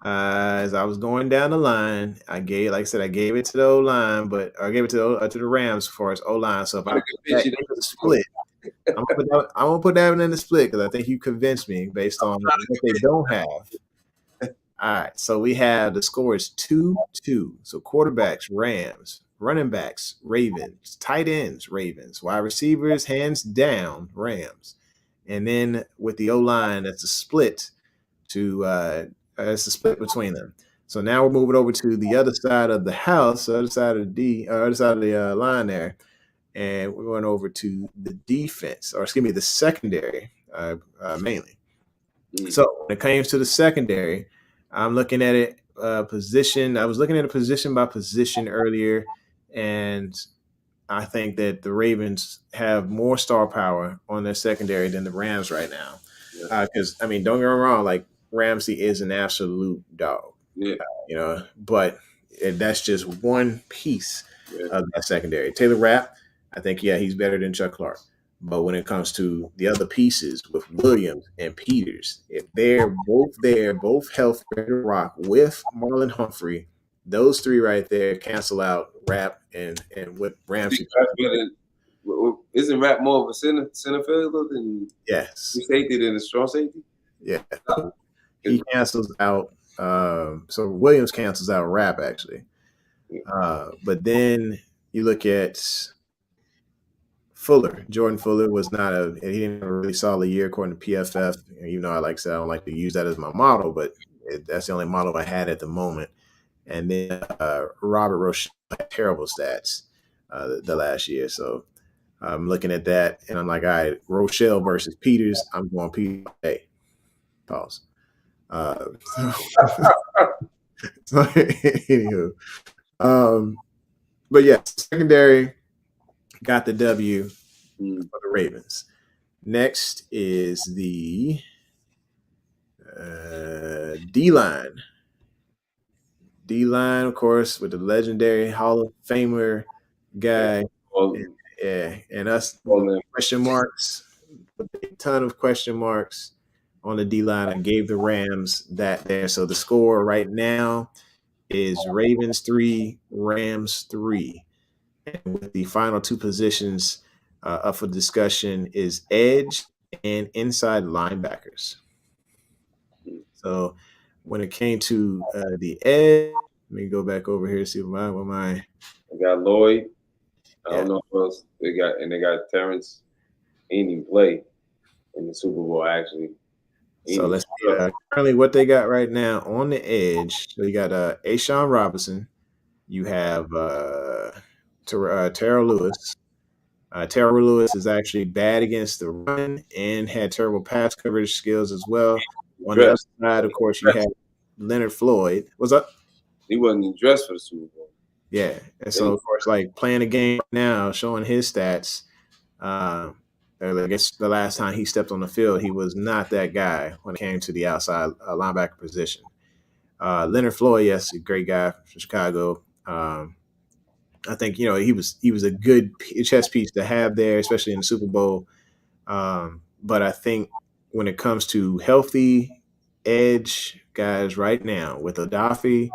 As I was going down the line, I gave it to the O line, but I gave it to the Rams as far as O line. So if I put that in the split, I'm gonna put that one in the split because I think you convinced me based on what they don't have. All right, so we have the score is 2-2. So quarterbacks, Rams; running backs, Ravens; tight ends, Ravens; wide receivers, hands down, Rams. And then with the O line, that's a split it's a split between them. So now we're moving over to the other side of the house, other side of the line there, and we're going over to the defense, or excuse me, the secondary mainly. So when it comes to the secondary, I'm looking at it position. I was looking at it position by position earlier, and I think that the Ravens have more star power on their secondary than the Rams right now. Because don't get me wrong, like Ramsey is an absolute dog. Yeah. But that's just one piece of that secondary. Taylor Rapp, I think, he's better than Chuck Clark. But when it comes to the other pieces with Williams and Peters, if they're both there, both healthy, ready to rock with Marlon Humphrey, those three right there cancel out Rapp and with Ramsey. Isn't Rapp more of a center fielder than safety than a strong safety? Yeah. He cancels out. So Williams cancels out Rapp actually. But then you look at Fuller. Jordan Fuller was he didn't have a really solid year according to PFF. Even though I don't like to use that as my model, but that's the only model I had at the moment. And then Robert Rochelle had terrible stats the last year. So I'm looking at that and I'm like, all right, Rochelle versus Peters. I'm going Peters. Hey, pause. So anywho, but yeah, secondary got the W for the Ravens. Next is the D-line. D-line, of course, with the legendary Hall of Famer guy. And us question marks, a ton of question marks on the D-line. I gave the Rams that there. So the score right now is Ravens 3, Rams 3. And with the final two positions up for discussion is edge and inside linebackers. So when it came to the edge, let me go back over here to see what my. I got Lloyd. I don't know who else they got, and they got Terrence. He didn't even play in the Super Bowl actually. So let's see currently what they got right now on the edge. So you got Ashawn Robinson. You have Terrell Lewis. Terrell Lewis is actually bad against the run and had terrible pass coverage skills as well. On the other side, of course, you had Leonard Floyd. What's up? He wasn't even dressed for the Super Bowl. Yeah, and so of course, like playing a game right now, showing his stats. I guess the last time he stepped on the field, he was not that guy when it came to the outside linebacker position. Leonard Floyd, yes, a great guy from Chicago. I think he was a good chess piece to have there, especially in the Super Bowl. But I think when it comes to healthy edge guys right now with Adafi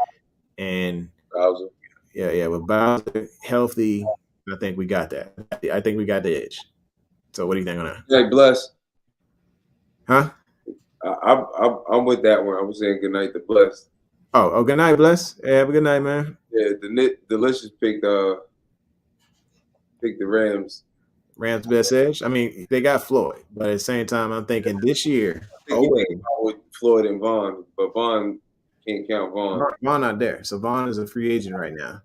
and Bowser. yeah, with Bowser healthy, I think we got that. I think we got the edge. So what do you think on that? Like Bless. Huh? I'm with that one. I was saying good night to Bless. Oh, good night, Bless. Yeah, have a good night, man. Yeah, the Delicious picked the Rams. Rams best edge. I mean, they got Floyd, but at the same time, I'm thinking this year. I think he came out with Floyd and Vaughn, but Vaughn can't count Vaughn. Vaughn not there, so Vaughn is a free agent right now.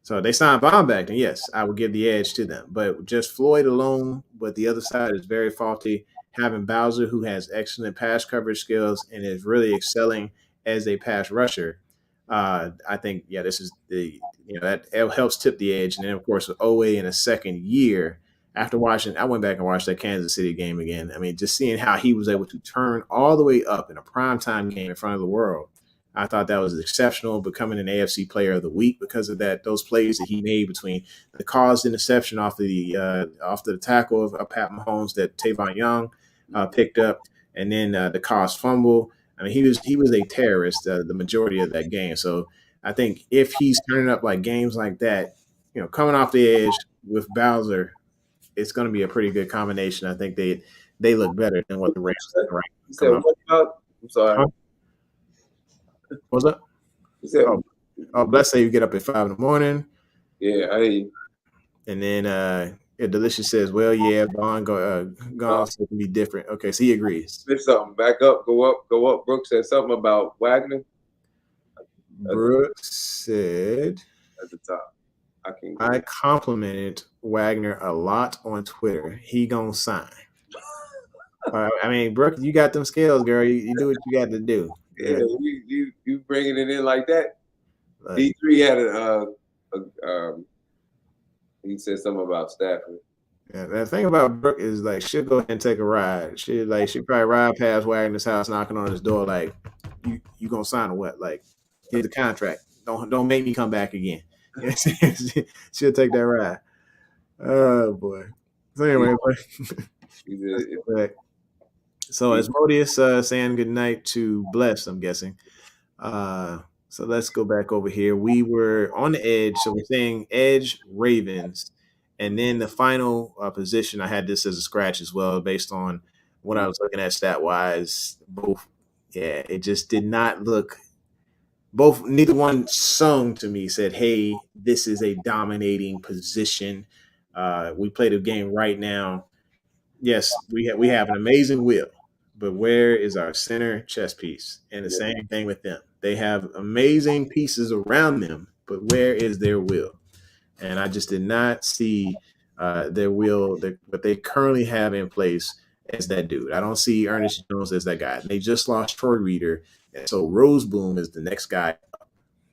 So they signed Vaughn back, then yes, I would give the edge to them. But just Floyd alone, but the other side is very faulty. Having Bowser, who has excellent pass coverage skills and is really excelling as a pass rusher, I think this is that helps tip the edge. And then of course with Owe in a second year. After watching, I went back and watched that Kansas City game again. I mean, just seeing how he was able to turn all the way up in a primetime game in front of the world. I thought that was exceptional, becoming an AFC Player of the Week because of those plays that he made between the caused interception off the tackle of Pat Mahomes that Tavon Young picked up, and then the caused fumble. I mean, he was a terrorist the majority of that game. So I think if he's turning up like games like that, coming off the edge with Bowser, it's going to be a pretty good combination. I think they look better than what the Rams look right. You said what about? I'm sorry. Huh? What's up? You said, let's say you get up at 5 in the morning. Yeah, I hear you. And then Delicious says, well, yeah, Vaughn gone so it can be different. Okay, so he agrees. There's something. Back up, go up. Brooks said something about Wagner. Brooks said at the top. I complimented Wagner a lot on Twitter. He gonna sign. I mean, Brooks, you got them skills, girl. You do what you got to do. Yeah, you bringing it in like that. D3 had he said something about Stafford. Yeah, the thing about Brooke is like she'll go ahead and take a ride. She probably ride past Wagner's house, knocking on his door, like, you gonna sign or what? Like, here's the contract. Don't make me come back again. She'll take that ride. Oh boy. So anyway, so as Modius saying good night to Bless, I'm guessing. So let's go back over here. We were on the edge, so we're saying edge Ravens, and then the final position. I had this as a scratch as well, based on what I was looking at stat wise. Both, yeah, it just did not look. Neither one sung to me said, "Hey, this is a dominating position." We played a game right now. Yes, we have an amazing will. But where is our center chess piece? And the same thing with them. They have amazing pieces around them, but where is their will? And I just did not see their will, what they currently have in place as that dude. I don't see Ernest Jones as that guy. They just lost Troy Reader. And so Roseboom is the next guy.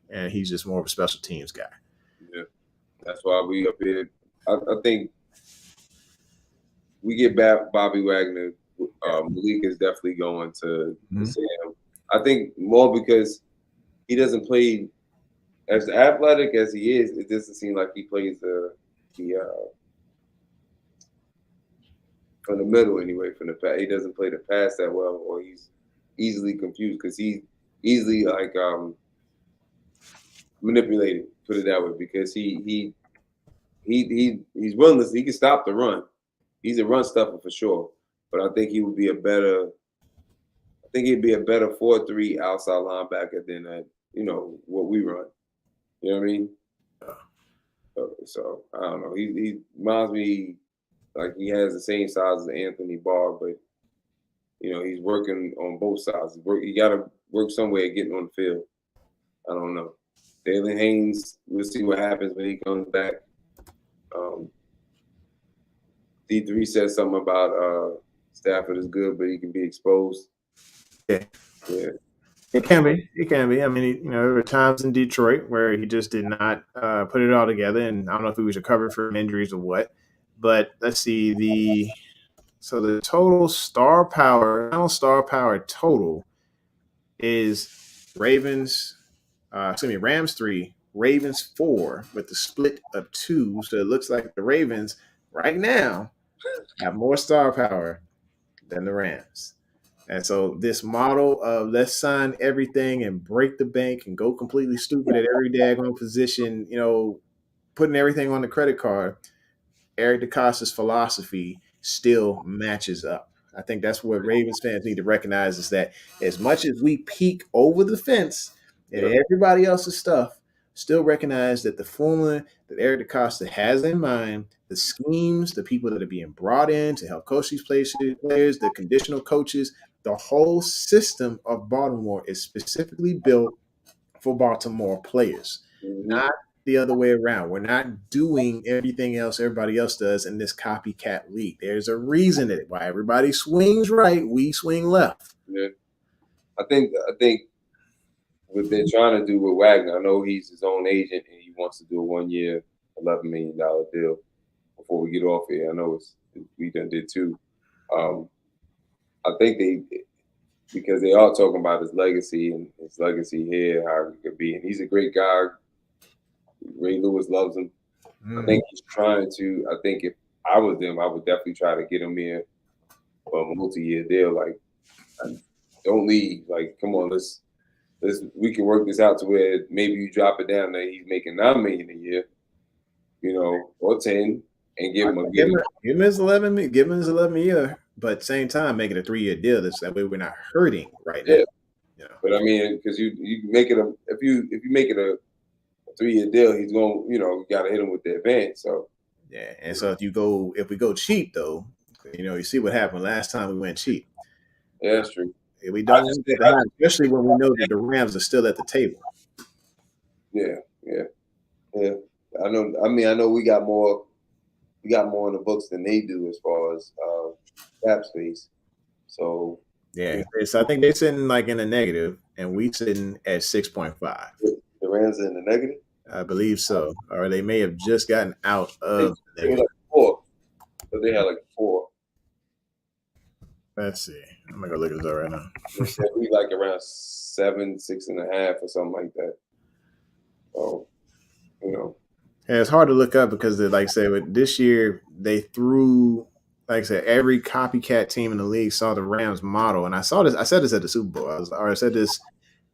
And he's just more of a special teams guy. Yeah, that's why we up here. I think we get back Bobby Wagner. Malik is definitely going to Sam. I think more because he doesn't play as athletic as he is. It doesn't seem like he plays the from the middle anyway. From the pass, he doesn't play the pass that well, or he's easily confused because he's easily like manipulated. Put it that way, because he's willing to. He can stop the run. He's a run stuffer for sure. But I think he would be a better. I think he'd be a better 4-3 outside linebacker than what we run. You know what I mean? So I don't know. He reminds me like he has the same size as Anthony Barr, but he's working on both sides. He got to work some way of getting on the field. I don't know. Dalen Haynes, we'll see what happens when he comes back. D3 said something about Stafford is good, but he can be exposed. Yeah. It can be. It can be. I mean, there were times in Detroit where he just did not put it all together, and I don't know if he was recovered from injuries or what. But let's see the total star power, final star power total is Ravens. Rams 3, Ravens 4, with the split of 2. So it looks like the Ravens right now have more star power than the Rams. And so this model of let's sign everything and break the bank and go completely stupid at every daggone position, putting everything on the credit card, Eric DeCosta's philosophy still matches up. I think that's what Ravens fans need to recognize is that as much as we peek over the fence at everybody else's stuff, still recognize that the formula that Eric DeCosta has in mind, the schemes, the people that are being brought in to help coach these players, the conditional coaches, the whole system of Baltimore is specifically built for Baltimore players, not the other way around. We're not doing everything else everybody else does in this copycat league. There's a reason why everybody swings right, we swing left. Yeah. I think what they're trying to do with Wagner, I know he's his own agent and he wants to do a 1 year, $11 million deal before we get off here. I know we done did too. I think because they are talking about his legacy and his legacy here, how it could be. And he's a great guy. Ray Lewis loves him. I think he's trying to. I think if I was them, I would definitely try to get him here for a multi-year deal. Like, don't leave. Like, come on, let's we can work this out to where maybe you drop it down that he's making $9 million a year, or 10, and give him give him his 11. Give him his 11 year, but at the same time, make it a 3-year deal. That way, we're not hurting right now. But I mean, because you make it if you make it a 3-year deal, he's going. You got to hit him with the advance. So and so if we go cheap though, you see what happened last time we went cheap. Yeah, that's true. We don't get that, especially when we know that the Rams are still at the table. Yeah. I know. I mean, I know we got more in the books than they do as far as cap space. So so I think they're sitting like in the negative, and we sitting at 6.5. The Rams are in the negative. I believe so, or they may have just gotten out of. They were like 4, but they had like 4. Let's see. I'm gonna go look at this right now. We like around 7, 6.5, or something like that. So, Yeah, it's hard to look up because, like I said, this year they threw, like I said, every copycat team in the league saw the Rams model, and I saw this. I said this at the Super Bowl. I said this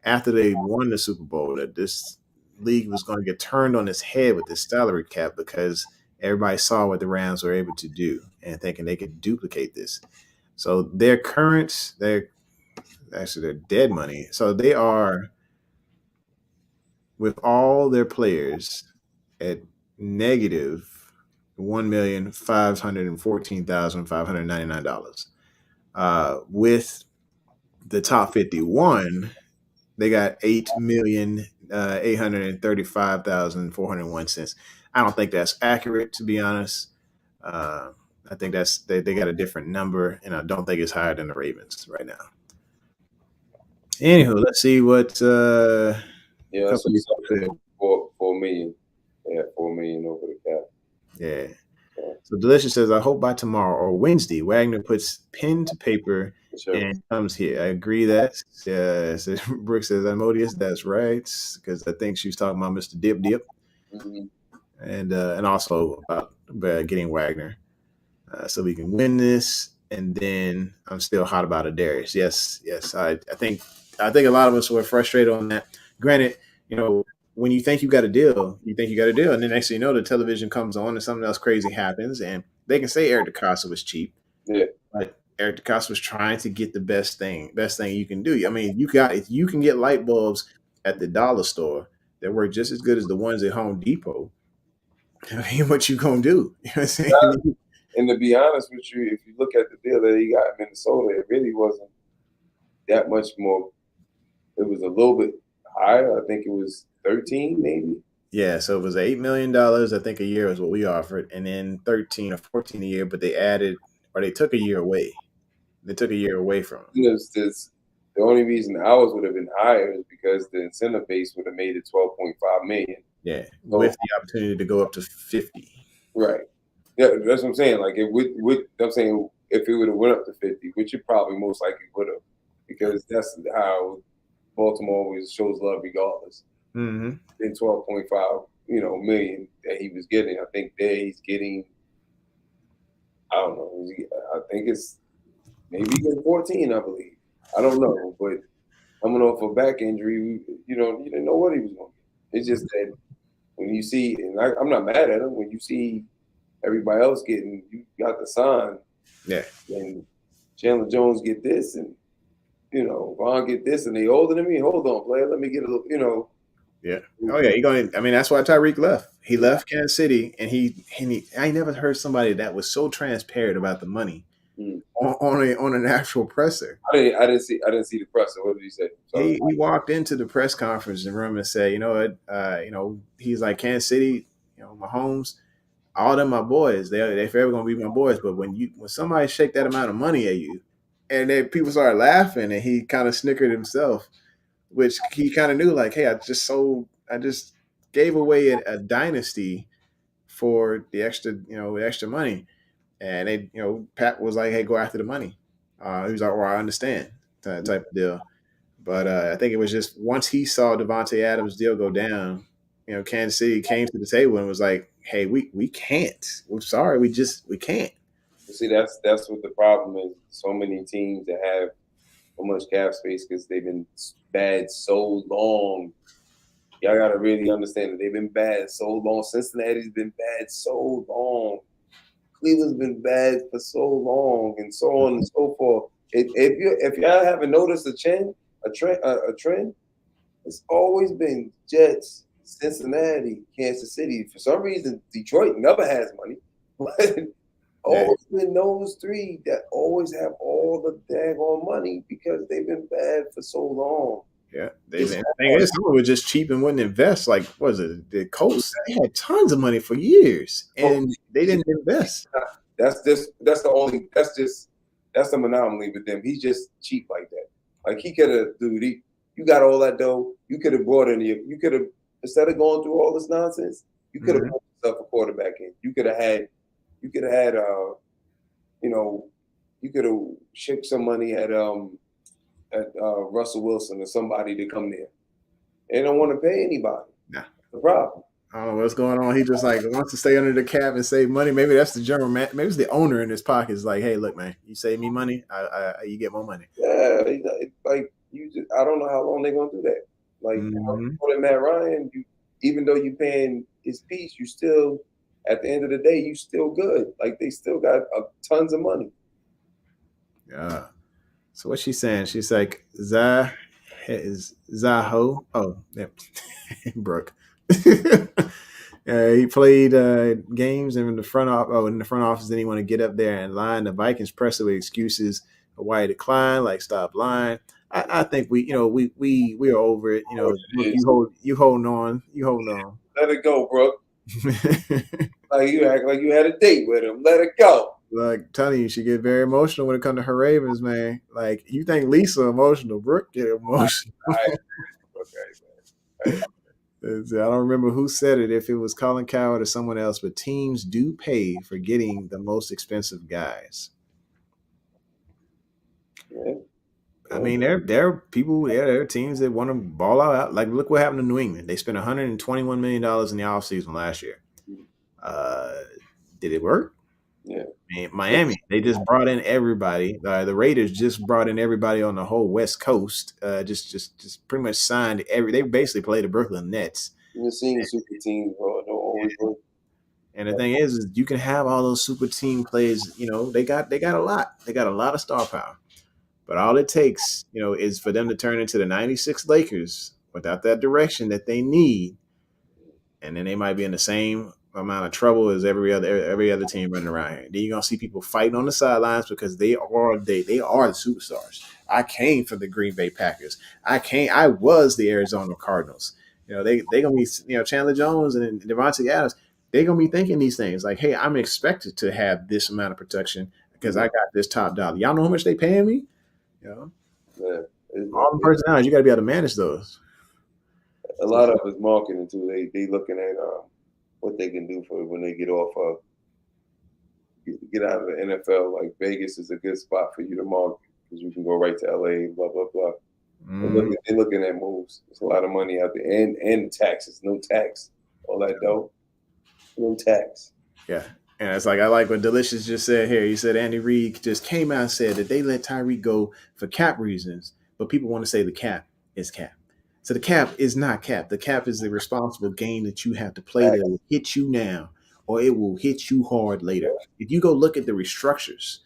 after they won the Super Bowl that this league was going to get turned on its head with this salary cap because everybody saw what the Rams were able to do and thinking they could duplicate this. So they're dead money. So they are, with all their players, at negative $1,514,599. With the top 51, they got $8,835,401. I don't think that's accurate, to be honest. I think they got a different number, and I don't think it's higher than the Ravens right now. Anywho, let's see what. So 4 million. Yeah, 4 million over the cap. Yeah. So Delicious says, I hope by tomorrow or Wednesday, Wagner puts pen to paper and comes here. I agree that. So Brooke says, Imodius, that's right, because I think she was talking about Mr. Dip Dip, and also about getting Wagner, so we can win this. And then I'm still hot about a Darius. Yes. I think a lot of us were frustrated on that. Granted, when you think you got a deal, and then next thing you know, the television comes on and something else crazy happens, and they can say Eric DeCosta was cheap. Yeah. But Eric DeCosta was trying to get the best thing you can do. I mean, if you can get light bulbs at the dollar store that work just as good as the ones at Home Depot, I mean, what you gonna do? You know what I'm saying? And to be honest with you, if you look at the deal that he got in Minnesota, it really wasn't that much more. It was a little bit higher. I think it was 13, maybe. Yeah, so it was $8 million, I think, a year is what we offered, and then 13 or 14 a year, but they took a year away. They took a year away from him. There's The only reason ours would have been higher is because the incentive base would have made it 12.5 million. Yeah, So, with the opportunity to go up to 50. right. Yeah, that's what I'm saying. Like, I'm saying if it would have went up to 50, which it probably most likely would have, because that's how Baltimore always shows love regardless. Mm-hmm. In 12.5, million that he was getting. I think there he's getting, I don't know. I think it's maybe he get 14, I believe. I don't know, but coming off a back injury, you didn't know what he was going to get. It's just that when you see, and I'm not mad at him, when you see everybody else getting, you got the sign, Yeah, and Chandler Jones get this, and Vaughn get this, and they older than me. Hold on, player, let me get a little, yeah. Oh yeah, he going. I mean, that's why Tyreek left. He left Kansas City, and I never heard somebody that was so transparent about the money on an actual presser. I didn't see the presser. What did he say? He walked into the press conference room and said, you know what, he's like Kansas City, Mahomes, all them my boys. They forever gonna be my boys. But when somebody shake that amount of money at you, and then people started laughing, and he kind of snickered himself, which he kind of knew, like, hey, I just gave away a dynasty for the extra money, and Pat was like, hey, go after the money. He was like, well, I understand, type of deal. But I think it was just once he saw Devontae Adams' deal go down, Kansas City came to the table and was like, "Hey, we can't. We're sorry, we can't." See, that's what the problem is. So many teams that have so much cap space because they've been bad so long. Y'all gotta really understand that they've been bad so long. Cincinnati's been bad so long. Cleveland's been bad for so long, and so on and so forth. If y'all haven't noticed a trend, it's always been Jets, Cincinnati, Kansas City. For some reason, Detroit never has money, but always been those three that always have all the daggone money because they've been bad for so long. Yeah, the thing is, some were just cheap and wouldn't invest. Like, what was it the Colts? They had tons of money for years, and they didn't invest. That's the anomaly with them. He's just cheap like that. Like he could have, dude. You got all that dough. You could have brought in. You could have, instead of going through all this nonsense, you could have brought yourself a quarterback in. You could have had. You could have had. You could have shipped some money at Russell Wilson or somebody to come there. They don't want to pay anybody. Nah. The problem. I don't know what's going on. He just like wants to stay under the cap and save money. Maybe that's the general man. Maybe it's the owner in his pocket. Is like, hey, look, man, you save me money, you get more money. Yeah, like I don't know how long they're gonna do that. Like Matt Ryan, even though you paying his piece, you still at the end of the day, you still good. Like they still got tons of money. Yeah. So what's she saying? She's like, Zaho. Oh, yeah. Brooke. He played games in the front office. Then he want to get up there and line the Vikings presser with excuses of why he declined, like stop lying. I think we are over it. You holding on. Let it go, bro. Like you act like you had a date with him. Let it go. Like telling you, she get very emotional when it comes to her Ravens, man. Like you think Lisa emotional, Brooke get emotional. Okay, man. I don't remember who said it, if it was Colin Coward or someone else, but teams do pay for getting the most expensive guys. Yeah. I mean, there are teams that want to ball out. Like, look what happened to New England. They spent $121 million in the offseason last year. Did it work? Yeah. Miami, they just brought in everybody. The Raiders just brought in everybody on the whole West Coast. Just pretty much signed They basically played the Brooklyn Nets. You've seen super teams, bro. Don't always work. And the thing is you can have all those super team plays. They got a lot. They got a lot of star power. But all it takes, is for them to turn into the '96 Lakers without that direction that they need, and then they might be in the same amount of trouble as every other team running around here. Then you're gonna see people fighting on the sidelines because they are the superstars. I came from the Green Bay Packers. I was the Arizona Cardinals. They gonna be Chandler Jones and Devontae Adams. They're gonna be thinking these things like, hey, I'm expected to have this amount of protection because I got this top dollar. Y'all know how much they paying me? Yeah, All the personalities, you got to be able to manage those. A lot of it's marketing too. They looking at what they can do for when they get off get out of the NFL. Like Vegas is a good spot for you to market because you can go right to LA. Blah blah blah. They're looking at moves. There's a lot of money out there, and taxes. No tax. All that dough. No tax. Yeah. And it's like, I like what Delicious just said here. He said Andy Reid just came out and said that they let Tyreek go for cap reasons, but people want to say the cap is cap. So the cap is not cap. The cap is the responsible game that you have to play that will hit you now, or it will hit you hard later. If you go look at the restructures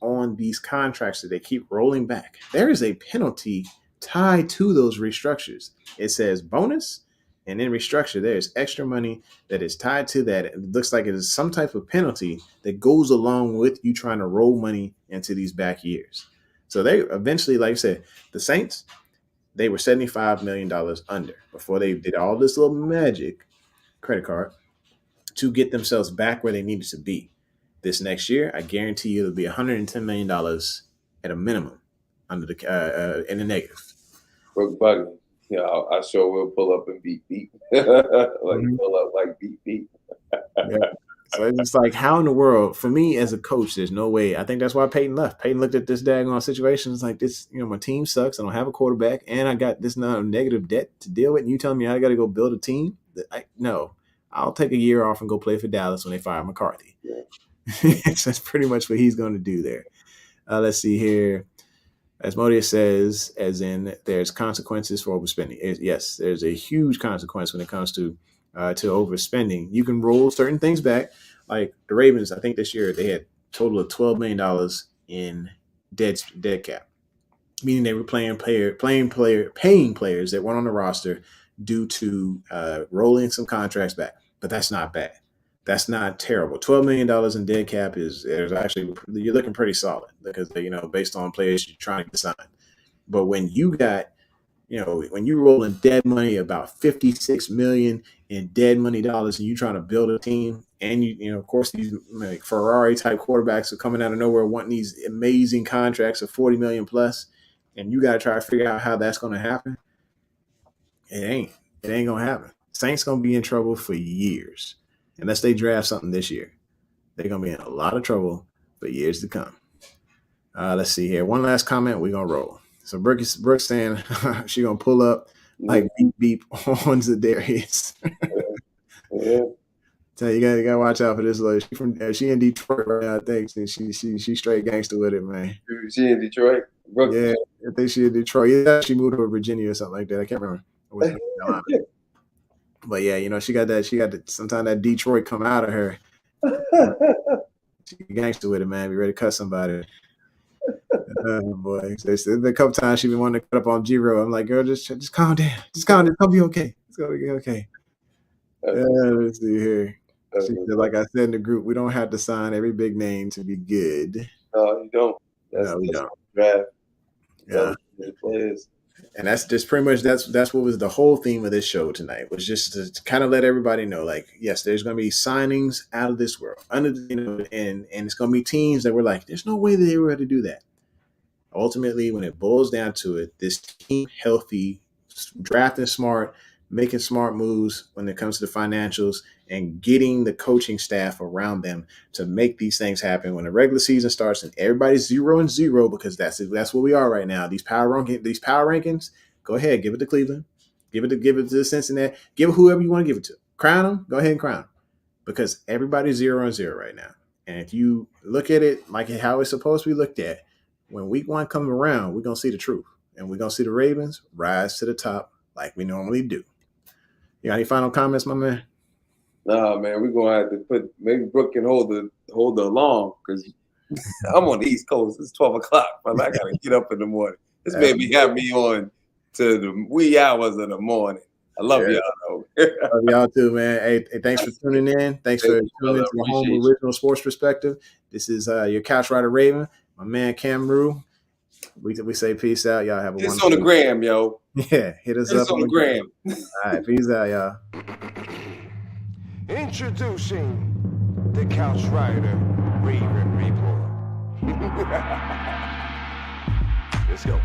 on these contracts that they keep rolling back, there is a penalty tied to those restructures. It says bonus, and in restructure, there's extra money that is tied to that. It looks like it is some type of penalty that goes along with you trying to roll money into these back years. So they eventually, like I said, the Saints, they were $75 million under before they did all this little magic credit card to get themselves back where they needed to be. This next year, I guarantee you it'll be $110 million at a minimum under the in the negative. Brooke Buddy. Yeah, I sure will pull up and beat. Pull up like beat. Yeah. So it's just like, how in the world, for me as a coach, there's no way. I think that's why Peyton left. Peyton looked at this daggone situation. It's like, this, my team sucks. I don't have a quarterback, and I got this now negative debt to deal with. And you telling me I got to go build a team? No, I'll take a year off and go play for Dallas when they fire McCarthy. Yeah. That's pretty much what he's going to do there. Let's see here. Asmodeus says, as in, there's consequences for overspending. Yes, there's a huge consequence when it comes to overspending. You can roll certain things back. Like the Ravens, I think this year they had a total of $12 million in dead cap, meaning they were paying players that weren't on the roster due to rolling some contracts back. But that's not bad. That's not terrible. $12 million in dead cap is actually, you're looking pretty solid because, based on players you're trying to sign. But when you got, when you roll in dead money, about $56 million in dead money dollars, and you trying to build a team, and of course, these like Ferrari type quarterbacks are coming out of nowhere wanting these amazing contracts of $40 million plus, and you got to try to figure out how that's going to happen. It ain't going to happen. Saints going to be in trouble for years. Unless they draft something this year, they're going to be in a lot of trouble for years to come. Let's see here. One last comment. We're going to roll. So Brooke's saying she's going to pull up like beep, beep on Zadarius. Yeah. So you got to watch out for this lady. She in Detroit right now, I think. She straight gangster with it, man. She in Detroit? Brooke. Yeah, I think she in Detroit. Yeah, she moved to Virginia or something like that. I can't remember. But yeah, she got that. Sometimes that Detroit come out of her. She gangster with it, man. Be ready to cut somebody. Oh boy, there's been a couple times she been wanting to cut up on G-Ro. I'm like, girl, just calm down. Just calm down. It's gonna be okay. It's gonna be okay. Let's see here. She said, like I said in the group, we don't have to sign every big name to be good. No, you don't. We don't. Draft. Yeah. Players. And that's just pretty much that's what was the whole theme of this show tonight, was just to kind of let everybody know, like, yes, there's going to be signings out of this world, and it's going to be teams that were like, there's no way that they were going to do that. Ultimately, when it boils down to it, this team healthy, drafting smart, making smart moves when it comes to the financials, and getting the coaching staff around them to make these things happen. When the regular season starts and everybody's 0-0, because that's what we are right now. These power rankings, go ahead, give it to Cleveland, give it to Cincinnati, give it whoever you want to give it to. Crown them, go ahead and crown them, because everybody's 0-0 right now. And if you look at it like how it's supposed to be looked at, when week 1 comes around, we're gonna see the truth, and we're gonna see the Ravens rise to the top like we normally do. You got any final comments, my man? Nah, man, we're gonna have to maybe Brooke can hold the alarm, because I'm on the East Coast. It's 12 o'clock. I gotta get up in the morning. This made have me on to the wee hours of the morning. I love y'all though. Love y'all too, man. Hey, thanks for tuning in. Thanks for tuning into the Home Original Sports Perspective. This is your Couch Rider Raven, my man Kam Ru. We say peace out. Y'all have a wonderful on the gram, yo. Yeah, hit us up on the gram. All right, peace out, y'all. Introducing the Couch Rider Raven Report. Let's go.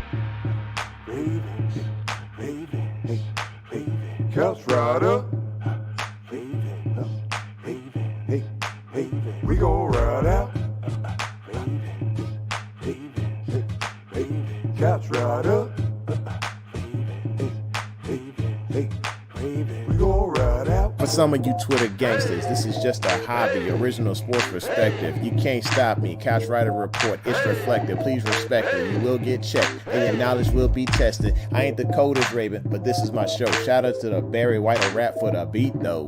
Baby, baby, hey, baby. Couch rider. Baby, baby, hey, baby. We gon' ride out. Baby, baby, hey, baby. Couch rider. Baby, baby, hey, baby. We gon' ride out. For some of you Twitter gangsters, this is just a hobby, original sports perspective. You can't stop me. Couch Rider Report, it's reflective. Please respect it. You will get checked, and your knowledge will be tested. I ain't the coldest Raven, but this is my show. Shout out to the Barry White of rap for the beat, though.